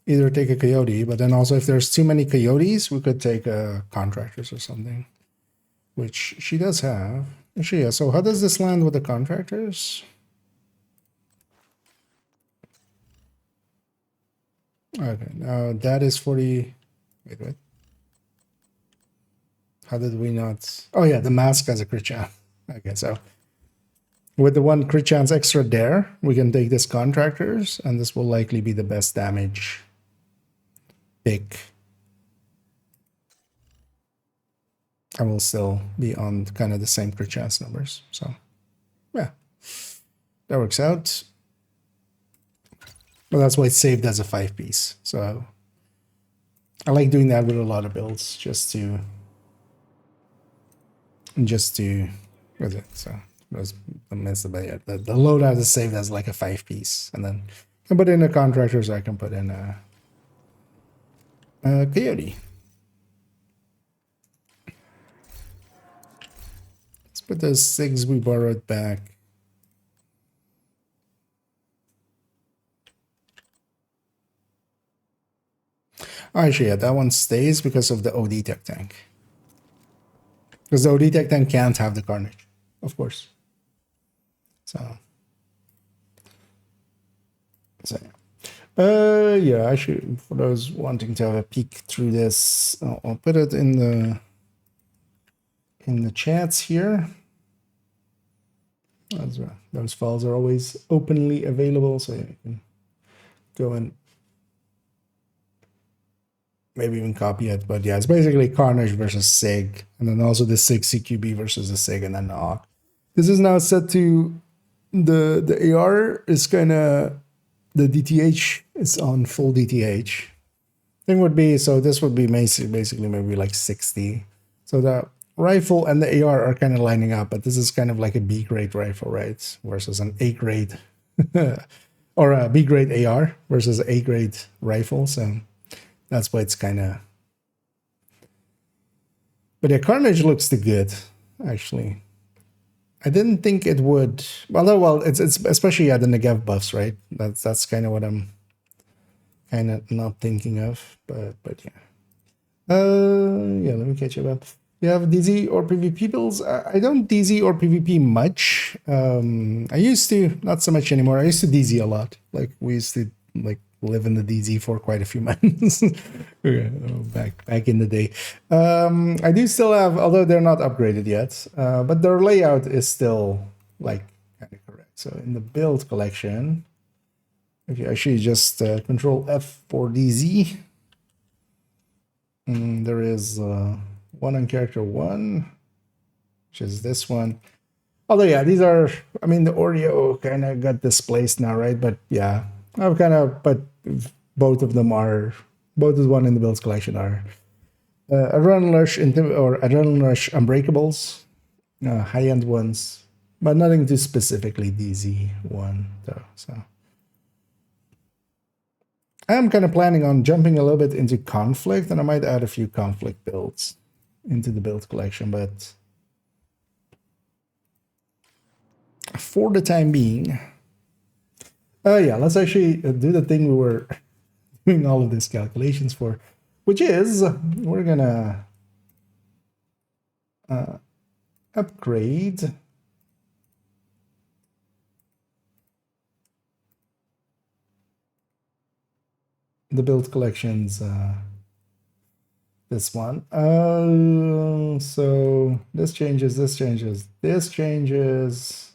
either take a Coyote, but then also if there's too many Coyotes, we could take Contractors or something, which she does have. Actually, yeah, so how does this land with the Contractors? Okay, now that is 40. Wait. How did we not? Oh, yeah, the mask has a crit chance. Okay, so with the 1 crit chance extra there, we can take this Contractors, and this will likely be the best damage pick. And we'll still be on kind of the same crit chance numbers. So, yeah, that works out. Well, that's why it's saved as a 5-piece. So I like doing that with a lot of builds, just to what is it? So the loadout is saved as like a 5-piece, and then I can put in a Contractor, so I can put in a Coyote. Let's put those 6 we borrowed back. Actually, yeah, that one stays because of the OD Tech tank. Because the OD Tech tank can't have the Carnage, of course. So yeah, actually, for those wanting to have a peek through this, I'll put it in the chats here. Those files are always openly available, so you can go and maybe even copy it. But yeah, it's basically Carnage versus Sig, and then also the Sig CQB versus the Sig, and then the Hawk. This is now set to the AR is kind of, the DTH is on full DTH. Thing would be, so this would be basically maybe like 60. So the rifle and the AR are kind of lining up, but this is kind of like a B grade rifle, right? Versus an A grade or a B grade AR versus A grade rifle. So that's why it's kind of. But yeah, Carnage looks too good, actually. I didn't think it would. Well, it's especially the Negev buffs, right? That's kind of what I'm kind of not thinking of. But yeah. Yeah, let me catch you up. You have DZ or PvP builds? I don't DZ or PvP much. I used to, not so much anymore. I used to DZ a lot. Like we used to live in the DZ for quite a few months. back in the day. I do still have, although they're not upgraded yet, but their layout is still like kind of correct. So in the build collection, if you actually just control F for DZ, there is one on character 1, which is this one. Although yeah, these are, I mean, the Oreo kind of got displaced now, right? But yeah, I've kind of, but both of them are, both of the one in the builds collection are Adrenaline Rush or Adrenaline Rush Unbreakables, high-end ones, but nothing too specifically DZ1 though. So I'm kind of planning on jumping a little bit into conflict, and I might add a few conflict builds into the build collection, but for the time being, yeah, let's actually do the thing we were doing all of these calculations for, which is we're gonna upgrade the build collections. This one. So this changes, this changes, this changes.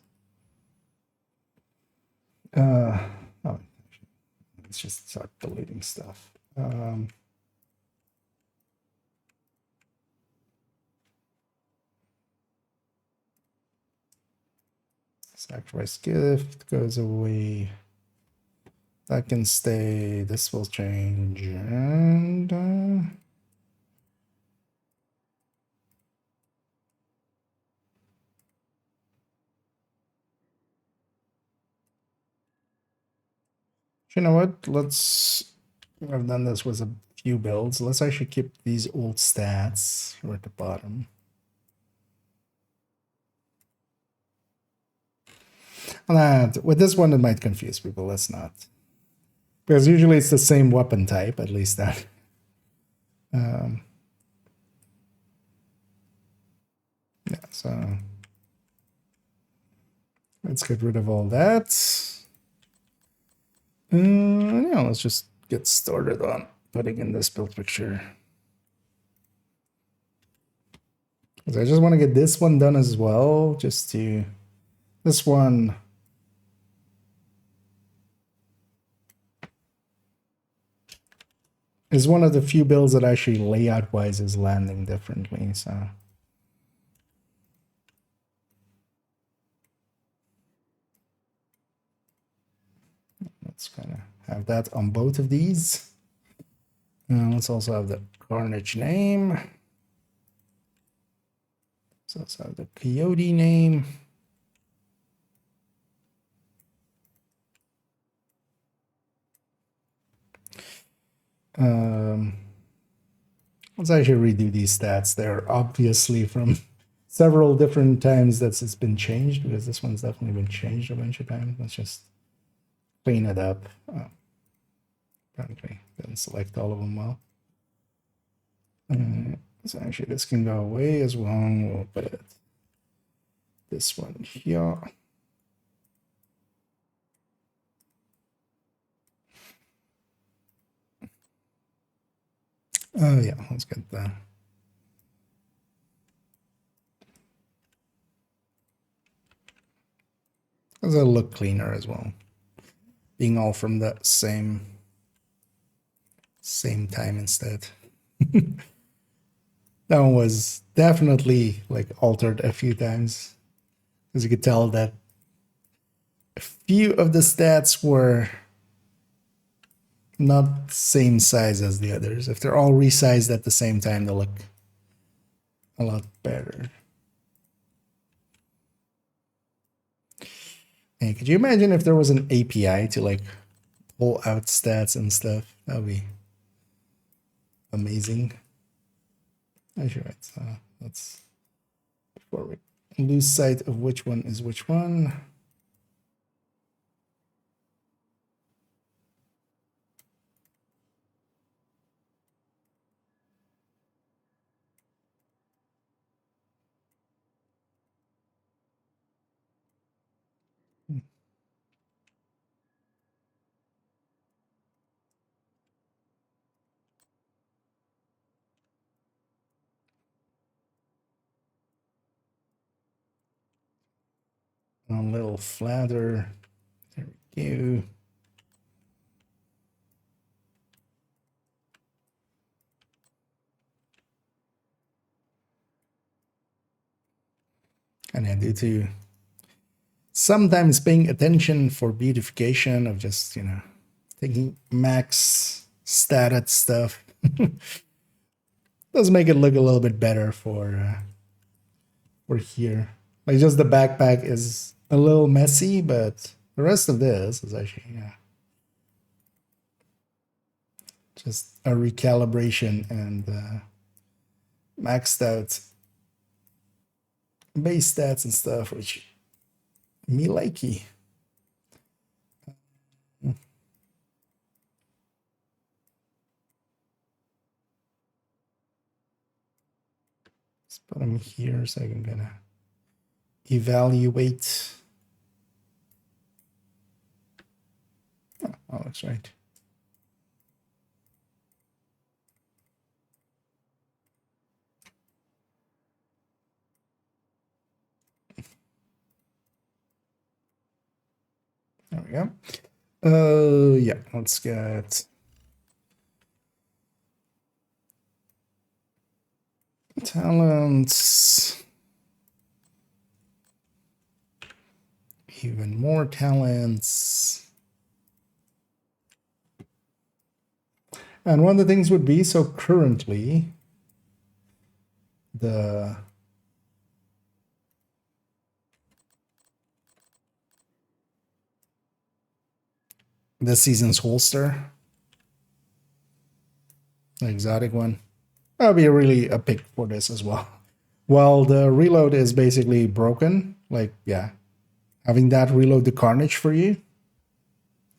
Oh, let's just start deleting stuff. Sacrifice gift goes away. That can stay. This will change. And you know what? I've done this with a few builds. Let's actually keep these old stats here at the bottom. And with this one, it might confuse people. Let's not. Because usually it's the same weapon type, at least that. Yeah, so let's get rid of all that. Yeah, let's just get started on putting in this build picture. Because I just want to get this one done as well, just to... This one... is one of the few builds that actually layout-wise is landing differently, so... Let's kind of have that on both of these. Let's also have the Carnage name. Let's also have the Coyote name. Let's actually redo these stats. They're obviously from several different times that it's been changed, because this one's definitely been changed a bunch of times. Let's just clean it up. Apparently didn't select all of them well. So actually this can go away as well. We'll put this one here. Oh yeah, let's get that. It'll look cleaner as well, being all from the same time instead. That one was definitely like altered a few times, as you could tell that a few of the stats were not same size as the others. If they're all resized at the same time, they'll look a lot better. And could you imagine if there was an API to like pull out stats and stuff? That would be amazing. Actually, right. So let's, before we lose sight of which one is which one. A little flatter. There we go. And I do too. Sometimes paying attention for beautification of just, you know, taking max stated stuff does make it look a little bit better for here. Like just the backpack is a little messy, but the rest of this is actually, yeah, just a recalibration and maxed out base stats and stuff, which me likey. Let's put them here so I can kind of evaluate. Oh, that's right. There we go. Yeah, let's get talents. Even more talents. And one of the things would be, so currently the this season's holster, the exotic one, that'll be really a pick for this as well. Well, the reload is basically broken. Like, yeah, having that reload the carnage for you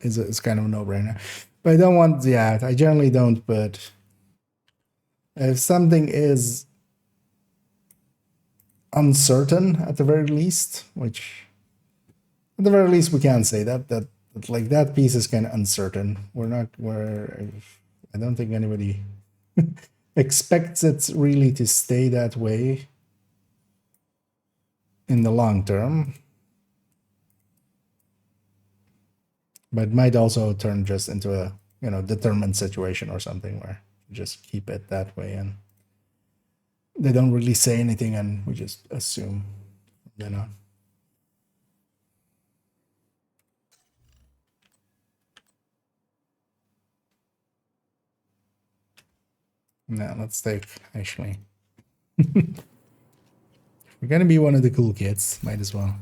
is kind of a no-brainer. But I don't want, yeah, I generally don't, but if something is uncertain at the very least, which at the very least we can say that like that piece is kind of uncertain. I don't think anybody expects it really to stay that way in the long term. But might also turn just into a, you know, determined situation or something where you just keep it that way and they don't really say anything and we just assume they're not. Now let's take, actually. We're gonna be one of the cool kids, might as well.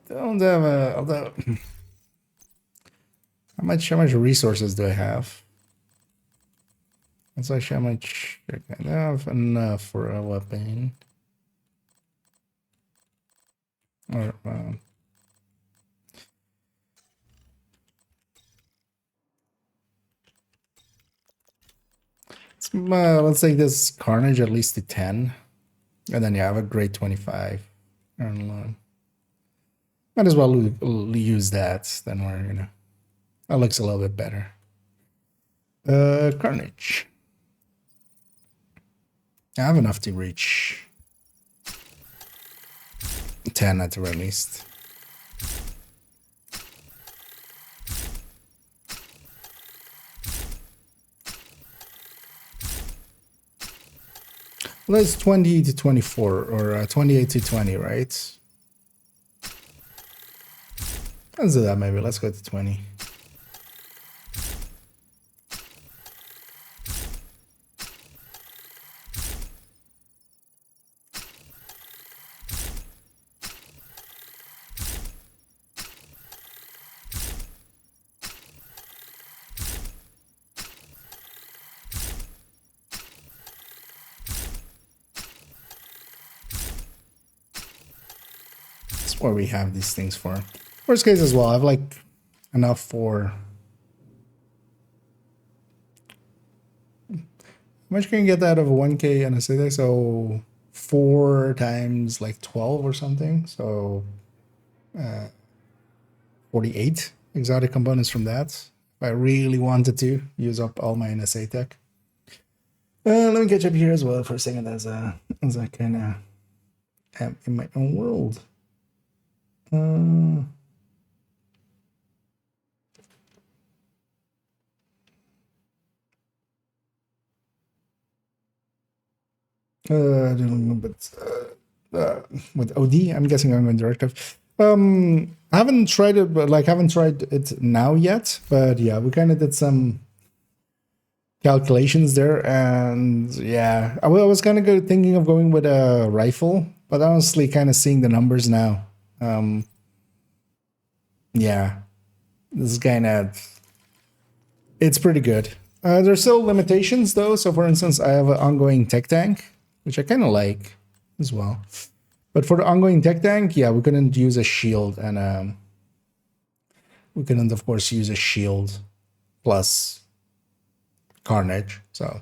Don't have a, although how much resources do I have? That's actually how much I have enough for a weapon. Or let's take this carnage at least to 10. And then, yeah, I have a grade 25. And might as well use that. Then we're, you know, that looks a little bit better. Carnage. I have enough to reach 10 at the very least. Well, it's 20 to 24 or 28 to 20, right? Let's do that maybe. Let's go to 20. That's what we have these things for. Worst case as well, I have like enough for... How much can you get out of a 1k anesthetic? So 4 times like 12 or something. So 48 exotic components from that. If I really wanted to use up all my NSA tech. Let me catch up here as well for a second as I kind of am in my own world. With OD, I'm guessing I'm going directive. I haven't tried it, but like haven't tried it now yet. But yeah, we kind of did some calculations there, and yeah, I was kind of thinking of going with a rifle, but honestly, kind of seeing the numbers now, yeah, this is kind of, it's pretty good. There's still limitations though. So for instance, I have an ongoing tech tank, which I kind of like as well. But for the ongoing tech tank, yeah, we couldn't use a shield, and we couldn't, of course, use a shield plus carnage. So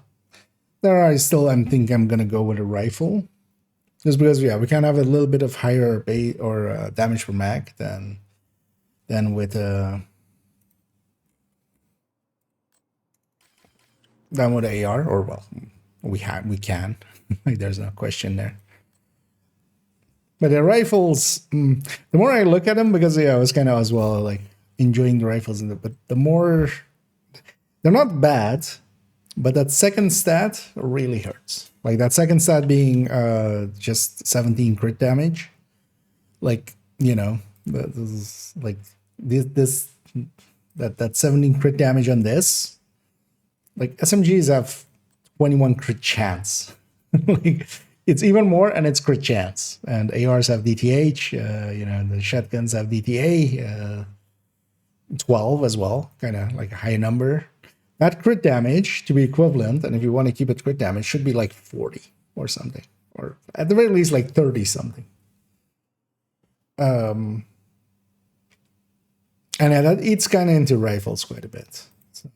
there I still, I'm thinking I'm gonna go with a rifle, just because yeah, we can have a little bit of higher bait or damage per mag than with AR, or well, we can. Like, there's no question there. But the rifles, the more I look at them, because yeah, I was kind of as well like enjoying the rifles, but the more, they're not bad, but that second stat really hurts. Like that second stat being just 17 crit damage. Like, you know, this is like that 17 crit damage on this. Like SMGs have 21 crit chance. Like, it's even more, and it's crit chance. And ARs have DTH. You know, the shotguns have DTA. 12 as well, kind of like a high number. That crit damage to be equivalent, and if you want to keep it crit damage, should be like 40 or something, or at the very least like 30 something. And yeah, that eats kind of into rifles quite a bit. So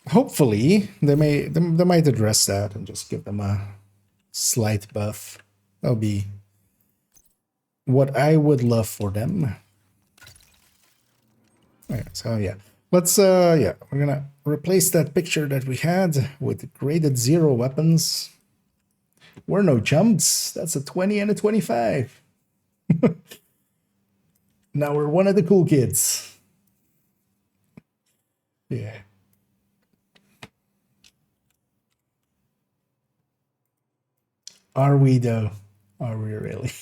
hopefully they might address that and just give them a slight buff. That'll be what I would love for them. Okay, so yeah, let's yeah, we're gonna replace that picture that we had with graded 0 weapons. We're no chumps. That's a 20 and a 25. Now we're one of the cool kids. Yeah. Are we though? Are we really?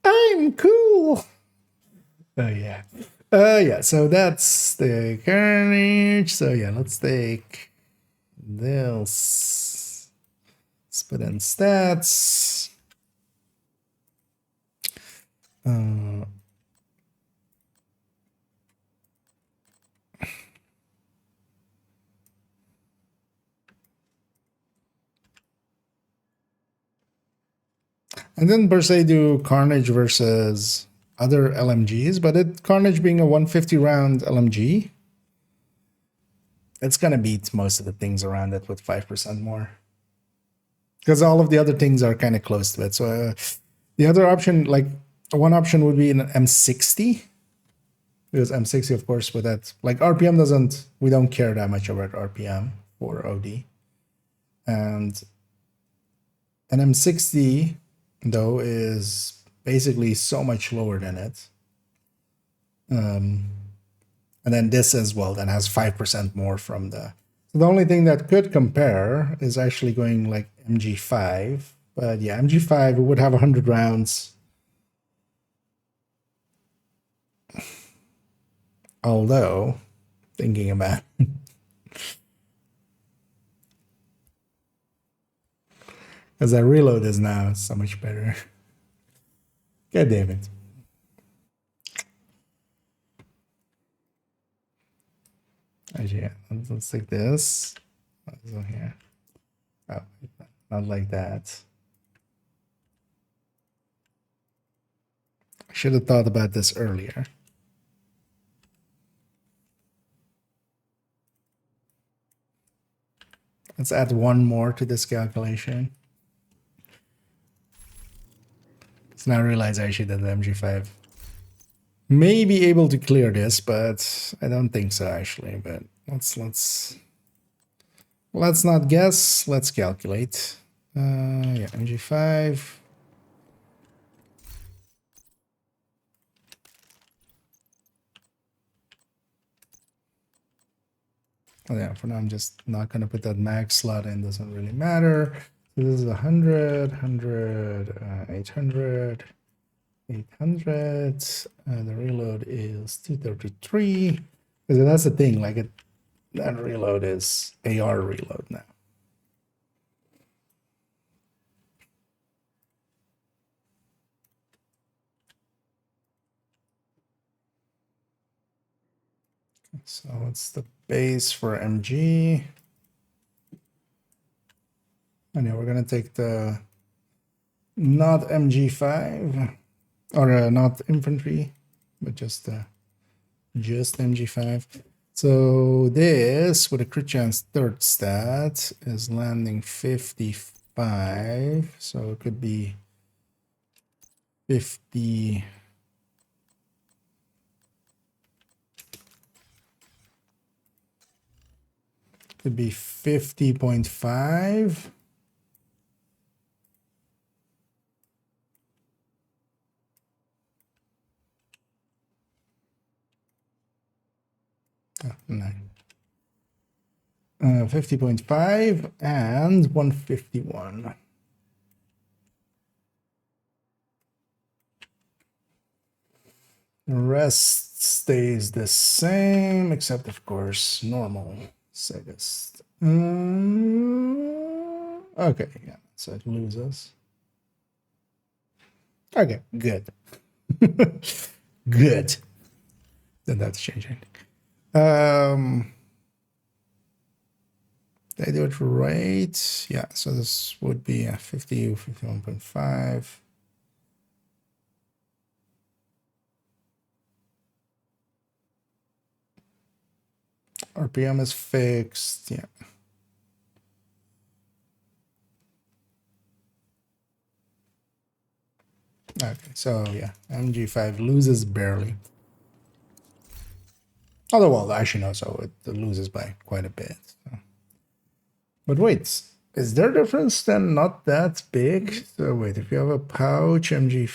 I'm cool. Oh yeah. Yeah, so that's the carnage. So yeah, let's take this. Let's put in stats. And then per se do Carnage versus other LMGs, but Carnage being a 150 round LMG, it's gonna beat most of the things around it with 5% more. Because all of the other things are kind of close to it. So the other option, like one option would be an M60. Because M60, of course, with that, like RPM doesn't, we don't care that much about RPM for OD. And an M60, though, is basically so much lower than it. And then this as well, then has 5% more from the... So the only thing that could compare is actually going like MG5. But yeah, MG5 would have 100 rounds. Although, thinking about it, because that reload is now so much better. God damn it. Actually, yeah, let's take this. What's on here? Oh, not like that. I should have thought about this earlier. Let's add one more to this calculation. So now I realize I should have the MG5. May be able to clear this, but I don't think so actually. But let's not guess. Let's calculate. Yeah, MG5. Oh yeah, for now I'm just not gonna put that mag slot in, doesn't really matter. So this is 100, 100, 800, 800. The reload is 233. Because that's the thing, like that reload is AR reload now. So what's the base for MG? And yeah, we're gonna take the not MG5 or not infantry, but just MG5. So this with a crit chance third stat is landing 55. So it could be 50. Could be 50.5. Oh, 9. 50.5 and 151. The rest stays the same, except of course normal sadist. Okay, yeah, so it loses. Okay, good. Good. Then that's changing. Did I do it right? Yeah, so this would be a 50, 51.5. RPM is fixed, yeah. Okay, so yeah, MG5 loses barely. Although, well, actually no, so it loses by quite a bit. So. But wait, is there a difference then? Not that big? So wait, if you have a pouch, MG,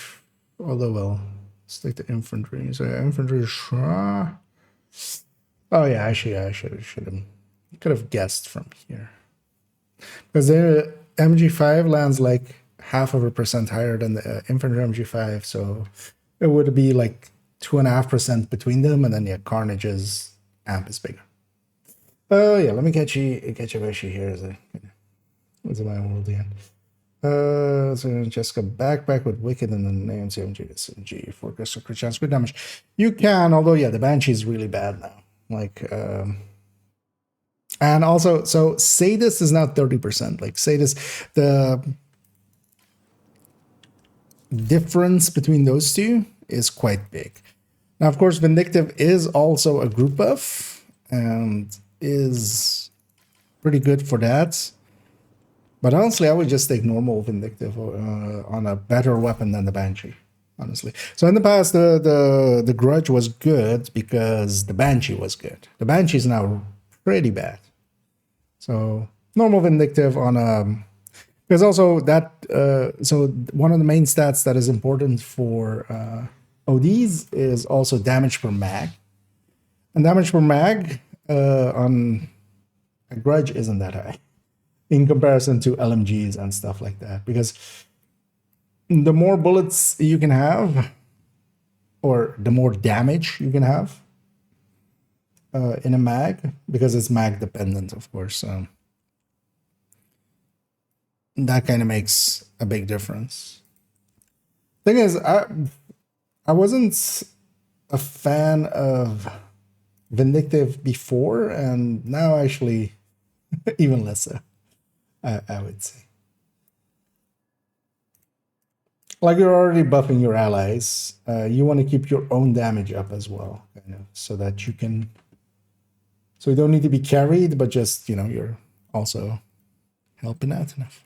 although well, let's take the infantry. So infantry, oh yeah, actually I could have guessed from here. Because the MG5 lands like 0.5% higher than the infantry MG5, so it would be like 2.5% between them, and then yeah, Carnage's amp is bigger. Oh yeah, let me catch you here as a my world again. So Jessica backpack with Wicked and then AMC MG for crystal crit chance crit damage. You can, although yeah, the Banshee is really bad now. Like and also so Sadist is now 30%. Like Sadist, the difference between those two is quite big. Now, of course, Vindictive is also a group buff and is pretty good for that. But honestly, I would just take normal Vindictive on a better weapon than the Banshee, honestly. So in the past, the Grudge was good because the Banshee was good. The Banshee is now pretty bad. So normal Vindictive on a... Because also that... so one of the main stats that is important for ODs is also damage per mag. And damage per mag on a Grudge isn't that high in comparison to LMGs and stuff like that. Because the more bullets you can have, or the more damage you can have in a mag, because it's mag dependent, of course. That kind of makes a big difference. Thing is, I wasn't a fan of Vindictive before, and now actually even less so, I would say. Like you're already buffing your allies, you want to keep your own damage up as well, kind of, so that you can... So you don't need to be carried, but just, you know, you're also helping out enough.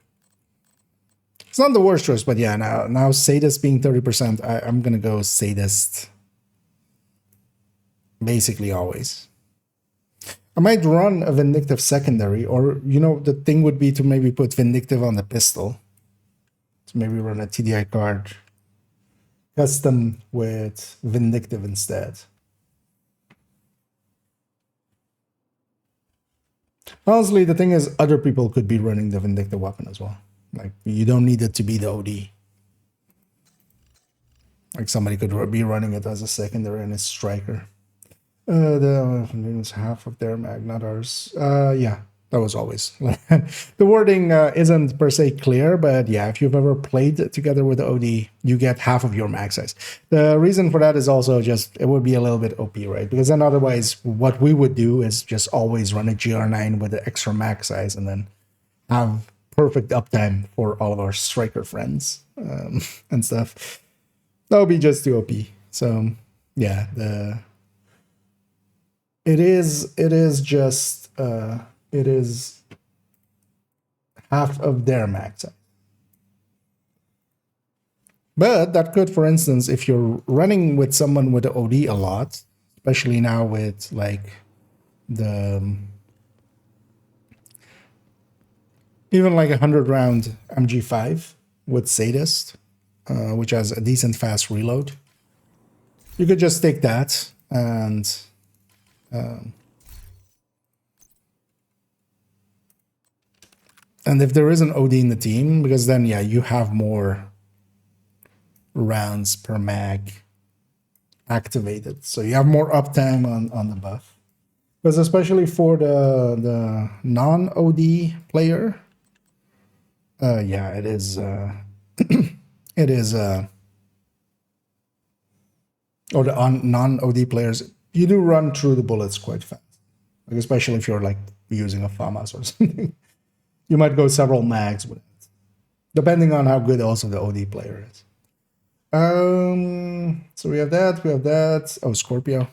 It's not the worst choice, but yeah, now Sadist being 30%, I'm gonna go Sadist basically always. I might run a Vindictive secondary, or, you know, the thing would be to maybe put Vindictive on the pistol. So maybe run a TDI card custom with Vindictive instead. Honestly, the thing is, other people could be running the Vindictive weapon as well. Like, you don't need it to be the OD. Like, somebody could be running it as a secondary and a striker. The half of their mag, not ours. Yeah, that was always. The wording isn't per se clear, but yeah, if you've ever played together with the OD, you get half of your mag size. The reason for that is also just it would be a little bit OP, right? Because then otherwise, what we would do is just always run a GR9 with the extra mag size and then have perfect uptime for all of our striker friends and stuff. That would be just too OP. So yeah, it is just it is half of their max size. But that could, for instance, if you're running with someone with the OD a lot, especially now with like the even like 100-round MG5 with Sadist, which has a decent fast reload, you could just take that and if there is an OD in the team, because then yeah, you have more rounds per mag activated, so you have more uptime on the buff. Because especially for the non-OD player, yeah, it is it is or the non-OD players, you do run through the bullets quite fast, like especially if you're like using a FAMAS or something. You might go several mags with it, depending on how good also the OD player is. So we have that, Oh, Scorpio.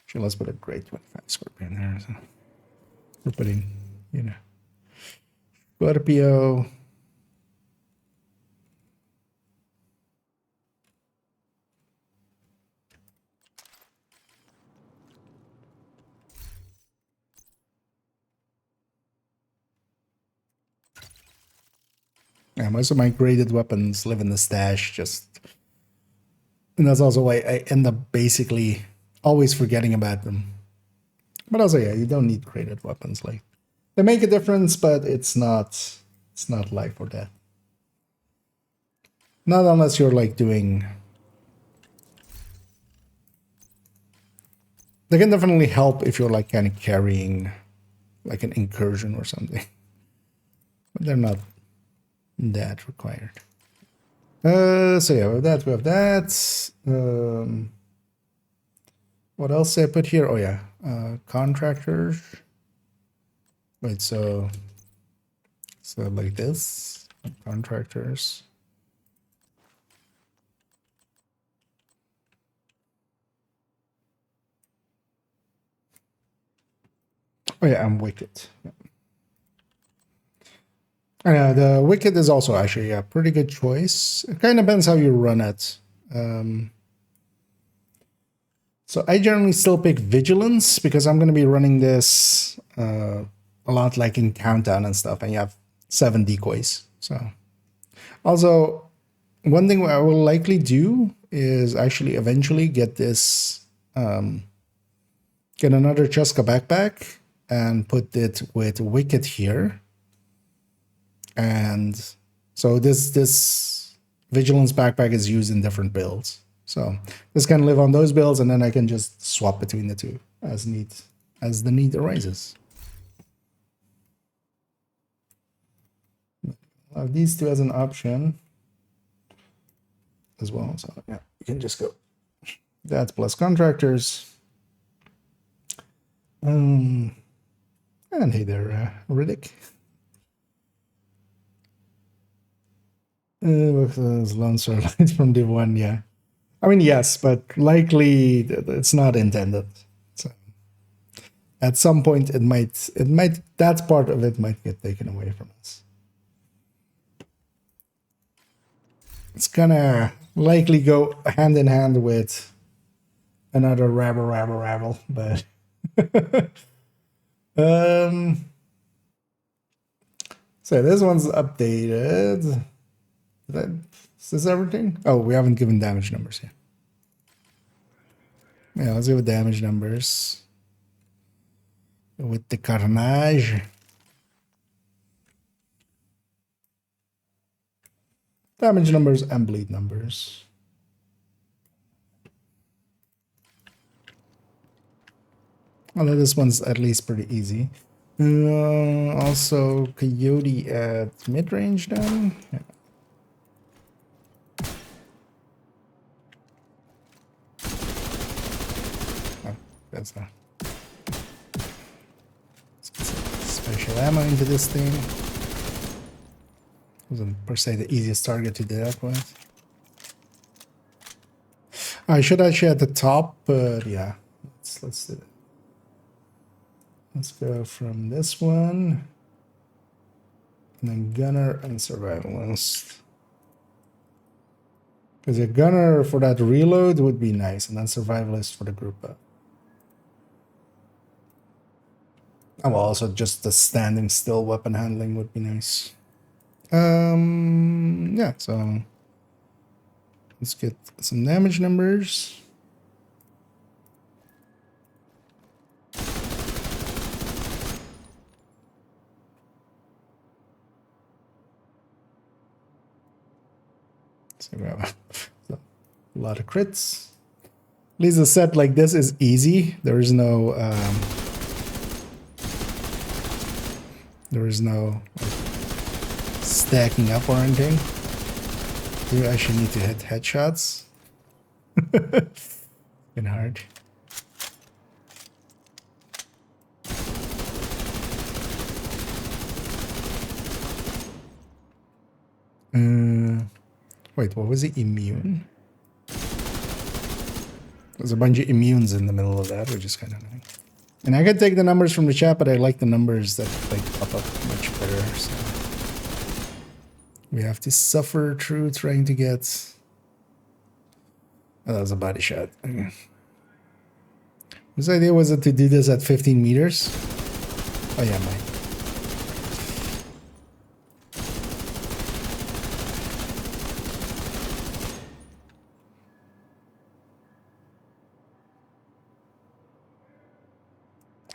Actually, let's put a grade 25 Scorpio in there. So we're putting, you know, Scorpio. Yeah, most of my graded weapons live in the stash, and that's also why I end up basically always forgetting about them. But also, yeah, you don't need graded weapons. Like, they make a difference, but it's not life or death. Not unless you're like doing. They can definitely help if you're like kind of carrying like an incursion or something. But they're not that required. So yeah, we have that. What else did I put here? Oh yeah, contractors. Wait, so like this, contractors. Oh yeah, I'm Wicked. Yeah. The Wicked is also actually a pretty good choice. It kind of depends how you run it. So I generally still pick Vigilance because I'm going to be running this a lot like in Countdown and stuff, and you have 7 decoys. So also, one thing I will likely do is actually eventually get this, get another Cheska backpack and put it with Wicked here. And so this Vigilance backpack is used in different builds. So this can live on those builds, and then I can just swap between the two as the need arises. I'll have these two as an option as well. So yeah, you can just go. That's plus contractors. And hey there, Riddick. With those Lancer lights from Div 1, yeah. I mean, yes, but likely it's not intended. So at some point, it might, that part of it might get taken away from us. It's gonna likely go hand in hand with another rabble, but so this one's updated. Is this everything? Oh, we haven't given damage numbers yet. Yeah, let's give it damage numbers with the Carnage. Damage numbers and bleed numbers. Although this one's at least pretty easy. Also, Coyote at mid-range then. Yeah. Oh, that's not. Let's get some special ammo into this thing. Wasn't per se the easiest target to do that with. I should actually at the top, but yeah, let's do it. Let's go from this one, and then gunner and survivalist. Because a gunner for that reload would be nice, and then survivalist for the group up. Oh, well, also just the standing still weapon handling would be nice. Yeah, so let's get some damage numbers. So we have a lot of crits. At least a set like this is easy. There is no like, stacking up or anything. You actually need to hit headshots. Been hard. Wait, what was it? Immune? There's a bunch of immunes in the middle of that, which is kind of annoying. And I can take the numbers from the chat, but I like the numbers that like pop up much better. So we have to suffer through trying to get. Oh, that was a body shot. Okay. Whose idea was it to do this at 15 meters? Oh yeah, mine.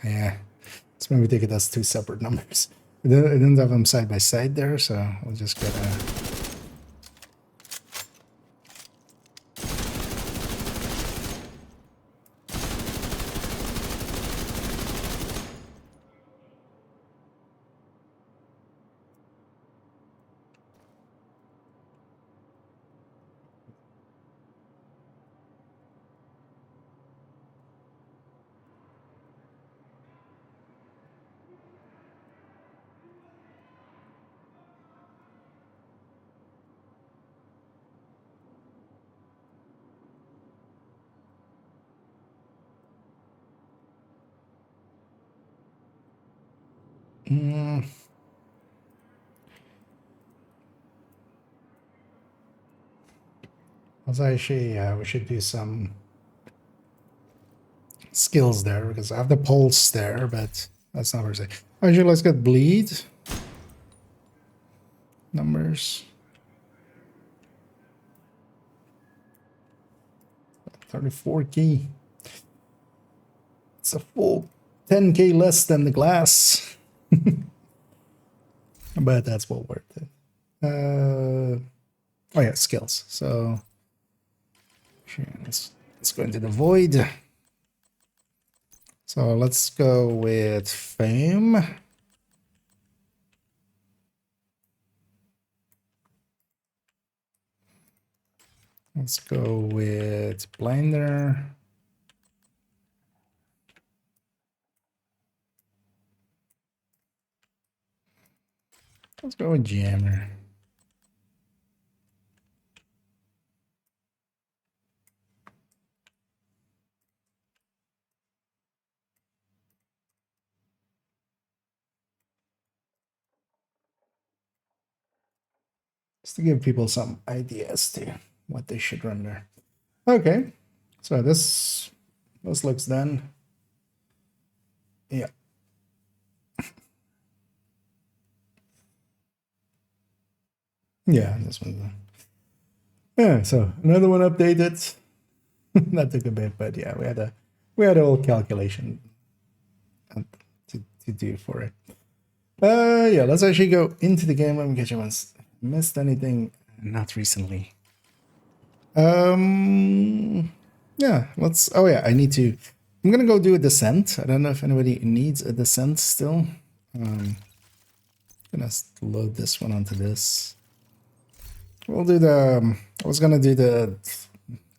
Yeah, let's maybe take it as two separate numbers. It didn't have them side by side there, so we'll just get a. Also, actually, we should do some skills there because I have the pulse there, but that's not per se. Actually, let's get bleed numbers. 34k. It's a full 10k less than the glass. But that's well worth it. Oh yeah, skills. So let's go into the void. So let's go with fame. Let's go with blinder. Let's go with jammer. Just to give people some ideas to what they should run there. Okay, so this looks done. Yeah. Yeah, this one's done. Yeah, so another one updated. That took a bit, but yeah, we had a whole calculation to do for it. Yeah, let's actually go into the game. Let me get you once. Missed anything? Not recently. Yeah, let's. Oh yeah, I need to I'm gonna go do a descent. I don't know if anybody needs a descent still. Gonna load this one onto this. We'll do the. I was gonna do the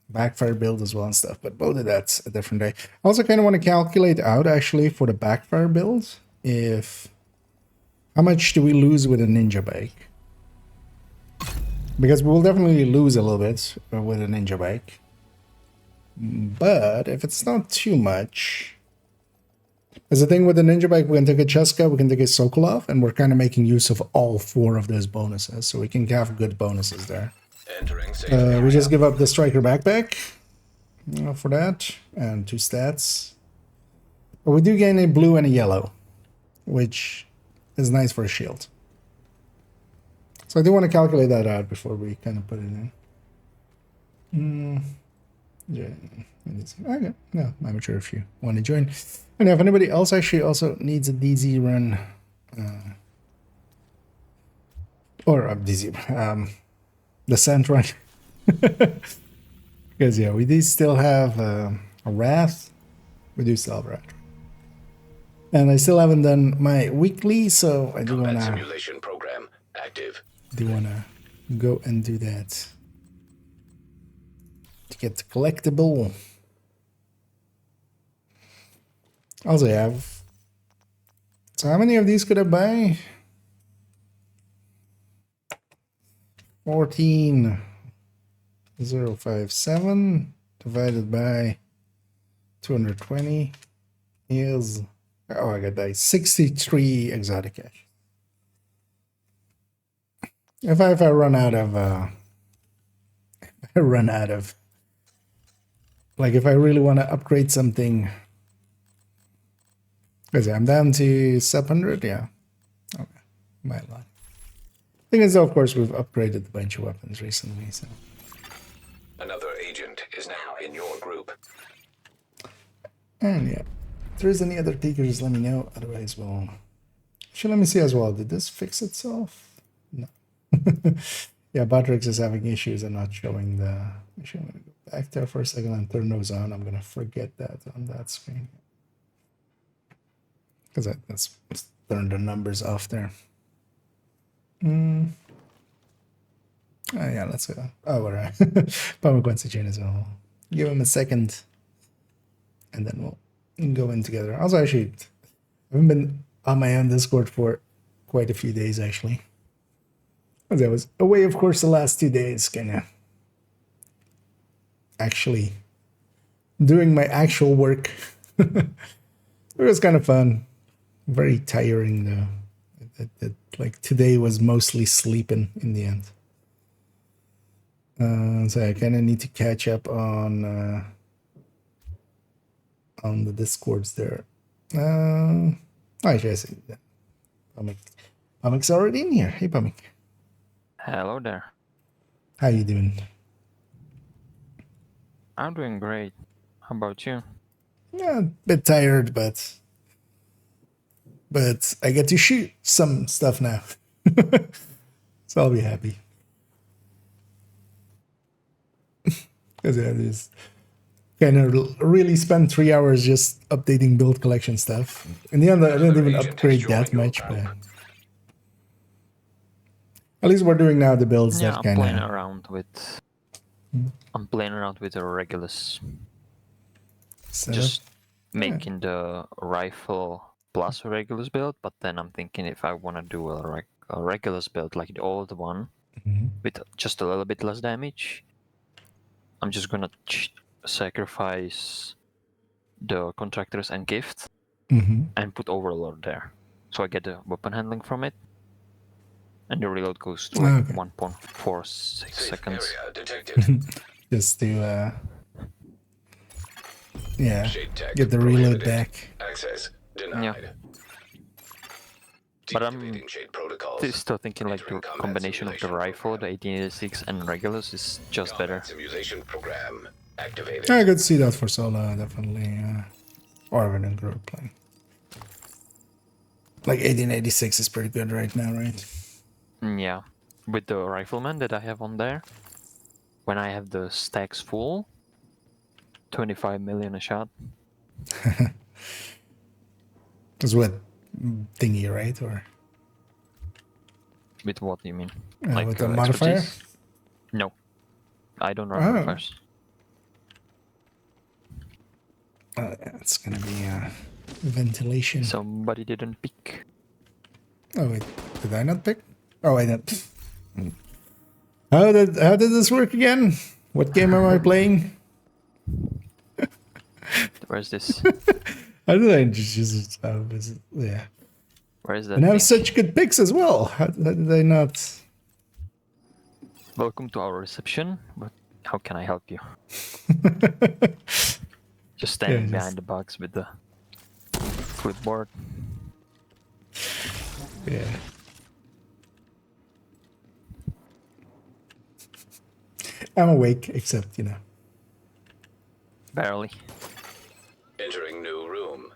backfire build as well and stuff, but we'll do that a different day. I also kind of want to calculate out actually for the backfire build if how much do we lose with a ninja bike, because we'll definitely lose a little bit with a ninja bike, but if it's not too much. As the thing with the ninja bike, we can take a Cheska, we can take a Sokolov, and we're kind of making use of all 4 of those bonuses, so we can have good bonuses there. Entering safe We just give up the striker backpack for that, and 2 stats. But we do gain a blue and a yellow, which is nice for a shield. So I do want to calculate that out before we kind of put it in. Yeah. Okay. No, I'm sure if you want to join. And if anybody else actually also needs a DZ run, or a DZ, descent run. Because yeah, we do still have a Wrath. We do still have Wrath. And I still haven't done my weekly, so I do combat wanna simulation program active. go and do that. To get the collectible. Also have. So how many of these could I buy? 14,057 divided by 220 is, oh, I got that 63 exotic cash. If I run out of like if I really want to upgrade something, because I'm down to 700, yeah. Okay, my line. Thing is, of course, we've upgraded a bunch of weapons recently, so. Another agent is now in your group. And yeah, if there's any other takers, let me know. Otherwise, well, actually, let me see as well. Did this fix itself? No. Yeah, Batrix is having issues and not showing the. Actually, I'm gonna go back there for a second and turn those on. I'm gonna forget that on that screen because that's turn the numbers off there. Oh yeah, let's go. Oh, all right. Pomequency chain as well. Give him a second, and then we'll go in together. Also, actually, I haven't been on my own Discord for quite a few days actually. I was away, of course, the last 2 days, kinda actually doing my actual work. It was kind of fun. Very tiring though. Like today was mostly sleeping in the end. So I kind of need to catch up on the Discords there. Actually, I see that. Pamik's already in here. Hey, Pamik. Hello there. How you doing? I'm doing great. How about you? Yeah, a bit tired, but I get to shoot some stuff now. So I'll be happy. Because yeah, this kind of really spent 3 hours just updating build collection stuff. In the end, I didn't even upgrade that much, but at least we're doing now the builds Yeah, that I'm kind playing of. around with. I'm playing around with the Regulus. Just making the rifle plus Regulus build, but then I'm thinking if I want to do a Regulus build like the old one with just a little bit less damage, I'm just gonna sacrifice the contractors and gift and put Overlord there, so I get the weapon handling from it, and the reload goes to like 1.46 seconds. Area detected. Just to yeah, Shade tech get the reload prohibited. back. Access denied. Yeah. But I'm Deactivating shade protocols. still thinking like the Entering combat combination of the simulation rifle, the program. 1886, and Regulus is just Combat better. simulation program activated. I could see that for solo, definitely. Or even in group play. Like 1886 is pretty good right now, right? Yeah, with the rifleman that I have on there, when I have the stacks full, 25 million a shot. That's what thingy, right? Or With what do you mean? with the modifier? expertise? No, I don't run Oh. modifiers. Yeah, it's gonna be ventilation. Somebody didn't pick. Oh wait, did I not pick? Oh, I didn't. How did this work again? What game am I playing? Where's this? How did I just use it? Yeah. Where is that And I have thing? such good picks as well. How did I not? Welcome to our reception, but how can I help you? Just standing just- behind the box with the clipboard. Yeah. I'm awake, except, you know. Barely. Entering new room.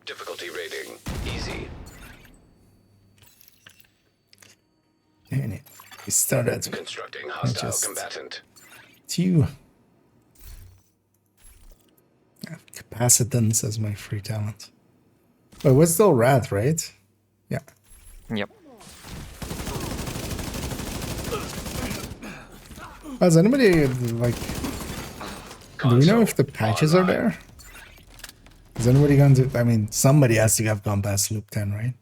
Difficulty rating easy. And we started Constructing hostile just- combatant. two. Capacitance as my free talent. But we're still rat, right? Yeah. Yep. Has anybody, like, do we know if the patches are online. there? Is anybody going to, I mean, somebody has to have gone past loop 10, right?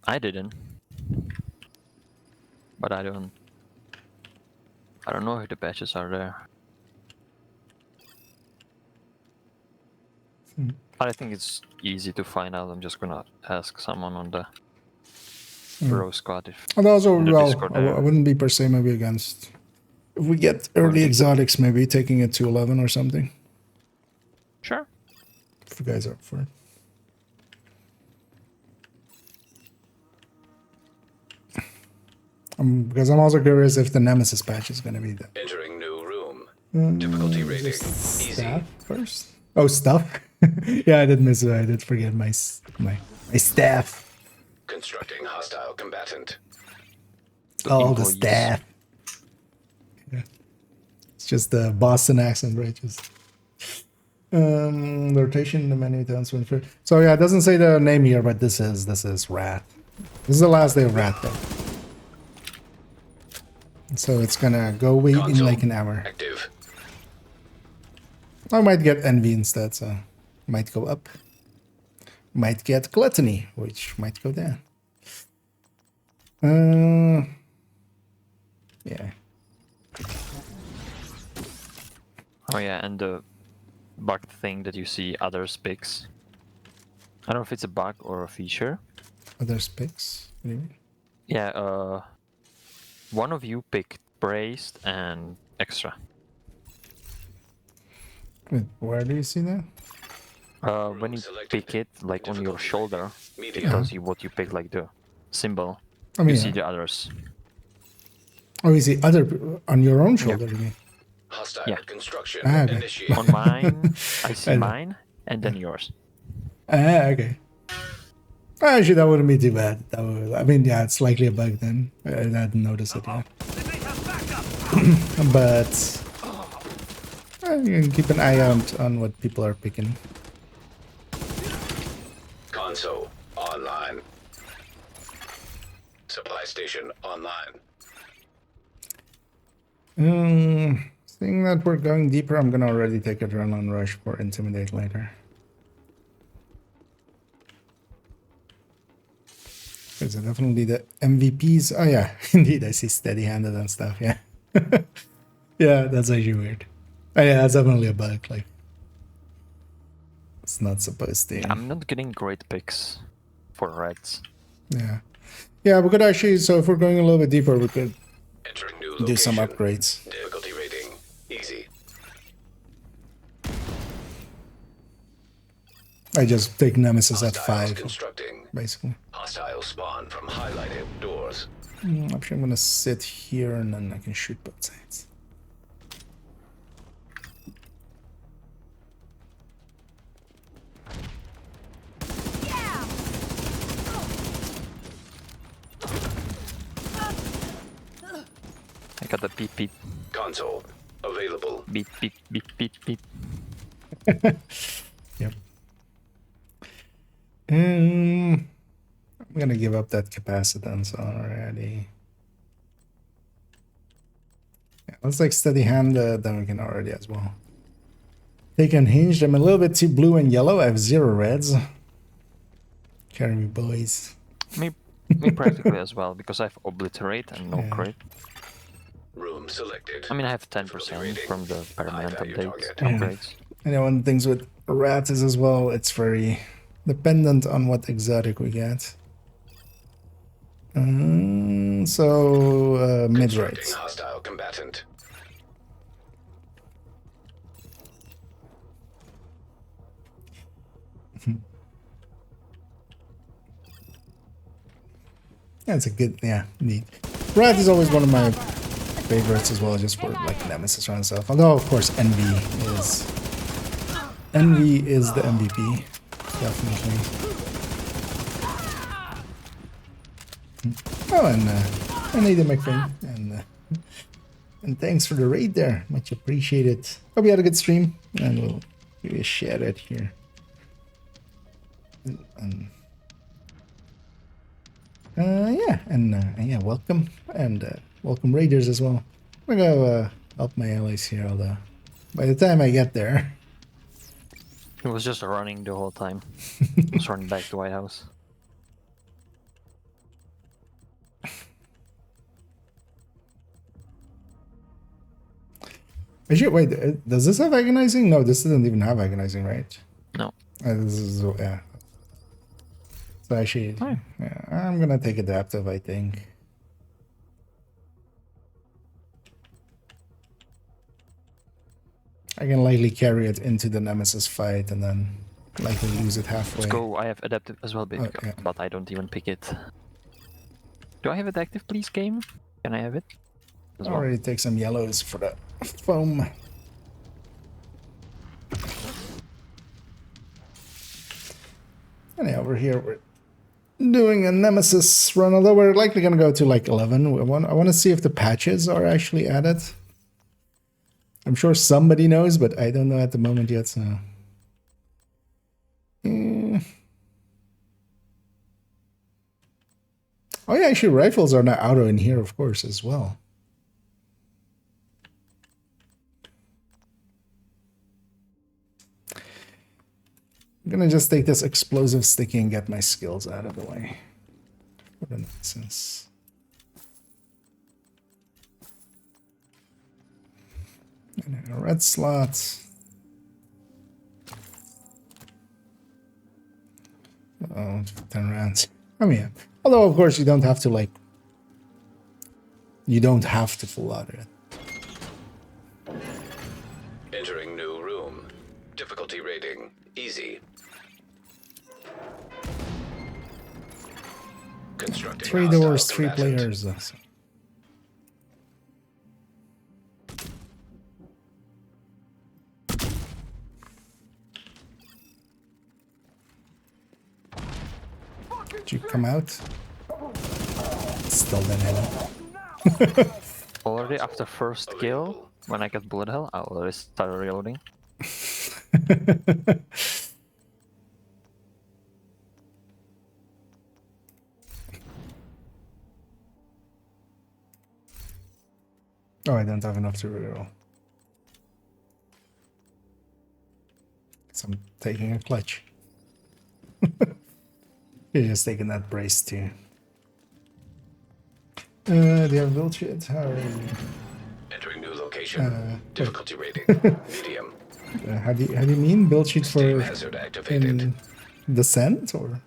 I didn't. But I don't know if the patches are there. But I think it's easy to find out. I'm just gonna ask someone on the bro squad if And also, the well, Discord I there. wouldn't be per se maybe against, if we get early exotics, maybe taking it to 11 or something. Sure. If you guys are up for it. Because I'm also curious if the Nemesis patch is going to be the Entering new room. Difficulty rating easy. staff first. Oh, stuff. Yeah, I did miss it. I did forget my staff. Constructing hostile combatant. Oh, the employees. staff. Yeah. It's just the Boston accent, right? Just the rotation in the menu turns when first. So yeah, it doesn't say the name here, but this is Rat. This is the last day of Rat though. So it's gonna go away in Console like an hour. active. I might get envy instead, so might go up. Might get gluttony, which might go down. Yeah. Oh yeah, and the bug thing that you see others picks. I don't know if it's a bug or a feature. Other specs. What do you mean? Yeah, one of you picked braced and extra. Wait, where do you see that? When you selected. pick it, like on your shoulder, it Medium. tells you what you pick, like the symbol. I mean, You see the others. oh, you see other on your own shoulder. You mean? Hostile Yeah. construction Okay. initiated. On mine, I see I know. mine, and then yours. Okay. Actually, that wouldn't be too bad. That would, I mean, yeah, it's likely a bug then. I hadn't noticed it yet. But you can keep an eye out on what people are picking. Console online. Supply station online. Seeing that we're going deeper, I'm gonna already take Adrenaline Rush for Intimidate later. Because definitely the MVPs. Oh yeah, indeed, I see steady-handed and stuff. Yeah, yeah, that's actually weird. Oh yeah, that's definitely a bug. Like, it's not supposed to. I'm not getting great picks for reds. Yeah, yeah, we could actually. So if we're going a little bit deeper, we could Entering new do some location. upgrades. Difficulty rating easy. I just take Nemesis at Hostiles 5, constructing. basically. Hostile spawn from highlighted doors. Actually, I'm gonna sit here and then I can shoot both sides. I got the beep beep Console available. beep beep beep beep beep. Yep. I'm gonna give up that capacitance already. Yeah, let's like steady hand, then we can already as well. Take unhinged. I'm a little bit too blue and yellow. I have 0 reds. Carry me, boys. Me practically as well, because I have obliterate and no Yeah. crit. Room selected. I mean, I have Difficulty 10% rating. from the permanent High value updates, target. Yeah. upgrades. I know one of the things with rats is as well, it's very dependent on what exotic we get. So mid Constructing right. hostile combatant. That's a good, yeah, neat. Rat is always one of my favorites as well, just for like Nemesis and stuff. Although of course Envy is the MVP, definitely. Oh, and Ada McFinn, and thanks for the raid there, much appreciated. Hope you had a good stream, and we'll give you a shout out here. Yeah, welcome, and welcome raiders as well. I'm gonna go help my allies here, although by the time I get there, He was just running the whole time. He was running back to White House. actually, wait, does this have agonizing? No, this doesn't even have agonizing, right? No. This is, yeah. So actually, Oh. yeah, I'm gonna take adaptive, I think. I can likely carry it into the Nemesis fight and then likely lose it halfway. Let's go. I have adaptive as well, Oh, yeah. but I don't even pick it. Do I have adaptive, please, game? Can I have it? As well? Already take some yellows for the foam. And yeah, over here we're doing a Nemesis run, although we're likely gonna go to like 11. I want to see if the patches are actually added. I'm sure somebody knows, but I don't know at the moment yet, so... Oh yeah, actually rifles are now auto in here, of course, as well. I'm gonna just take this explosive sticky and get my skills out of the way. For the nonsense. And a red slot. Oh, 10 rounds. I mean, yeah. Although, of course, you don't have to, like... You don't have to full auto it. Entering new room. Difficulty rating. Easy. Constructing 3 hostile doors, 3 combatant. players. So. Did you come out? Still didn't hit him. Already after first kill, when I get bullet hell, I already start reloading. Oh, I don't have enough to reroll. Guess I'm taking a clutch. You're just taking that brace too. Do you have bullshit? How are you? Entering new location. Difficulty rating. Medium. How do you mean build sheet Steam for hazard activated. in descent or?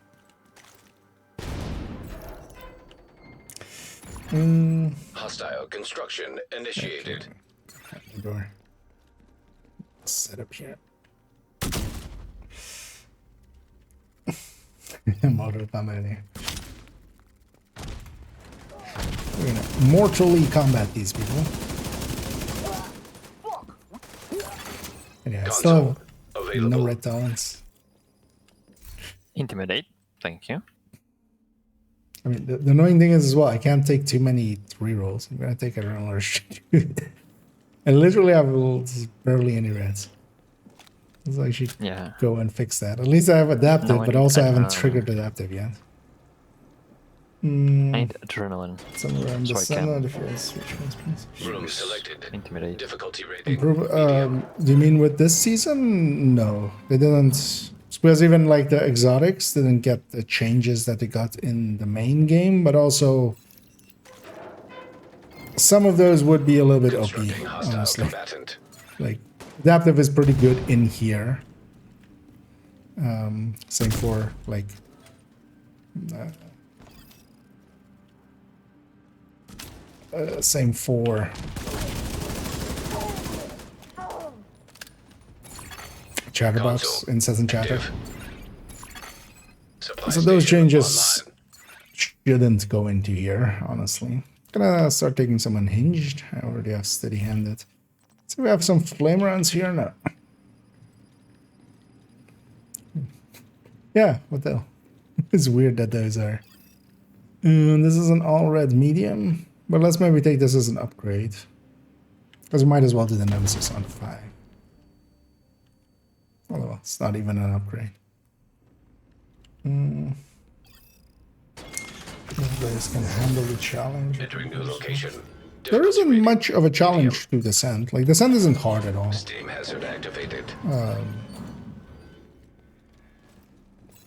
Hostile construction initiated. The door. Set up here. Motor combat here. We're gonna mortally combat these people. And yeah, I still Console have no available. red talents. Intimidate. Thank you. I mean, the annoying thing is as well, I can't take too many rerolls. I'm gonna take a roller. And literally, I have barely any reds. Let's actually Yeah. go and fix that. At least I have adaptive, No, I but need also I haven't adrenaline. triggered adaptive yet. I need adrenaline. Somewhere in the So I center, can- the fields, which ones, please? Room selected. Intimidate. Difficulty rating. Improve. Medium. Do you mean with this season? No, they didn't. Because even like the exotics didn't get the changes that they got in the main game, but also some of those would be a little bit OP, Constructing hostile honestly. combatant. Like adaptive is pretty good in here. Same for like same for chatterbox, Console. incessant chatter. Active. Supply So those station changes online. shouldn't go into here, honestly. Gonna start taking some unhinged. I already have steady-handed. So we have some flame rounds here now. Yeah, what the hell? It's weird that those are. This is an all-red medium. But let's maybe take this as an upgrade. Because we might as well do the Nemesis on 5. Although it's not even an upgrade. This guys can handle the challenge. Entering new location. There Difficulty isn't rating. much of a challenge to Descent. Like, Descent isn't hard at all. Steam hazard activated.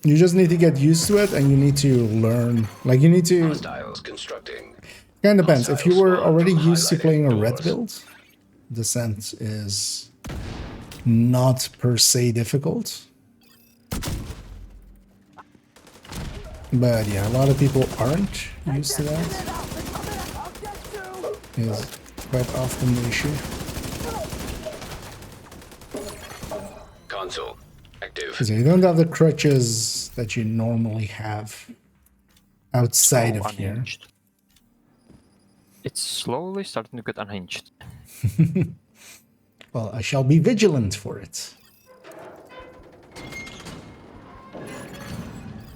You just need to get used to it, and you need to learn. Like, you need to... Hostiles constructing. Kind of depends. If you were already used to Highlighted playing a red doors. build, Descent is not per se difficult. But yeah, a lot of people aren't used to that. Is quite often the issue. Console. Active. Because you don't have the crutches that you normally have outside of here. Unhinged. It's slowly starting to get unhinged. Well, I shall be vigilant for it.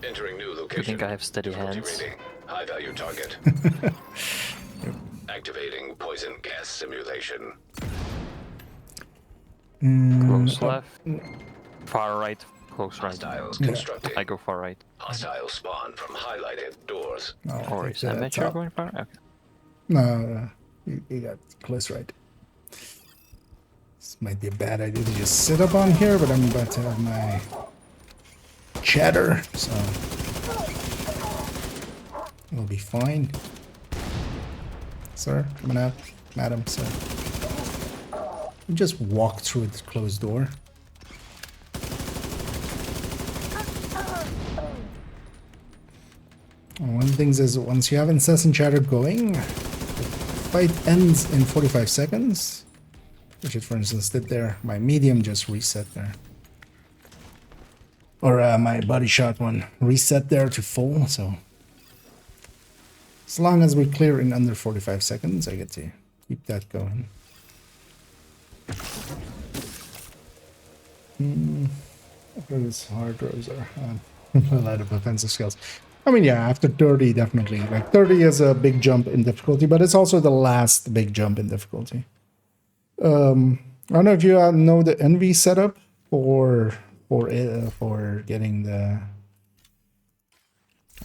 Entering new I location. think I have steady Difficulty hands. rating. High value target. Activating poison gas simulation. Close left. Far right. Close right. Hostiles constructing. I go far right. Hostile spawn from highlighted doors. I'll Or take is the amateur top. going far? Okay. No, you got close right. This might be a bad idea to just sit up on here, but I'm about to have my chatter, so it'll be fine. Sir, coming out. Madam, sir. You just walk through the closed door. One of the things is once you have incessant chatter going, the fight ends in 45 seconds. Which is, for instance, did there. My medium just reset there. Or my body shot one reset there to full, so. As long as we clear in under 45 seconds, I get to keep that going. What is hard throws are a lot of offensive skills. I mean, yeah, after 30, definitely. Like, 30 is a big jump in difficulty, but it's also the last big jump in difficulty. I don't know if you know the envy setup for getting the...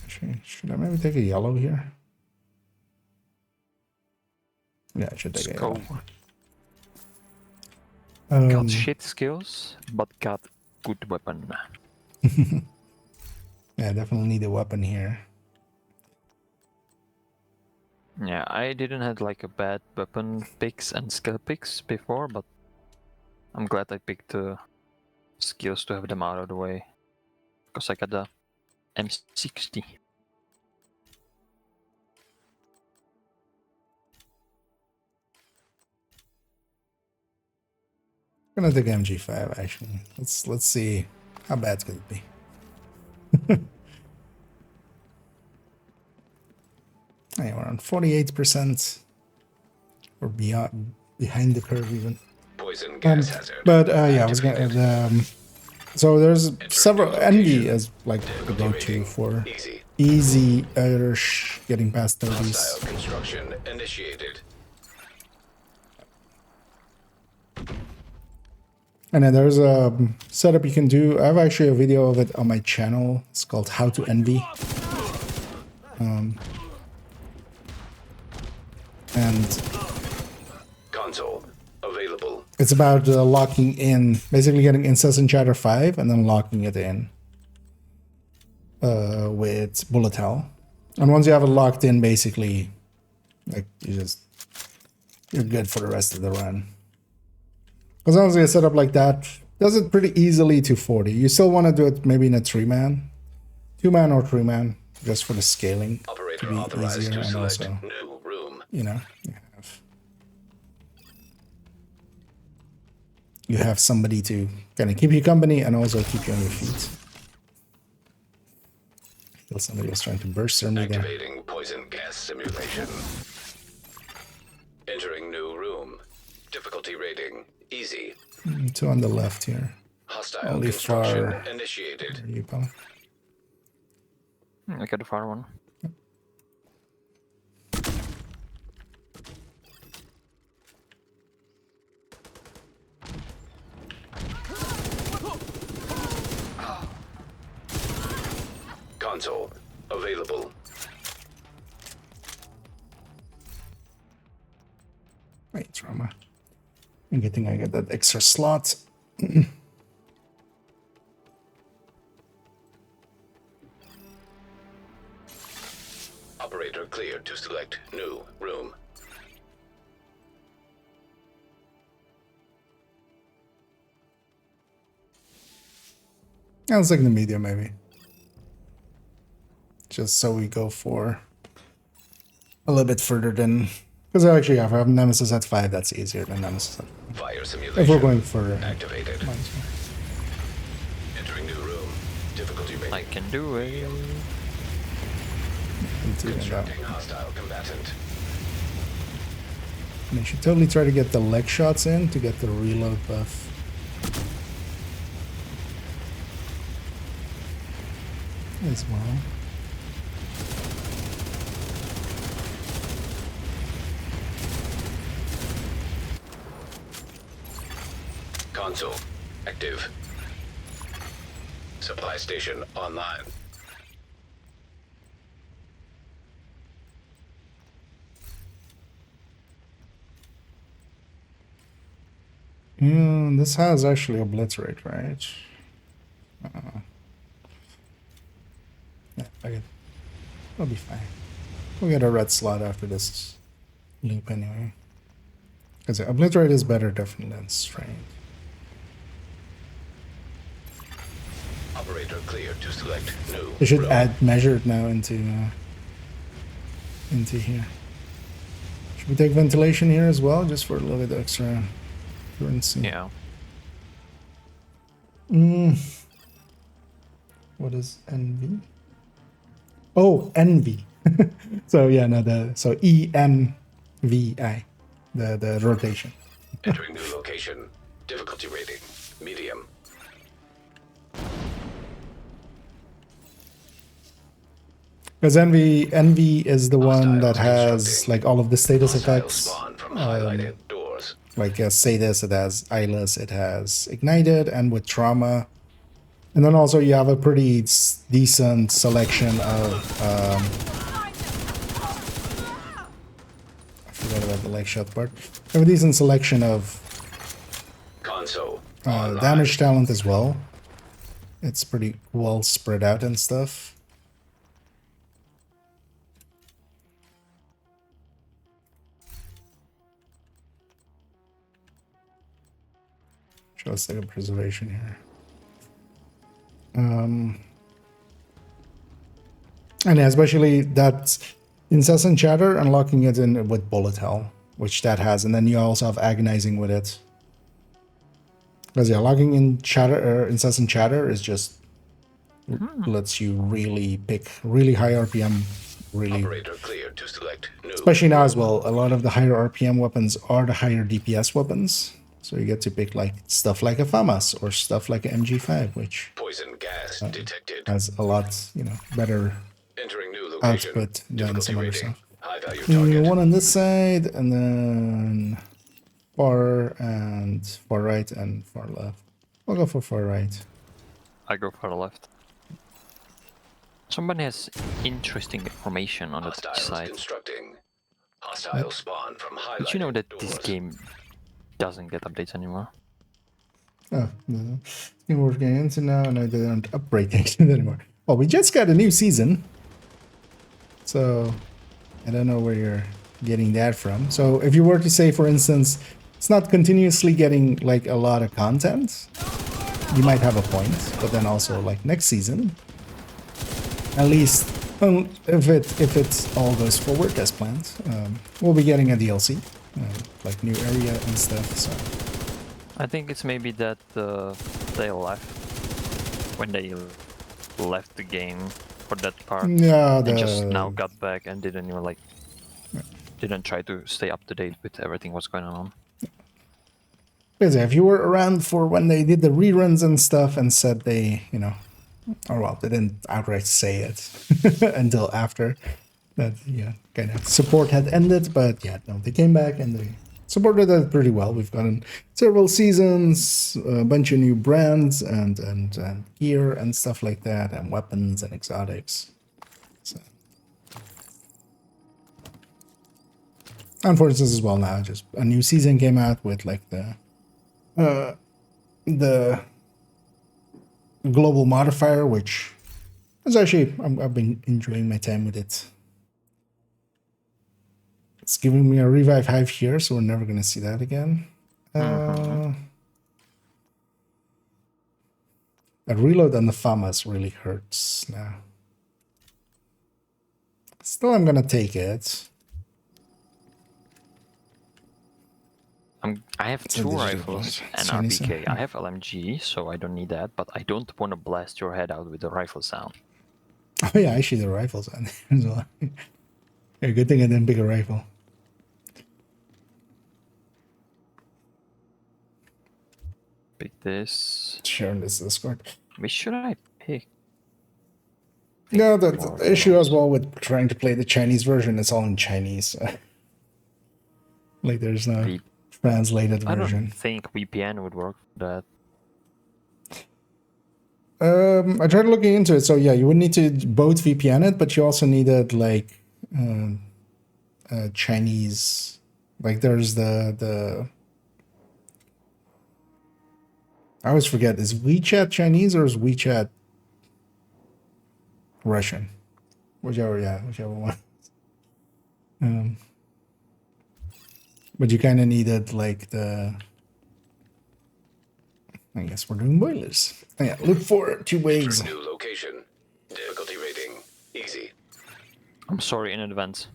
Actually, should I maybe take a yellow here? Yeah, I should take a Go. yellow. Got shit skills, but got good weapon. Yeah, definitely need a weapon here. Yeah, I didn't have like a bad weapon picks and skill picks before, but I'm glad I picked the skills to have them out of the way. Because I got the M60. I'm gonna take MG5 actually. Let's see how bad it's gonna be. Hey, we're on 48%. We're behind the curve even. Poison gas hazard. But yeah, I was gonna. So there's several envy as like the go-to for Easy. easy getting past 30s. Hostile construction initiated. And then there's a setup you can do. I have actually a video of it on my channel. It's called How to Envy. And Console available. it's about locking in, basically getting Incessant Chatter 5 and then locking it in with Bullet Hell. And once you have it locked in, basically, like you're good for the rest of the run. As long as you set up like that, does it pretty easily to 40. You still want to do it maybe in a 3-man, 2-man or 3-man, just for the scaling to Operator be authorized easier, to and select also, new room. you know, you have somebody to kind of keep you company and also keep you on your feet. I feel somebody was trying to burst through me there. Activating poison gas simulation. Entering new room. Difficulty rating easy. 2 on the left here. Hostile Only construction far. initiated. There you go. I got the far one. Console available. Wait, trauma. I'm getting I get that extra slot. Operator cleared to select new room. I'll take the medium maybe. Just so we go for a little bit further than, because actually if I have Nemesis at 5, that's easier than Nemesis at 5. Fire simulation If we're going for activated. might as well. Entering new room. Difficulty rating. I can do it. Into that. Constructing hostile combatant. And I should totally try to get the leg shots in to get the reload buff. As well. Console active. Supply station online. Yeah, this has actually obliterate, right? Yeah, I'll be fine. We'll get a red slot after this loop anyway. Because obliterate is better definitely than strain. Operator cleared to select new They should room. add measured now into here. Should we take ventilation here as well, just for a little bit extra currency? Yeah. What is envy? Oh, envy. So yeah, no, so ENVI, the rotation. Entering new location. Difficulty rating medium. Because envy is the one that Hostiles has constructing. like all of the status Hostiles effects. spawn from highlighted doors. Like Sadis, it has Eyeless, it has Ignited, and with Trauma. And then also you have a pretty decent selection of I forgot about the leg shot part. You have a decent selection of Console online. damage talent as well. It's pretty well spread out and stuff. Let's take a preservation here. And yeah, especially that incessant chatter, unlocking it in with bullet hell, which that has, and then you also have agonizing with it. Because yeah, locking in chatter, incessant chatter is just lets you really pick really high RPM, really. Operator cleared to select new. Especially now as well, a lot of the higher RPM weapons are the higher DPS weapons. So you get to pick like stuff like a FAMAS or stuff like a MG5, which Poison gas detected. has a lot, better Entering new location. output than Difficulty some other rating stuff. high value target. One on this side, and then far and far right and far left. I'll go for far right. I go for the left. Somebody has interesting information on the Hostiles side. constructing. Hostile spawn from highlighted Did you know that doors. this game doesn't get updates anymore? Oh, no. It's working into now, and I didn't upgrade things anymore. Well, we just got a new season, so I don't know where you're getting that from. So if you were to say, for instance, it's not continuously getting like a lot of content, you might have a point. But then also like next season, at least if it all goes forward as planned, we'll be getting a DLC, like new area and stuff. So. I think it's maybe that they left when they left the game for that part, Yeah, and just now got back and didn't even like didn't try to stay up to date with everything what's going on. Because if you were around for when they did the reruns and stuff and said they, you know, or well, they didn't outright say it until after that, yeah, kind of support had ended, but yeah, no, they came back and they supported it pretty well. We've gotten several seasons, a bunch of new brands and gear and stuff like that, and weapons and exotics. So. And for instance, as well now, just a new season came out with like the global modifier, which is actually I've been enjoying my time with it. It's giving me a revive hive here, so we're never gonna see that again. A reload on the FAMAS really hurts now. Still, I'm gonna take it. I have So two this is rifles right. and Chinese, RPK. I have LMG, so I don't need that, but I don't want to blast your head out with the rifle sound. Oh yeah, actually the rifles on there as well. Yeah, good thing I didn't pick a rifle. Pick this. Sharing this Discord. Which should I pick? No, the issue as well with trying to play the Chinese version, it's all in Chinese. Like there's no V- translated I version. don't think VPN would work for that. I tried looking into it, so yeah, you would need to both VPN it, but you also needed like Chinese. Like there's the. I always forget, is WeChat Chinese or is WeChat Russian? Whichever one. But you kind of needed like the. I guess we're doing boilers. Oh, yeah, look for 2 waves. Enter new location. Difficulty rating easy. I'm sorry in advance.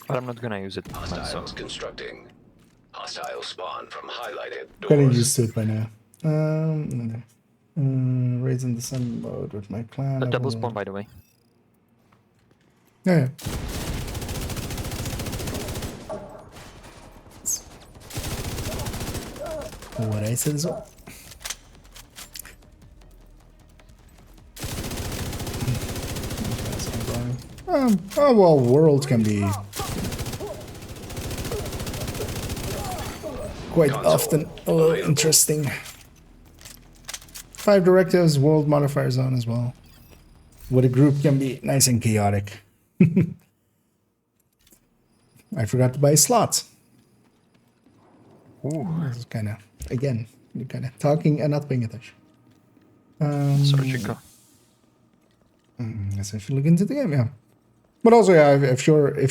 But I'm not gonna use it myself. Hostiles constructing. Hostile spawn from highlighted Getting doors. used to it by now. Raids in the sun mode with my clan. A double spawn, by the way. Yeah. What I said as well. Oh well, worlds can be quite often a little interesting. 5 directives, world modifiers on as well. What a group can be nice and chaotic. I forgot to buy slots. Ooh. This is kind of, again, you're kind of talking and not paying attention. Sorry, Chico. Guess I should look into the game, yeah. But also, yeah, if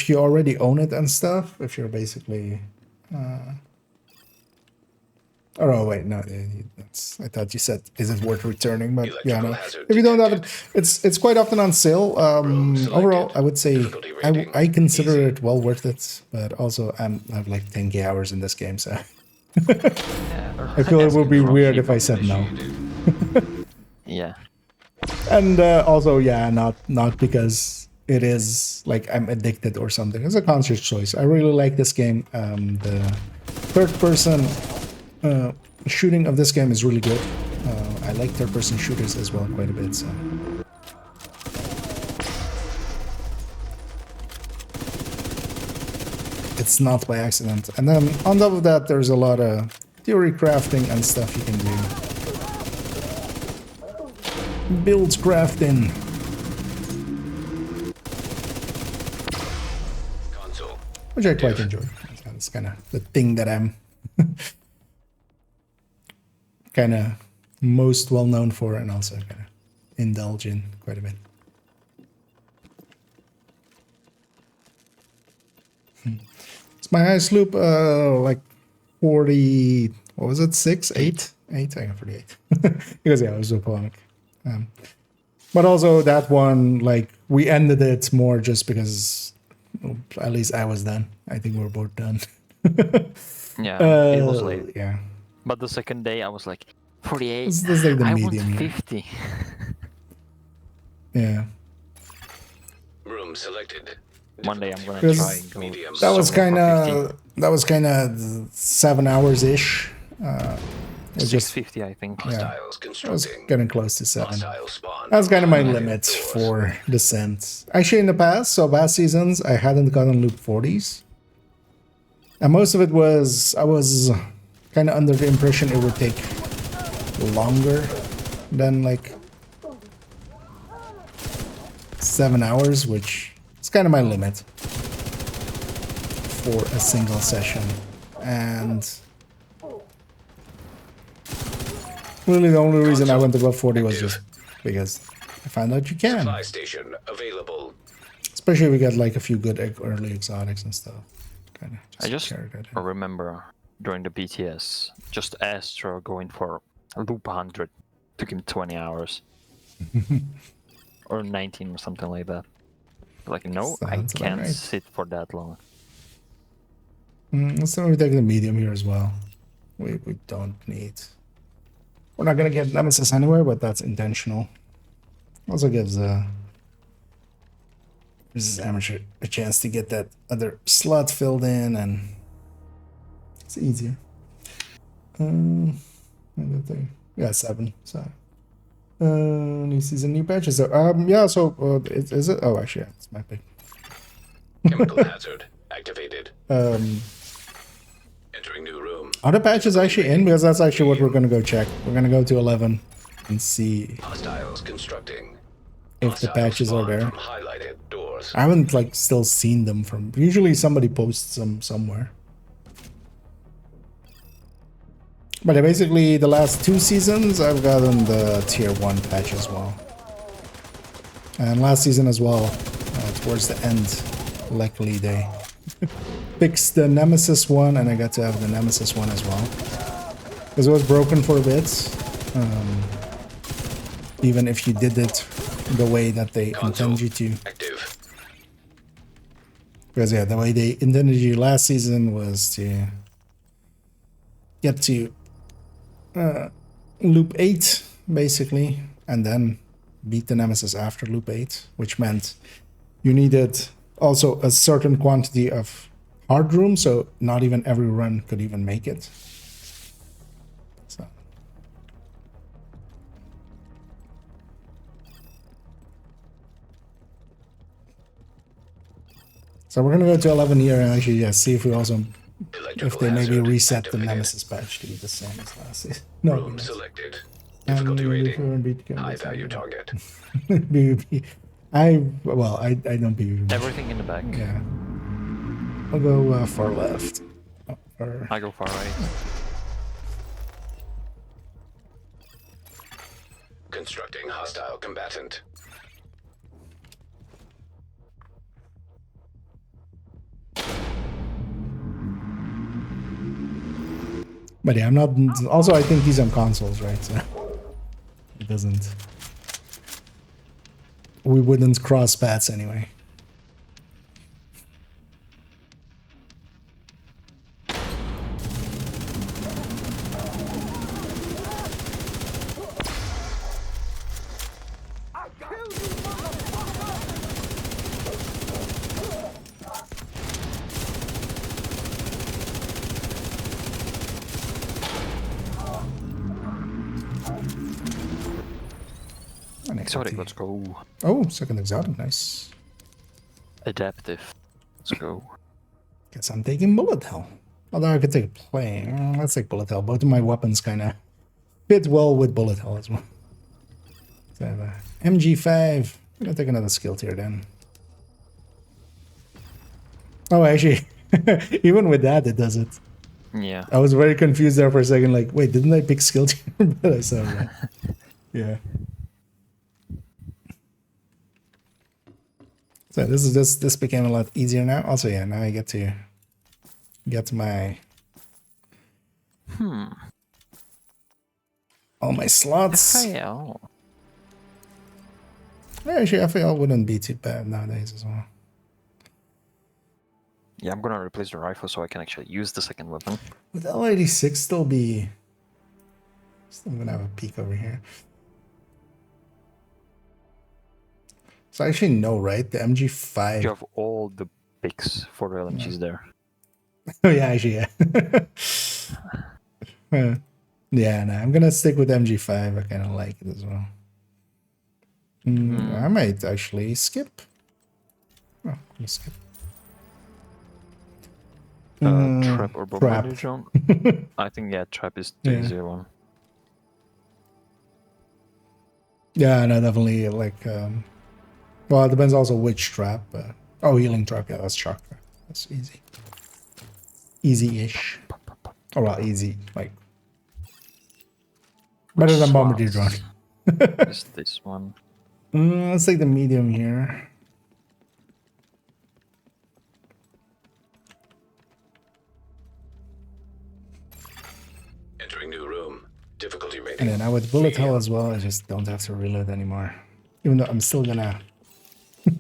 you already own it and stuff, if you're basically, oh wait, no, that's. I thought you said, is it worth returning? But yeah, no. If you don't have it, it's quite often on sale. Overall, I would say I consider it well worth it. But also, I have like 10k hours in this game, so I feel it would be weird if I said no. Yeah. And also, yeah, not because it is like I'm addicted or something. It's a conscious choice. I really like this game. The third-person shooting of this game is really good. I like third-person shooters as well quite a bit. So it's not by accident. And then on top of that, there's a lot of theory crafting and stuff you can do. Builds crafting. Console. Which I quite enjoy. That's kind of the thing that I'm kind of most well known for, and also kind of indulge in quite a bit. It's my highest loop, like 40. What was it? 6, 8, 8. I got 48 because yeah, I was so punk. But also that one, like we ended it more just because, well, at least I was done. I think we were both done. Yeah, it was late. Yeah. But the second day I was like, 48. This is like the I medium want here. 50. Yeah. Room selected. One day I'm gonna Because try and go. medium. That was somewhere for 50. kind of 7 hours ish. It's just 650, I think. yeah. Hostiles I was constructing. getting close to 7. Hostile spawn. That's kind of my Highlighted limit doors. for descent. Actually, in the past, so past seasons, I hadn't gotten loop 40s. And most of it was, I was kind of under the impression it would take longer than like 7 hours, which is kind of my limit for a single session. And really the only reason I went above 40 was just because I found out you can. Supply station available. Especially if we get like a few good early exotics and stuff. Kind of I just carried that in. remember during the BTS, just Astro going for loop 100 took him 20 hours. Or 19 or something like that. Like, no, Sounds I about can't right. sit for that long. Let's we take the medium here as well. We don't need. We're not gonna get Nemesis anywhere, but that's intentional. Also gives this amateur a chance to get that other slot filled in, and it's easier. Another thing. Yeah, 7. So. New season, new patches. So, yeah. So, is it? Oh, actually, yeah, it's my pick. Chemical hazard activated. Entering new room. Are the patches actually in? Because that's actually what we're gonna go check. We're gonna go to 11 and see Hostiles constructing. if the Hostile patches are spawn there. From highlighted doors. I haven't like still seen them from. Usually somebody posts them somewhere. But basically, the last 2 seasons, I've gotten the tier 1 patch as well. And last season as well, towards the end, luckily they fixed the Nemesis one, and I got to have the Nemesis one as well. Because it was broken for a bit. Even if you did it the way that they intended you to. Active. Because yeah, the way they intended you last season was to get to loop 8, basically, and then beat the Nemesis after loop 8, which meant you needed also a certain quantity of hard room, so not even every run could even make it. So. So we're gonna go to 11 here and actually, yeah, see if we also if they maybe hazard reset the activated. Nemesis patch to be the same as last season. No, Room yes. selected. And Difficulty we rating. beat High value target. PvP. I don't PvP. Everything in the back. Yeah. I'll go far left. Or I go far right. Constructing hostile combatant. but yeah, I'm not. Also, I think he's on consoles, right? So it doesn't. We wouldn't cross paths anyway. Exotic, let's go. Oh, second exotic, nice. Adaptive. Let's go. Guess I'm taking bullet hell. Although I could take plane. Let's take bullet hell. Both of my weapons kind of fit well with bullet hell as well. So I have a MG5. I'm gonna take another skill tier then. Oh, actually, even with that, it does it. Yeah. I was very confused there for a second. Like, wait, didn't I pick skill tier? But I saw that. Yeah. So this became a lot easier now. Also, yeah, now I get to my all my slots. FAL. Yeah, actually, FAL wouldn't be too bad nowadays as well. Yeah, I'm gonna replace the rifle so I can actually use the second weapon. Would L86 still be? I'm gonna have a peek over here. So I actually know, right? The MG5. You have all the picks for the LMGs there. Oh yeah, actually, yeah. Yeah, no, I'm gonna stick with MG5. I kind of like it as well. I might actually skip. Oh, I'm gonna skip. Trap or bomb trap. John? I think yeah, trap is the Yeah. easier one. Yeah, no, definitely like. Well, it depends also which trap. Oh, healing trap. Yeah, that's shock trap. That's easy. Easy-ish. Oh well, easy. Like better than bombardier drone. Is this one? Let's take the medium here. Entering new room. Difficulty rating. And then now with bullet hell as well, I just don't have to reload anymore. Even though I'm still gonna.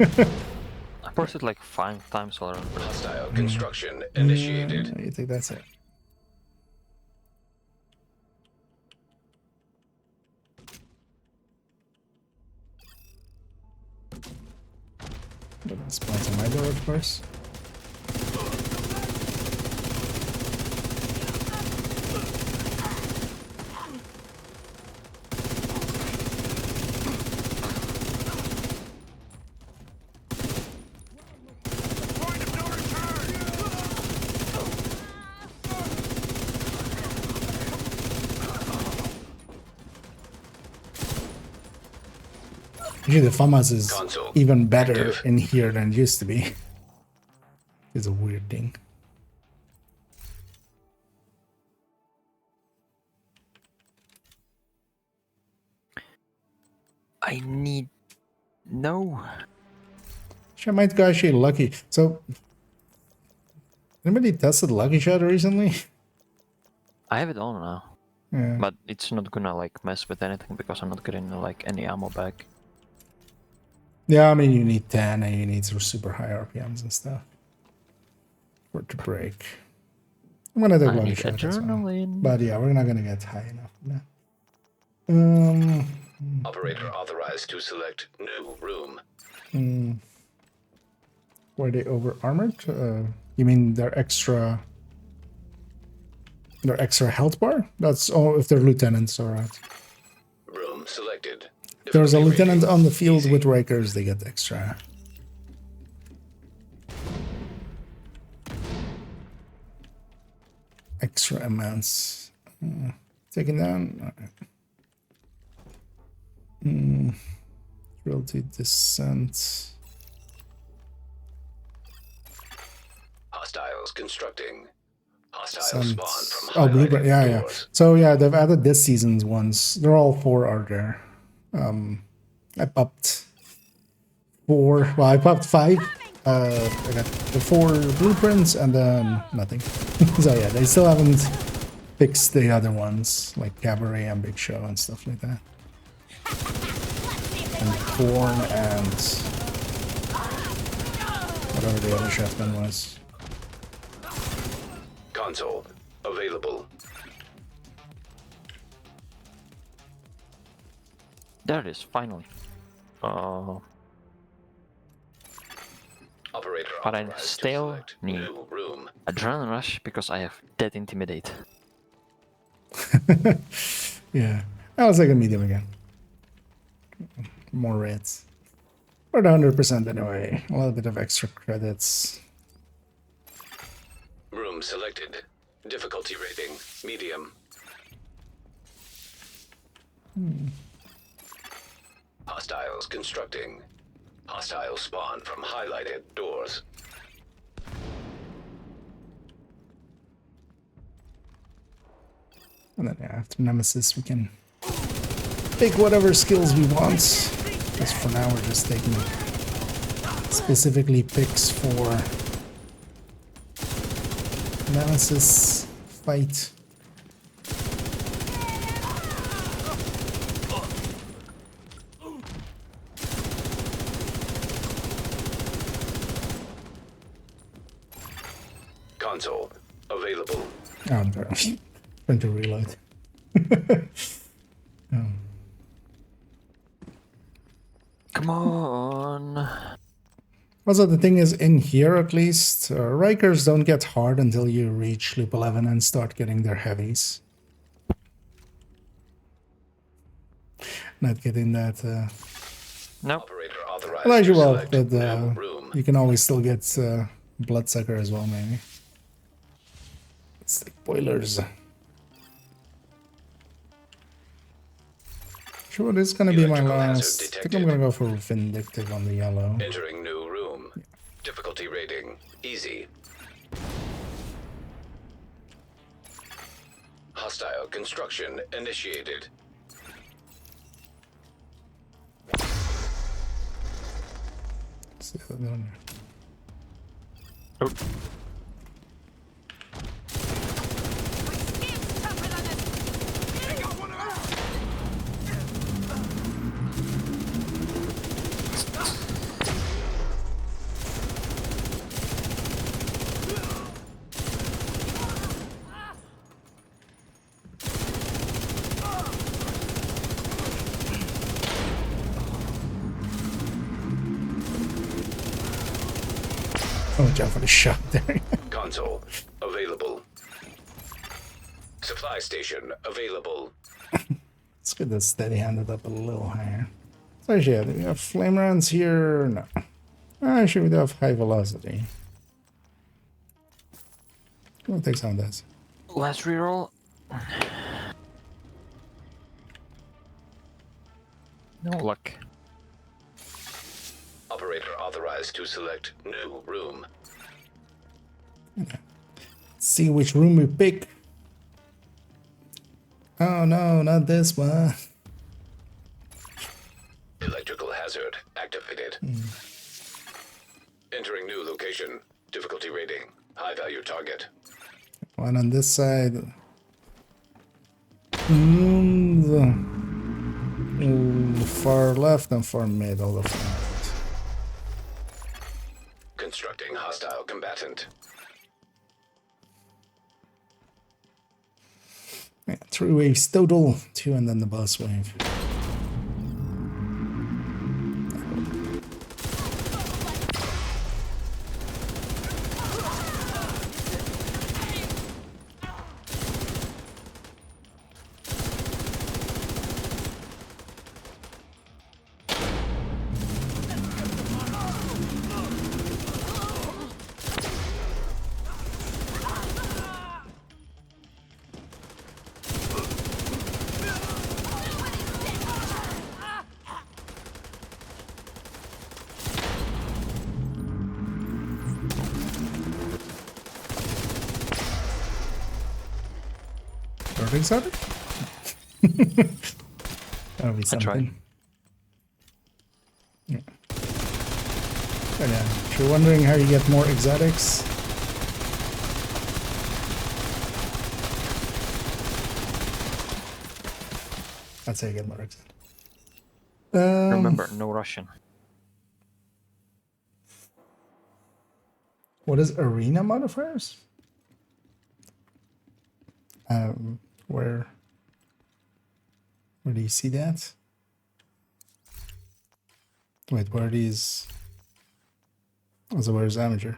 I pressed it like 5 times already. Hostile construction initiated. You think that's it? Spawns on my door, of course. Actually, the FAMAS is Console even better active. in here than it used to be. It's a weird thing. I need... No. I might go actually lucky. So, anybody tested Lucky Shot recently? I have it on now. Yeah. But it's not gonna like mess with anything because I'm not getting like any ammo back. Yeah, I mean, you need 10 and you need some super high RPMs and stuff for it to break. I'm gonna take I Lucky need Shot as well. adrenaline. But yeah, we're not gonna get high enough for that. Operator authorized to select new room. Were they over armored? You mean their extra health bar? That's all if they're lieutenants, alright. Room selected. If there's a Difficulty lieutenant rating on the field easy. with Rikers, they get extra amounts. Taken down. Alright. Realty descent. Hostiles constructing. Hostiles Descent. spawn from Oh, blueprint. highlighted Yeah, yeah. doors. So yeah, they've added this season's ones. They're all 4 are there. I popped 4. Well, I popped 5. I got the 4 blueprints and then nothing. So yeah, they still haven't fixed the other ones like Cabaret and Big Show and stuff like that. And Corn and whatever the other chefman was. Console available. There it is, finally. Operator But I authorized to still select need new room. adrenaline rush because I have dead intimidate. Yeah. I'll take a medium again. More reds. Or the 100% anyway. A little bit of extra credits. room selected. Difficulty rating, medium. Hostiles constructing. Hostiles spawn from highlighted doors. And then after Nemesis, we can pick whatever skills we want. Just for now, we're just taking specifically picks for Nemesis fight. Console available. Oh, I'm trying to reload. Come on. Also, the thing is, in here at least, Rikers don't get hard until you reach Loop 11 and start getting their heavies. Not getting that. No. Operator authorized. Well, as you to will, select but new room. you can always still get Bloodsucker as well, maybe. It's like boilers. Sure, this is gonna be my Electrical hazard last. I think I'm detected. gonna go for Vindictive on the yellow. Entering new room. Difficulty rating, easy. Hostile construction initiated. See how they're doing Oh. Oh, jump for the shot there. Console available. Supply station available. Let's get the steady handed up a little higher. So actually, yeah, do we have flame rounds here? No. Actually, we do have high velocity. We'll take some of this. Last reroll. No luck. Operator authorized to select new room. See which room we pick. Oh no, not this one. Electrical hazard activated. Entering new location. Difficulty rating, high value target. One on this side. Far left and far mid, all the front. Constructing hostile combatant. Yeah, 3 waves total, 2 and then the boss wave. Perfect started? That'll be something. tried. Yeah. But yeah, if you're wondering how you get more exotics, that's how you get more exotics. Remember, no Russian. What is arena modifiers? Where do you see that? Wait, where are these? Also, where's amateur?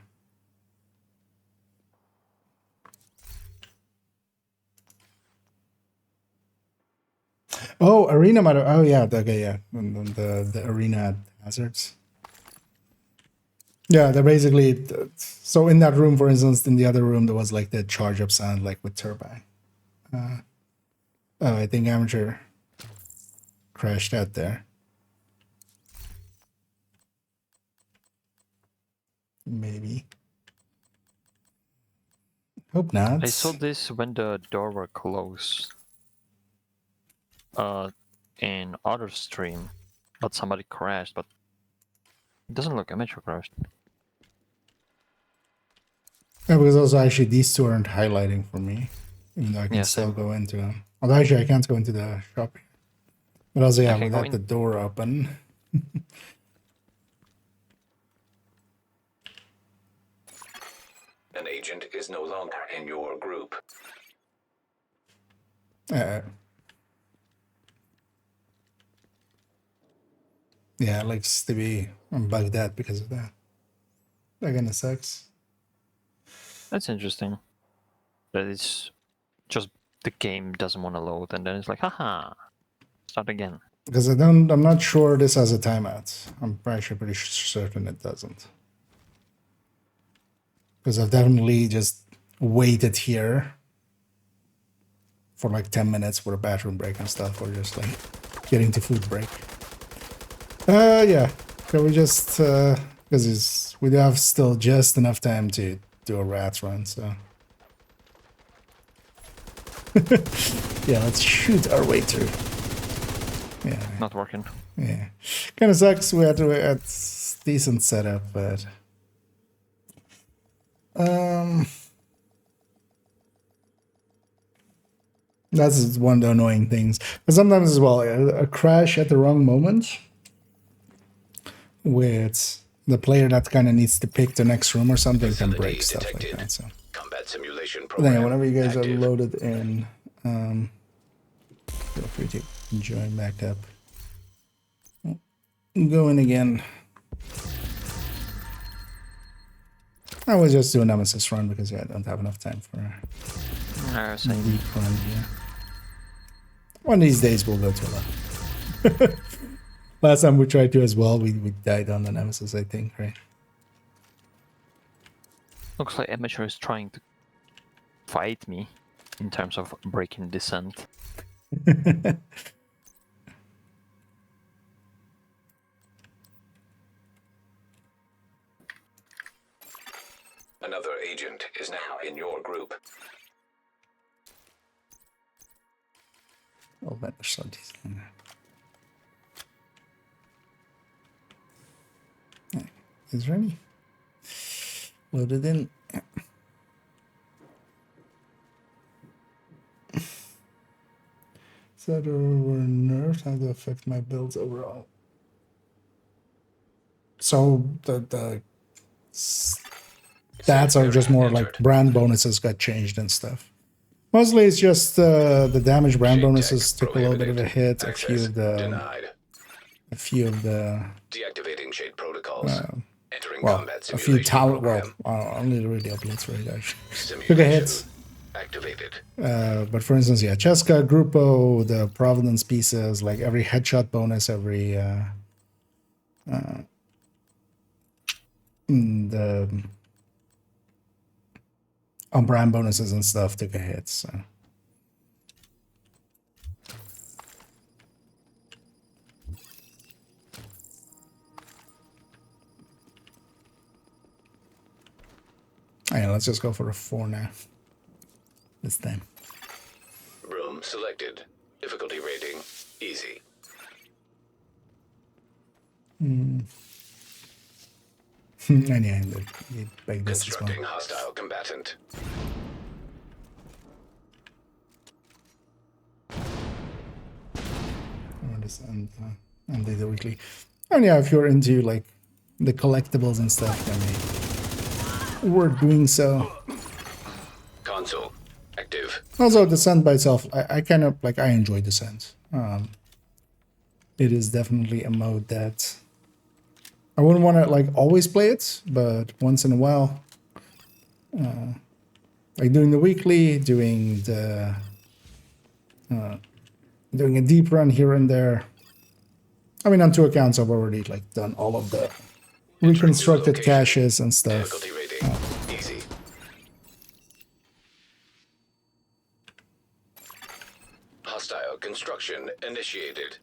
Oh, arena mod. Oh yeah, okay, yeah. And then the arena hazards. Yeah, they're basically so in that room, for instance, in the other room there was like the charge up sound like with turbine. Oh, I think Amateur crashed out there. Maybe. Hope not. I saw this when the door were closed. In other stream, but somebody crashed. But it doesn't look Amateur crashed. Yeah, because also actually these two aren't highlighting for me, even though I can Yeah, still same. go into them. Although actually I can't go into the shop. But also, yeah, I can go without the in. door open. An agent is no longer in your group. Yeah, it likes to be bugged out because of that. That kind of sucks. That's interesting. That it's just the game doesn't want to load, and then it's like, haha, start again. Because I'm not sure this has a timeout. I'm actually pretty certain it doesn't. Because I've definitely just waited here for like 10 minutes for a bathroom break and stuff, or just like getting to food break. Yeah. Can we just, because we do have still just enough time to do a rat run, so. Yeah, let's shoot our way through. Yeah. Not working. Yeah. Kind of sucks. We had decent setup, but. That's one of the annoying things. But sometimes as well, a crash at the wrong moment with the player that kind of needs to pick the next room or something can break stuff like that. So, Combat simulation but then program. whenever you guys are active. loaded in, feel free to join back up. Go in again. I was just doing Nemesis run because yeah, I don't have enough time for a Same. deep run here. One of these days we'll go to 11. Last time we tried to as well, we died on the Nemesis, I think, right? Looks like Amateur is trying to fight me in terms of breaking descent. Another agent is now in your group. Oh, man, there's so decent. Is there any? Loaded in. Yeah. So there were nerfs, how to affect my builds overall. So the stats are just more like brand bonuses got changed and stuff. Mostly it's just the damage brand bonuses took a little bit of a hit. A few of the Deactivating shade protocols. Entering well, combat a few simulation talent. Well, program. only really updates right actually. Simulation Took a hit. activated. But for instance, yeah, Cheska, Grupo, the Providence pieces, like every headshot bonus, every the on brand bonuses and stuff took a hit. So. Yeah, let's just go for a 4 now. This time. Room selected. Difficulty rating easy. And yeah, like this as well. Constructing hostile combatant. And do the weekly. And yeah, if you're into like the collectibles and stuff, then we're doing so. Console active. Also, Descent by itself, I kind of like, I enjoy Descent. It is definitely a mode that I wouldn't want to like always play it, but once in a while, like doing the weekly, doing the doing a deep run here and there. I mean, on 2 accounts, I've already like done all of the reconstructed location. caches and stuff. Difficulty rating. Easy. Hostile construction initiated.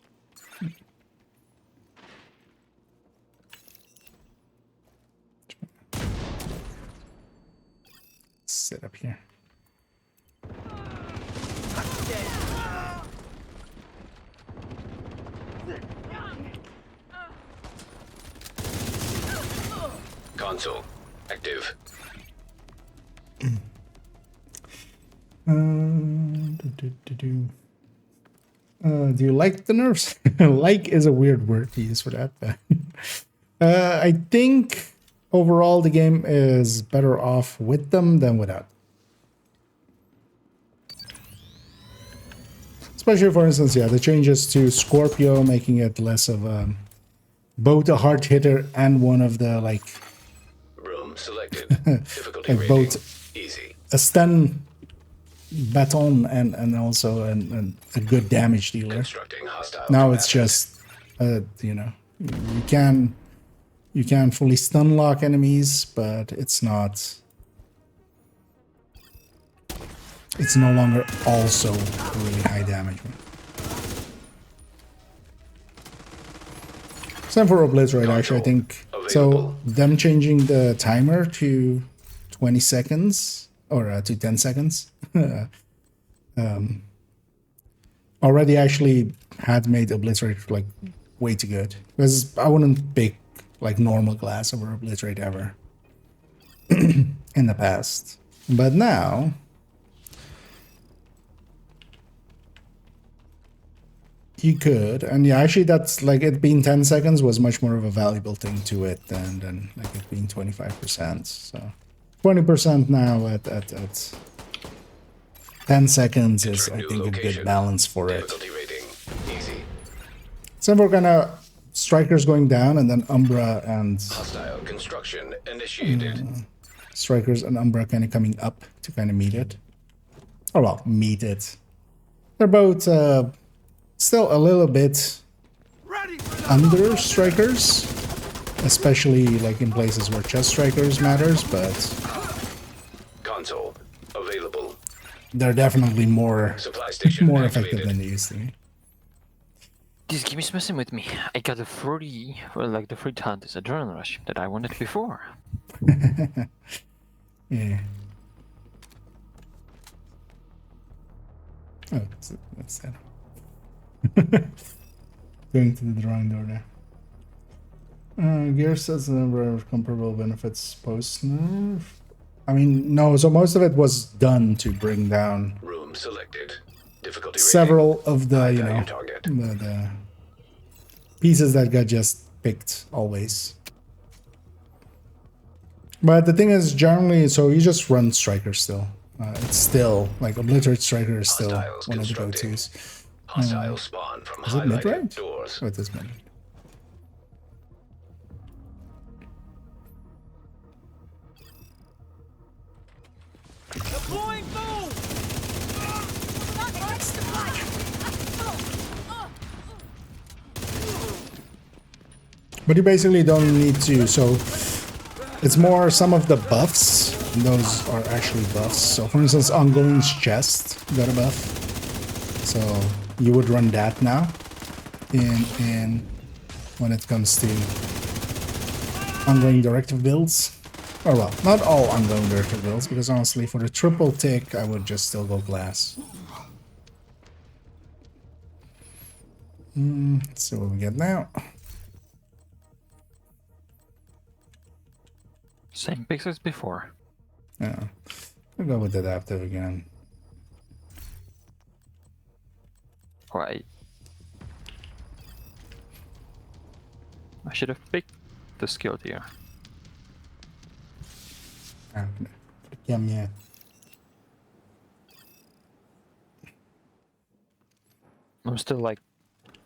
Sit up here. Console active. Do you like the nerfs? Like is a weird word to use for that. But I think overall the game is better off with them than without. Especially, for instance, yeah, the changes to Scorpio, making it less of both a hard hitter and one of the like Room selected. Difficulty like rating. both Easy. a stun baton and also a good damage dealer. Constructing hostile. Now it's combatants. just you know, you can fully stun lock enemies, but it's no longer also really high damage. Same for Obliterate, actually, I think. So them changing the timer to 20 seconds or to 10 seconds already actually had made Obliterate like way too good, because I wouldn't pick like normal class over Obliterate ever in the past, but now you could. And yeah, actually that's like it being 10 seconds was much more of a valuable thing to it than like it being 25%. So 20% now at 10 seconds is, I think, a good balance for it. Difficulty rating. Easy. So we're gonna Strikers going down, and then Umbra and Hostile construction initiated. Strikers and Umbra kind of coming up to kind of meet it. Oh well, meet it. They're both still a little bit under Strikers, especially like in places where chest Strikers matters, but Console available. they're definitely more Supply station more activated. effective than they used to be. This game is messing with me. I got the the free time this adrenaline rush that I wanted before. Yeah. Oh, that's that. Going to the drawing door there. Gear says the number of comparable benefits post nerf. I mean, no. So most of it was done to bring down Room selected. Difficulty several of the rating. you know Value target. the pieces that got just picked always. But the thing is, generally, so you just run Striker still. It's still like Obliterate Striker is still Hostiles one of the constructing. go-tos. Hostile spawn from Is it mid-range? highlighted doors. Oh, it is mid. But you basically don't need to, so it's more some of the buffs, those are actually buffs. So for instance, Ongoing's chest got a buff. So you would run that now in when it comes to ongoing directive builds. Or well, not all ongoing directive builds, because honestly for the triple tick I would just still go glass. Let's see what we get now. Same picks as before. Yeah, we'll go with adaptive again. Right. I should have picked the skill tier. Yeah. I'm still like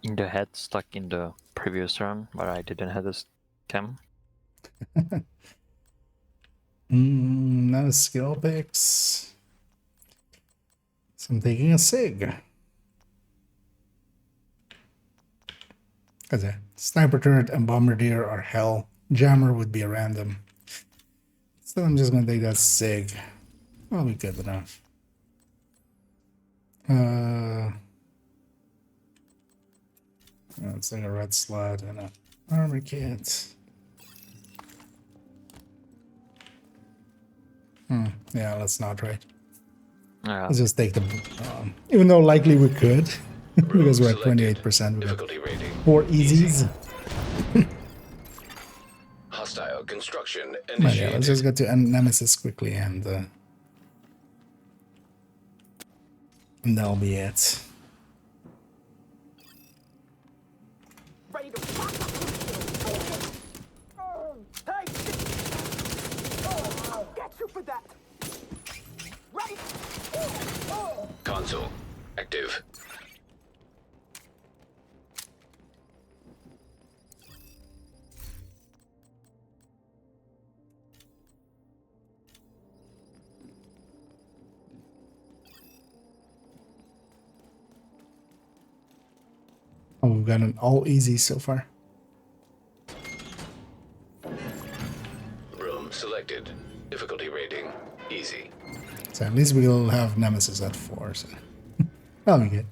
in the head, stuck in the previous run where I didn't have this chem. Not a skill picks. So I'm taking a Sig. Cause Sniper turret and bombardier are hell. Jammer would be a random. So I'm just gonna take that Sig. That'll be good enough. It's like a red slot and an armor kit. Yeah, let's not, right? Yeah. Let's just take the... even though likely we could, because we're at selected. 28%. We got Difficulty rating. 4 easies. Hostile construction But initiated. yeah, let's just get to Nemesis quickly and that'll be it. Ready to rock. Hey! I'll get you for that. Ready? Console active. Oh, we've got an all easy so far. Room selected. Difficulty rating easy. So at least we'll have Nemesis at 4, so that'll be good.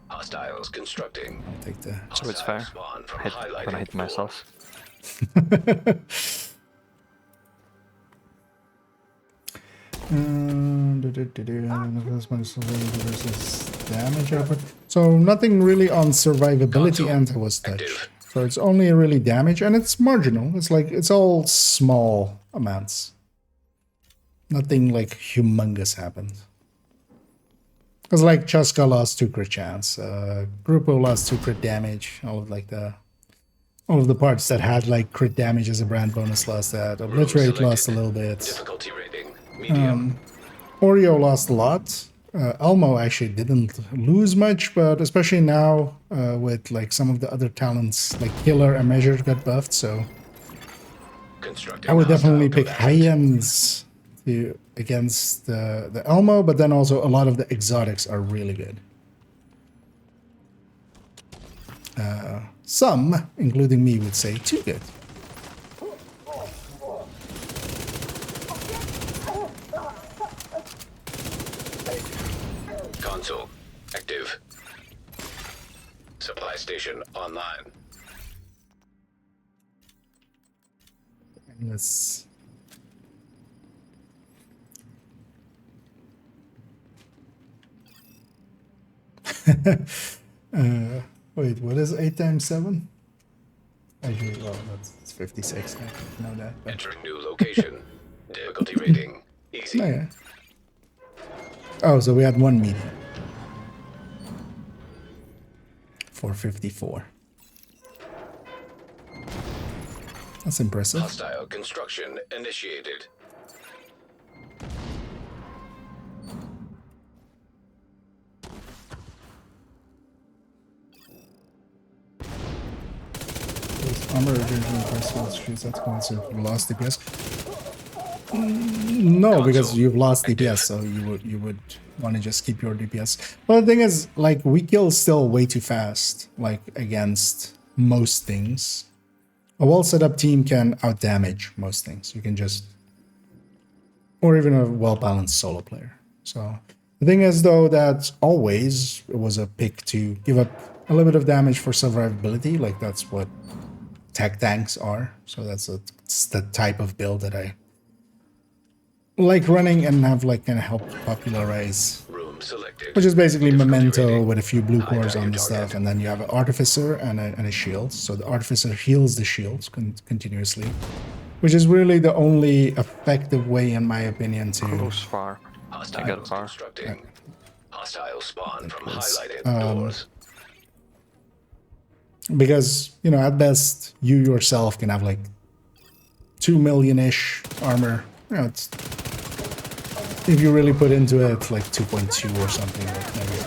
Hostiles constructing. I'll take the... So it's fair. Spawn from Gonna hit highlighted myself. This one is versus damage output. So nothing really on survivability end was touched. So it's only really damage, and it's marginal. It's like it's all small amounts. Nothing like humongous happened. Because like Chaska lost 2 crit chance, Grupo lost 2 crit damage, all of the parts that had like crit damage as a brand bonus lost that. Obliterate lost a little bit. difficulty rating medium. Oreo lost a lot. Elmo actually didn't lose much, but especially now with like some of the other talents, like Killer and Measure got buffed, so Constructing I would definitely hostile pick high ends against the Elmo, but then also a lot of the exotics are really good. Some, including me, would say too good. Console active. Supply station online. Let's... wait, what is 8 times 7? Actually, well, that's 56. I know that. But... Entering new location. Difficulty rating easy. Oh, yeah. Oh, so we had 1 medium. 454. That's impressive. Hostile construction initiated. Armor originally first shoots that's going to lost DPS. No, because you've lost DPS, so you would want to just keep your DPS. Well, the thing is, like, we kill still way too fast, like against most things. A well set up team can outdamage most things. You can just, or even a well balanced solo player. So the thing is, though, that always it was a pick to give up a little bit of damage for survivability. Like that's what tech tanks are. So it's the type of build that I like running and have like kind of helped popularize. Room selected. Which is basically Difficulty Memento rating. with a few blue High cores on value the target. stuff, and then you have an Artificer and a shield. So the Artificer heals the shields continuously, which is really the only effective way, in my opinion, to... Close far. I got Hostiles far. constructing. Hostile spawn from close. highlighted doors. Because, you know, at best, you yourself can have like 2 million-ish armor. You know, it's... If you really put into it, like 2.2 or something. Like maybe,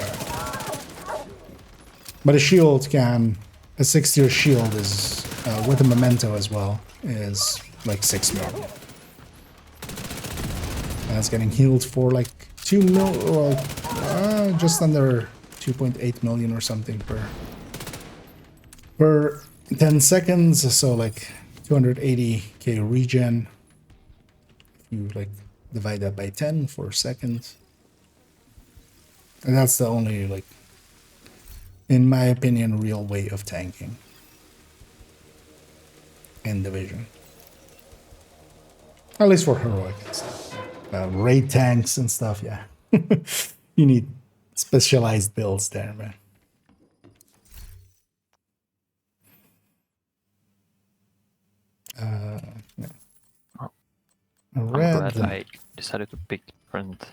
but a shield can... A 6-tier shield is, with a Memento as well, is like 6 million. And it's getting healed for like 2 mil... Like, just under 2.8 million or something per per 10 seconds, so like 280k regen. If you like divide that by 10 for seconds. And that's the only, like, in my opinion, real way of tanking in Division. At least for heroic and stuff. Raid tanks and stuff, yeah. You need specialized builds there, man. Yeah. I'm Red. glad I decided to pick different.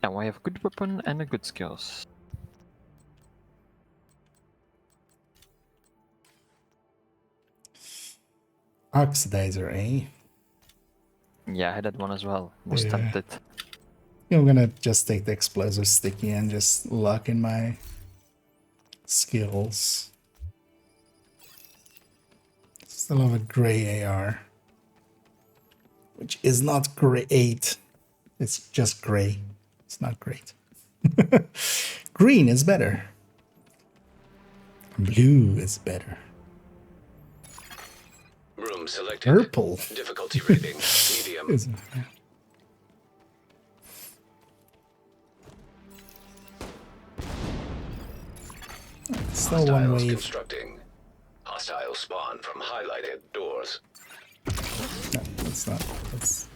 Now I have a good weapon and a good skills. Oxidizer, eh? Yeah, I had that one as well. Was Yeah. tempted. I'm gonna just take the explosive sticky and just lock in my skills. Still have a gray AR, which is not great. It's just gray. It's not great. Green is better. Blue is better. Room selected. Purple Difficulty rating medium. is. Still one Hostiles wave. constructing. Hostile spawn from highlighted doors. No, that's not. That's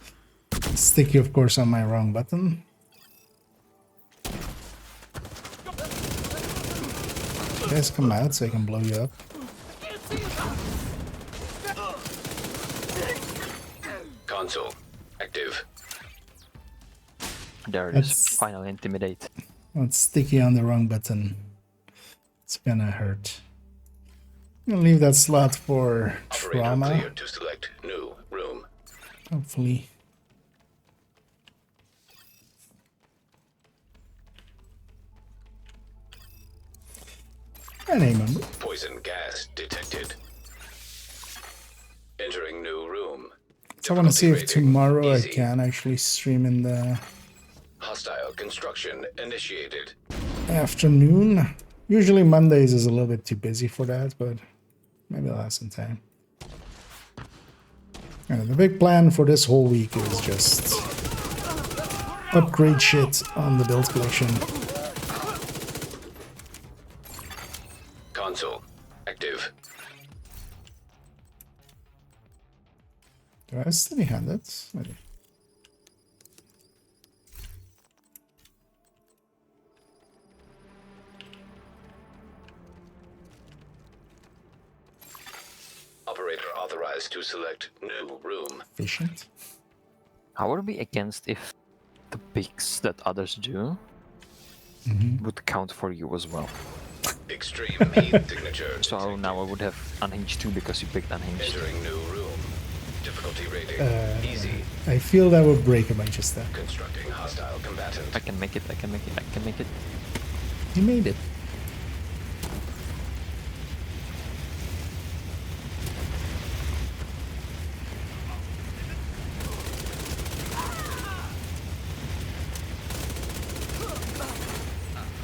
sticky, of course, on my wrong button. You guys come out so I can blow you up. Console active. There it is. That's- Finally intimidate. It's sticky on the wrong button. It's gonna hurt. I'm gonna leave that slot for Operator trauma. cleared to select new room. Hopefully. And aim him. Poison gas detected. Entering new room. So I want to see if Difficulty rating tomorrow I easy. can actually stream in the Hostile construction initiated. afternoon. Usually Mondays is a little bit too busy for that, but maybe I'll have some time. And the big plan for this whole week is just upgrade shit on the build collection. Console active. Do I still have that? I do. Operator authorized to select new room. Efficient. I would be against if the picks that others do would count for you as well. Extreme heat signature. So now I would have unhinged too because you picked unhinged. Entering new room. Difficulty rating easy. I feel that would break a bunch of stuff. Constructing hostile combatant. I can make it, I can make it, I can make it. You made it.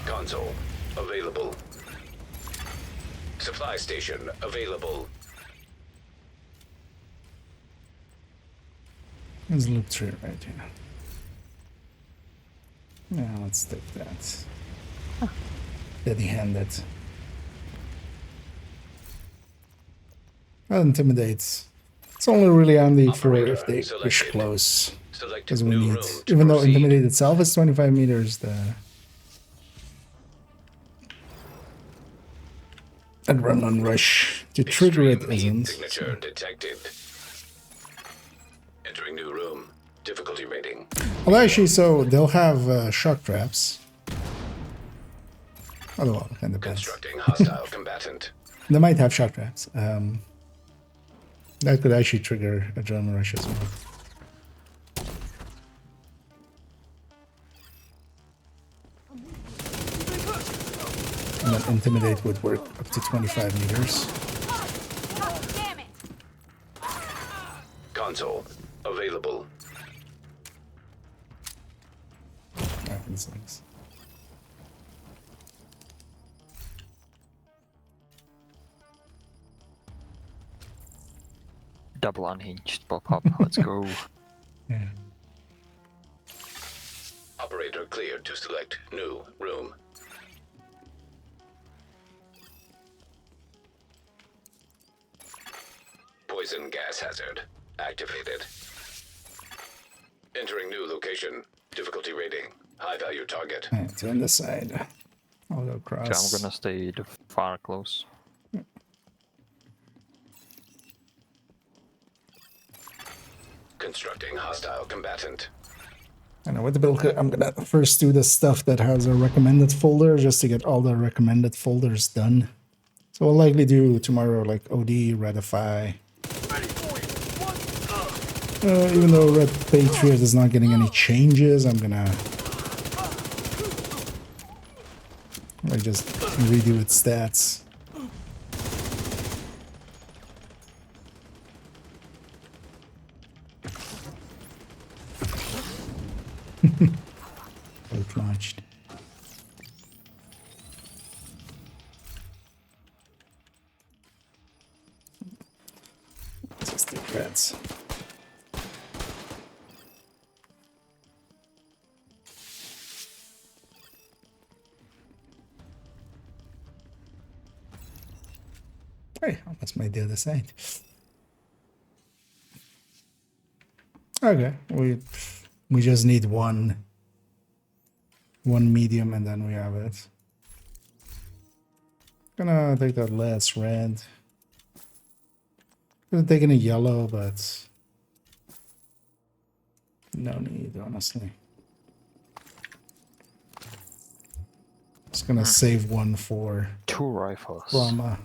Console available. Supply station available. Let's look through it right here. Yeah, let's take that. Steady-handed. That intimidates. It's only really handy for if they push close, Select because we new need. room to Even though proceed. intimidate itself is 25 meters, the adrenaline rush to trigger it Extreme heat isn't. signature detected. Entering new room. Difficulty rating. Well, actually, so they'll have shock traps. Oh, well, kind of depends. Constructing hostile combatant. They might have shock traps. That could actually trigger adrenaline rush as well. And then intimidate would work up to 25 meters. Damn it! Console available. These things. Double unhinged pop-up. Let's go. Yeah. Operator cleared to select new room. Poison gas hazard activated. Entering new location. Difficulty rating. High value target. Alright, to on this side. I'll go So across. I'm gonna stay the far close. Constructing hostile combatant. I know with the build kit, I'm gonna first do the stuff that has a recommended folder just to get all the recommended folders done. So I'll likely do tomorrow like OD, Ratify. Even though Red Patriot is not getting any changes, I'm gonna like just redo its stats. Both launched. Just the reds. Hey, almost made the other side. Okay, we just need one medium and then we have it. Gonna take that last red. Could have taken a yellow, but no need, honestly. Just gonna save one for 2 rifles. Brahma.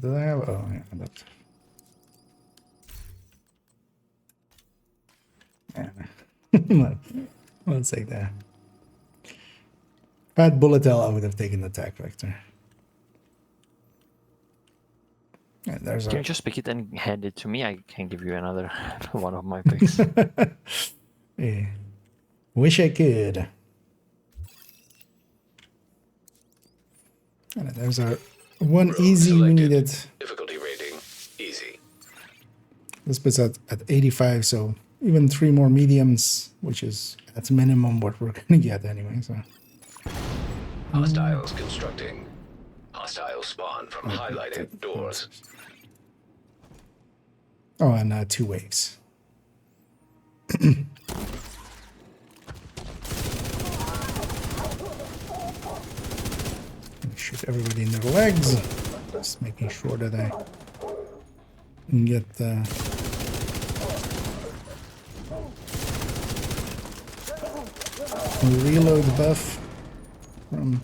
Did I have? Oh, yeah, that. Yeah. Let's take that. If I had bullet hell, I would have taken the attack vector. Yeah, there's Can you our. just pick it and hand it to me? I can give you another one of my picks. Yeah. Wish I could. And there's our one Room easy we selected. needed. Difficulty rating. Easy. This bit's at 85, so even 3 more mediums, which is at minimum what we're gonna get anyway. So Hostiles constructing. Hostile spawn from highlighted doors. oh, and 2 waves. Shoot everybody in their legs. Just making sure that I can get the reload buff from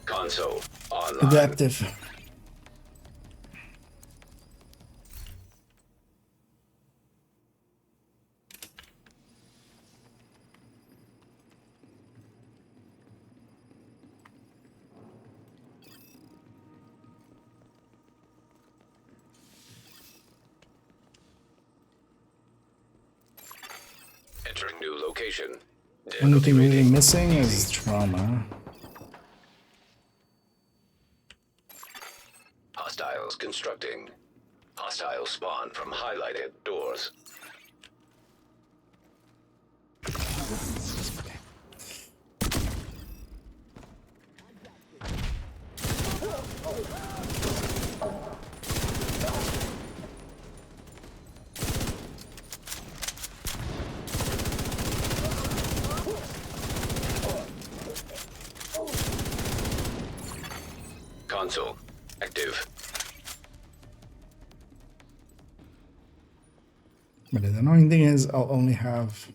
Console online. adaptive. Entering new location. Only Difficulty thing really rating. missing is trauma. Hostiles constructing. Hostile spawn from highlighted doors. Console active. But the annoying thing is I'll only have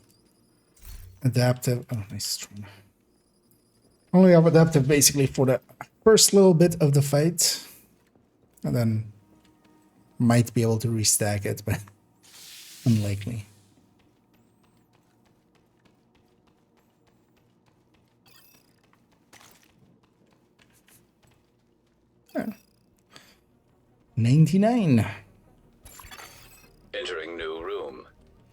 adaptive. Oh, nice trauma. Only have adaptive basically for the first little bit of the fight. And then might be able to restack it, but unlikely. Yeah. 99.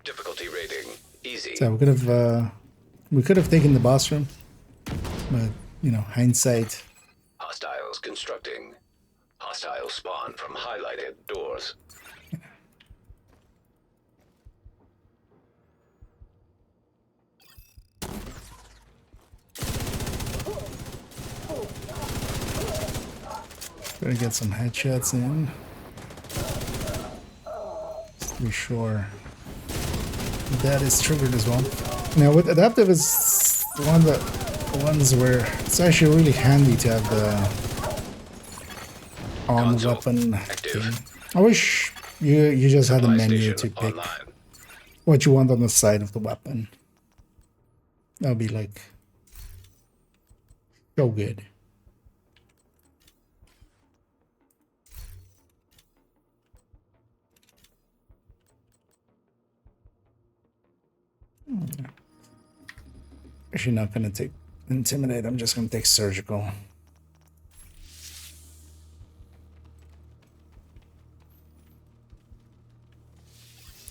Difficulty rating easy. So we could have taken the boss room, but you know, hindsight. Hostiles constructing. Hostiles spawn from highlighted doors. Gotta get some headshots in. Just to be sure that is triggered as well. Now with adaptive is one of the ones where it's actually really handy to have the on Console weapon active. thing. I wish you just had a Supply menu station to pick online. what you want on the side of the weapon. That would be like so good. Actually not gonna take intimidate, I'm just gonna take surgical.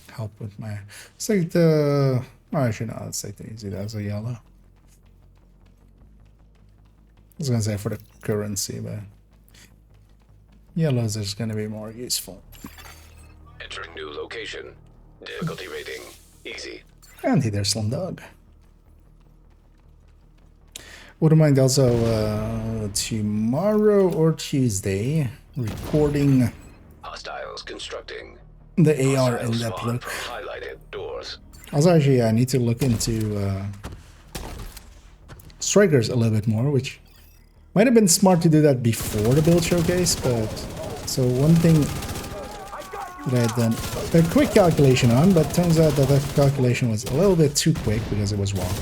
Help with my let's take the actually no, let's take the easy, that's a yellow. I was gonna say for the currency, but yellows is gonna be more useful. Entering new location. Difficulty rating easy. And hey there, Slumdog. Wouldn't mind also tomorrow or Tuesday recording Hostiles constructing. the AR Hostiles in-depth spawn look. from highlighted doors. Also, actually, I need to look into strikers a little bit more, which might have been smart to do that before the build showcase, but so one thing that I had done a quick calculation on, but turns out that that calculation was a little bit too quick because it was wrong.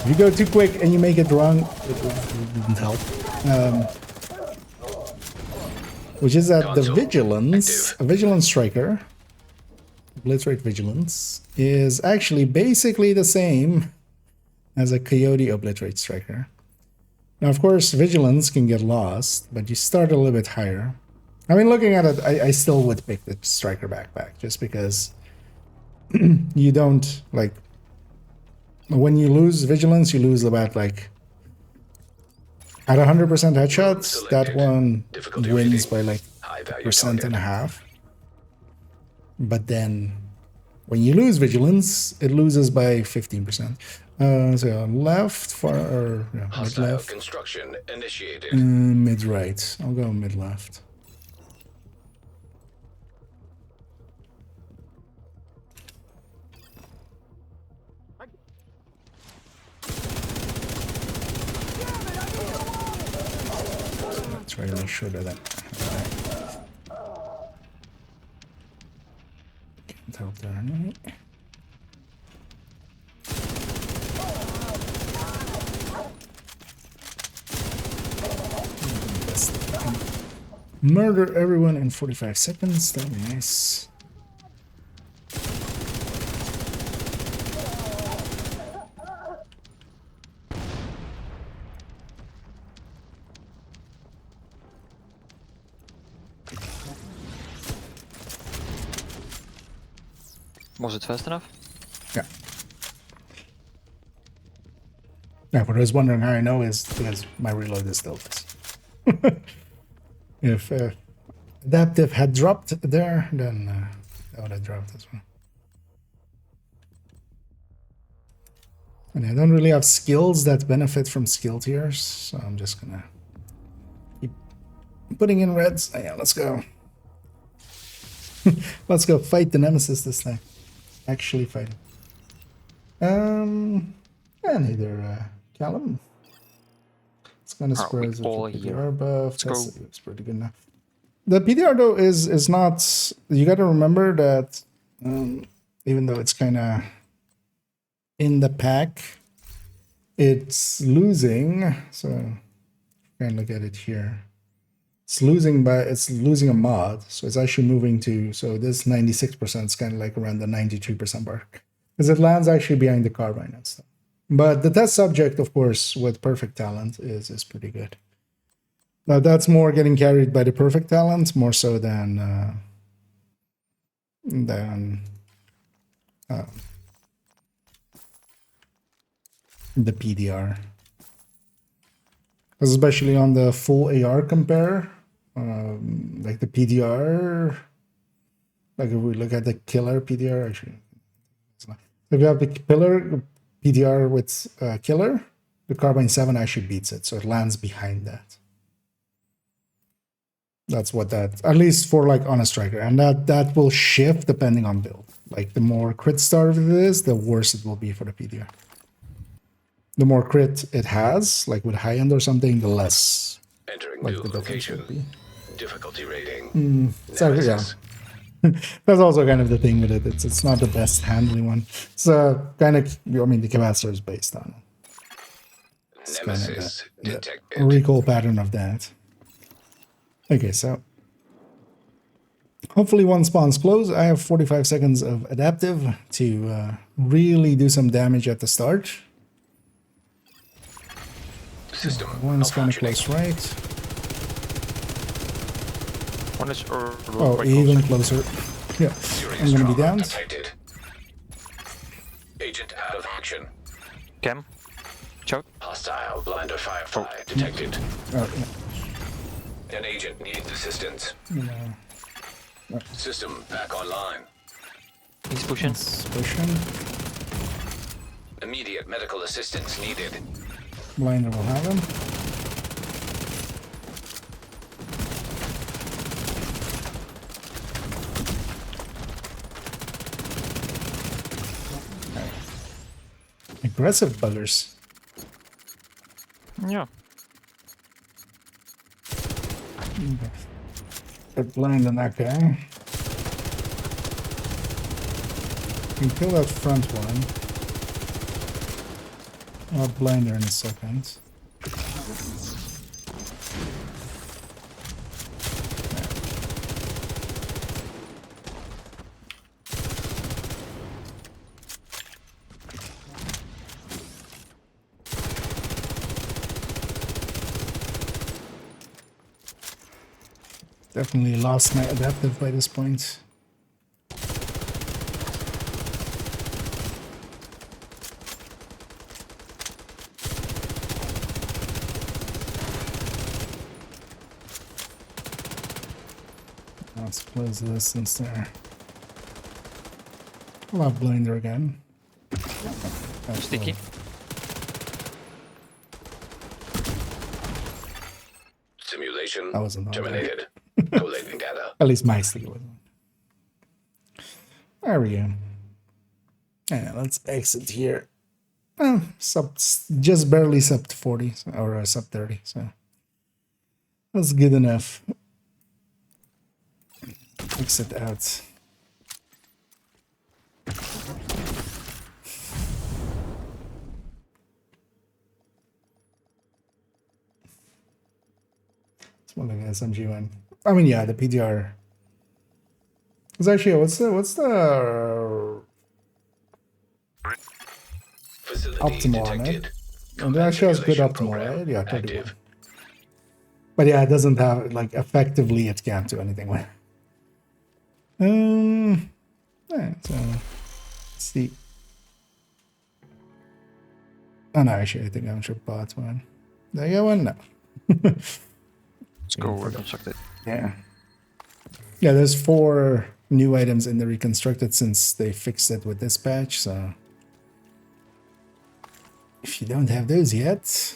If you go too quick and you make it wrong, it wouldn't help. Which is that the Console vigilance, active. a vigilance striker, blitz rate vigilance, is actually basically the same as a coyote obliterate striker. Now, of course, vigilance can get lost, but you start a little bit higher. I mean, looking at it, I still would pick the striker backpack just because you don't like. When you lose vigilance, you lose about like at 100% headshots. That Selected. one Difficulty wins rating. by like High value 1.5%. target. But then when you lose vigilance, it loses by 15%. So left, far, or mid Hostile left, construction initiated. mid right. I'll go mid left. Try to make sure that can't help there. No. Murder everyone in 45 seconds. That'd be nice. Was it fast enough? Yeah. Yeah, but I was wondering how I know is because my reload is still this. If adaptive had dropped there, then that would have dropped as well. And I don't really have skills that benefit from skill tiers, so I'm just gonna keep putting in reds. Oh, yeah, let's go. Let's go fight the nemesis this time. Actually fight him. And either Callum. It's kind of squares with all the here. PDR buff. Let's go. It's pretty good now. The PDR though is not. You got to remember that even though it's kind of in the pack, it's losing. So try and look at it here. It's losing a mod, so it's actually moving to. So this 96% is kind of like around the 93% mark because it lands actually behind the carbine and stuff. But the test subject, of course, with perfect talent is pretty good. Now that's more getting carried by the perfect talent more so than And then the PDR. Especially on the full AR compare, like the PDR, like if we look at the killer PDR, actually, it's not. If you have the killer PDR with killer, the Carbine 7 actually beats it, so it lands behind that. That's what that, at least for like on a striker, and that will shift depending on build. Like the more crit starved it is, the worse it will be for the PDR. The more crit it has, like with high end or something, the less Entering like new the difference location. will be. Difficulty rating. So yeah, that's also kind of the thing with it. It's not the best handling one. It's kind of, I mean, the capacitor is based on it. It's kind of Nemesis the detected. recall pattern of that. Okay, so hopefully one spawns close. I have 45 seconds of adaptive to really do some damage at the start. System One's kind of malfunctioning. close right. One is Oh, quite even close. closer. Yeah, Serious I'm gonna be trauma downed. detected. Agent out of action. Cam, choke. Hostile blinder firefly detected. Oh, yeah. An agent needs assistance. Yeah. System back online. He's pushing. It's pushing. Immediate medical assistance needed. Blinder will have him. Aggressive buggers. Yeah. Get blind on that guy. Can kill that front one. I'll blind her in a second. Definitely lost my adaptive by this point. Let's close the distance there. I'll have blinder again. That's Sticky. Simulation That wasn't on there. terminated. Collating data. At least my sticky wasn't. There we go. Yeah, let's exit here. Just barely sub 40 or sub 30, so that's good enough. Exit out. It's one like SMG one. I mean, yeah, the PDR. It's actually what's the Facility optimal on it? detected. And it actually has good Simulation optimal, program right? Yeah, 31. active. But yeah, it doesn't have, like, effectively it can't do anything with. Yeah, so let's see. Oh no, actually I think I should bought one. There you go, one? No. Let's go reconstruct it. Yeah. Yeah, there's 4 new items in the reconstructed since they fixed it with this patch, so if you don't have those yet,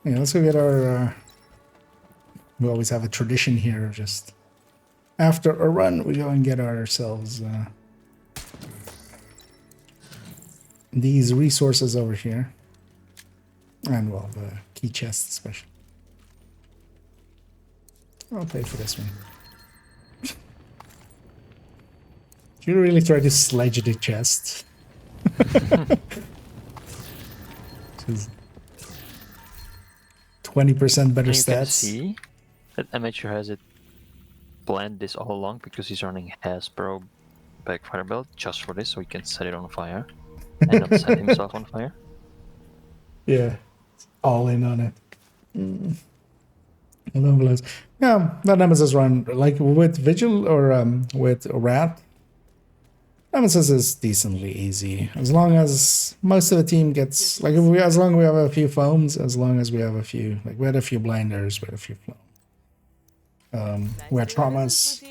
yeah, let's go get our we always have a tradition here, just after a run we go and get ourselves these resources over here, and well, the key chest especially. I'll pay for this one. You really try to sledge the chest. Just 20% better And you can stats. see that Amateur has it planned this all along because he's running Hasbro backfire build just for this, so he can set it on fire and not set himself on fire. Yeah, all in on it. Yeah, that Nemesis run, like with Vigil or with Rat, Nemesis is decently easy as long as most of the team gets like as long as we have a few foams, as long as we have a few like we had a few blinders, we had a few we had traumas.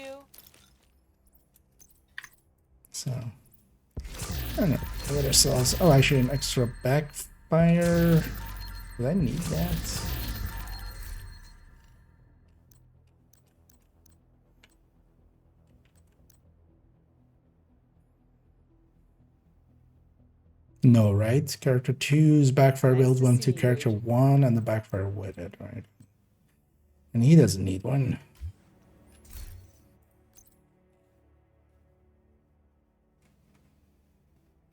So I don't know. What ourselves. Oh, actually, an extra backfire. Do I need that? No, right? Character 2's backfire build went to character 1 and the backfire with it, right? And he doesn't need one.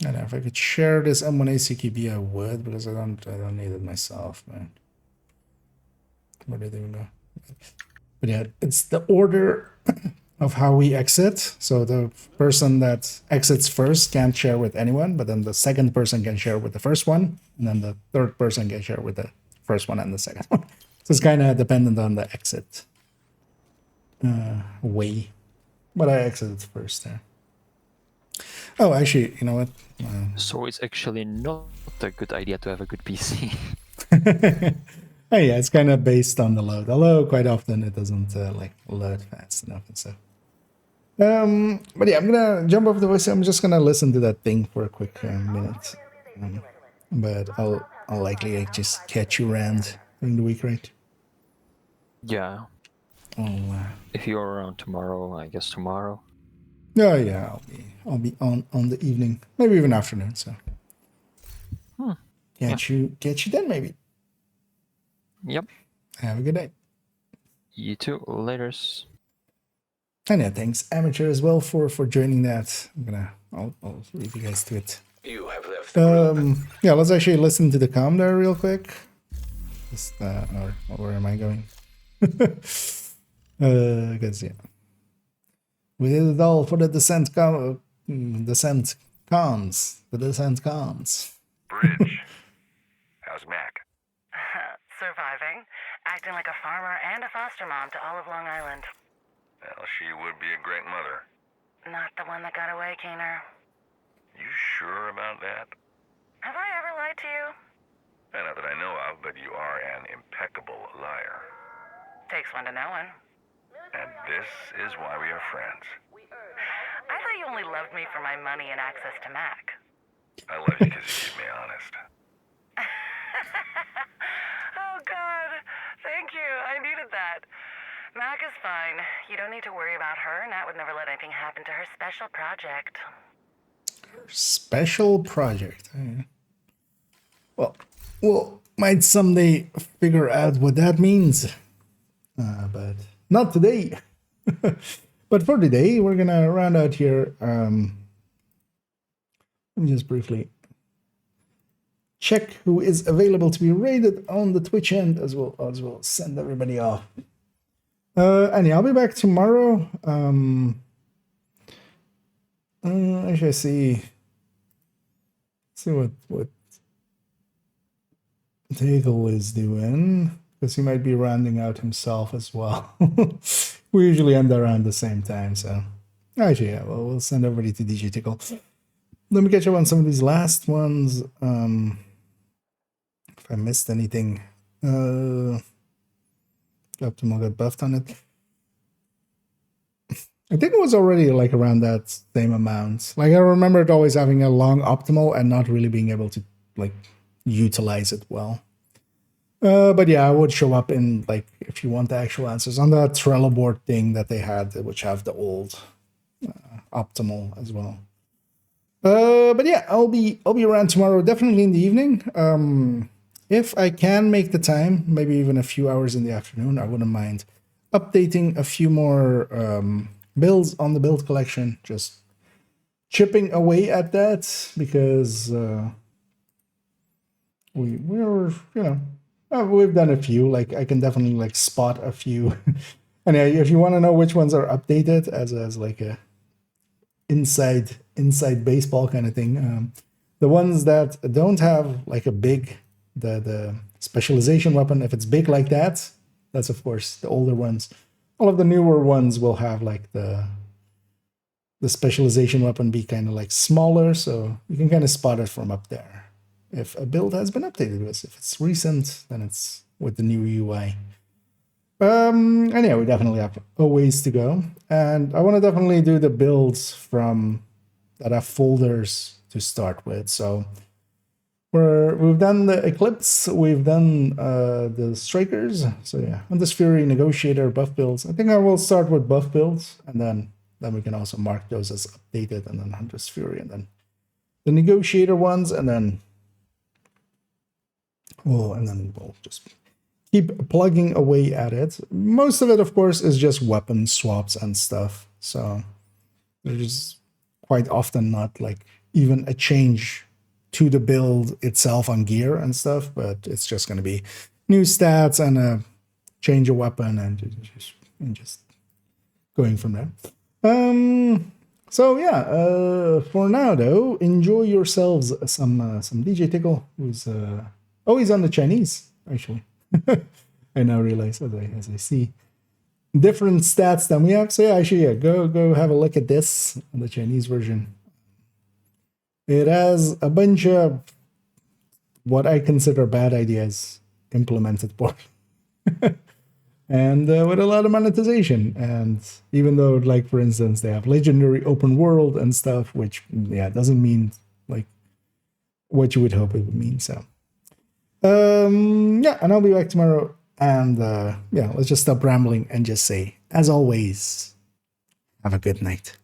I don't know if I could share this M1 ACQB, I would, because I don't need it myself, man. Where did they even go? But yeah, it's the order of how we exit. So the person that exits first can't share with anyone, but then the second person can share with the first one, and then the third person can share with the first one and the second one. So it's kind of dependent on the exit way. But I exited first there. Oh, actually, you know what? So it's actually not a good idea to have a good PC. Oh yeah, it's kind of based on the load. Although quite often it doesn't like load fast enough and stuff. But yeah, I'm gonna jump off the voice. I'm just gonna listen to that thing for a quick minute. But I'll likely like, just catch you around during the week, right? Yeah. If you're around tomorrow, I guess tomorrow. Oh yeah, I'll be on the evening, maybe even afternoon. So get you then maybe. Yep. Have a good day. You too. Laters. And yeah, thanks Amateur as well for joining that. I'll leave you guys to it. You have left the group. Yeah, let's actually listen to the comm there real quick. Just, or where am I going? Because yeah, we did it all for the descent comms. The descent comms. Bridge. How's Mac? Surviving, acting like a farmer and a foster mom to all of Long Island. Well, she would be a great mother. Not the one that got away, Keener. You sure about that? Have I ever lied to you? Not that I know of, but you are an impeccable liar. Takes one to know one. And this is why we are friends. I thought you only loved me for my money and access to Mac. I love you because you keep me honest. Oh, God. Thank you. I needed that. Mac is fine. You don't need to worry about her. Nat would never let anything happen to her special project. Special project. Well, might someday figure out what that means. But not today. But for today, we're gonna round out here. Let me just briefly check who is available to be raided on the Twitch end as well send everybody off. Anyway, I'll be back tomorrow. Actually, see what Tegel is doing, because he might be rounding out himself as well. We usually end around the same time, so actually, yeah, well, we'll send everybody to DJ Tickle. Let me catch up on some of these last ones. If I missed anything, Optimal got buffed on it. I think it was already like around that same amount. Like I remember it always having a long optimal and not really being able to like utilize it well. But yeah, I would show up in like if you want the actual answers on the Trello board thing that they had, which have the old optimal as well. But yeah, I'll be around tomorrow, definitely in the evening. If I can make the time, maybe even a few hours in the afternoon, I wouldn't mind updating a few more builds on the build collection, just chipping away at that, because we're we've done a few. Like I can definitely like spot a few. And if you want to know which ones are updated as like a inside baseball kind of thing, the ones that don't have like a big the specialization weapon, if it's big like that, that's of course the older ones. All of the newer ones will have like the the specialization weapon be kind of like smaller, so you can kind of spot it from up there. If a build has been updated with, if it's recent, then it's with the new UI. And yeah, we definitely have a ways to go, and I want to definitely do the builds from that have folders to start with. So we've done the Eclipse, we've done the Strikers. So yeah, Hunter's Fury, Negotiator, buff builds. I think I will start with buff builds, and then we can also mark those as updated, and then Hunter's Fury, and then the Negotiator ones, and then we'll just keep plugging away at it. Most of it, of course, is just weapon swaps and stuff. So there's quite often not like even a change to the build itself on gear and stuff, but it's just going to be new stats and a change of weapon and just going from there. So yeah, for now though, enjoy yourselves some DJ Tickle, who's he's on the Chinese actually. I now realize as I see different stats than we have. So yeah, actually, yeah, go have a look at this on the Chinese version. It has a bunch of what I consider bad ideas implemented poorly. And with a lot of monetization. And even though, like, for instance, they have legendary open world and stuff, which, yeah, doesn't mean, like, what you would hope it would mean. So, yeah, and I'll be back tomorrow. And, yeah, let's just stop rambling and just say, as always, have a good night.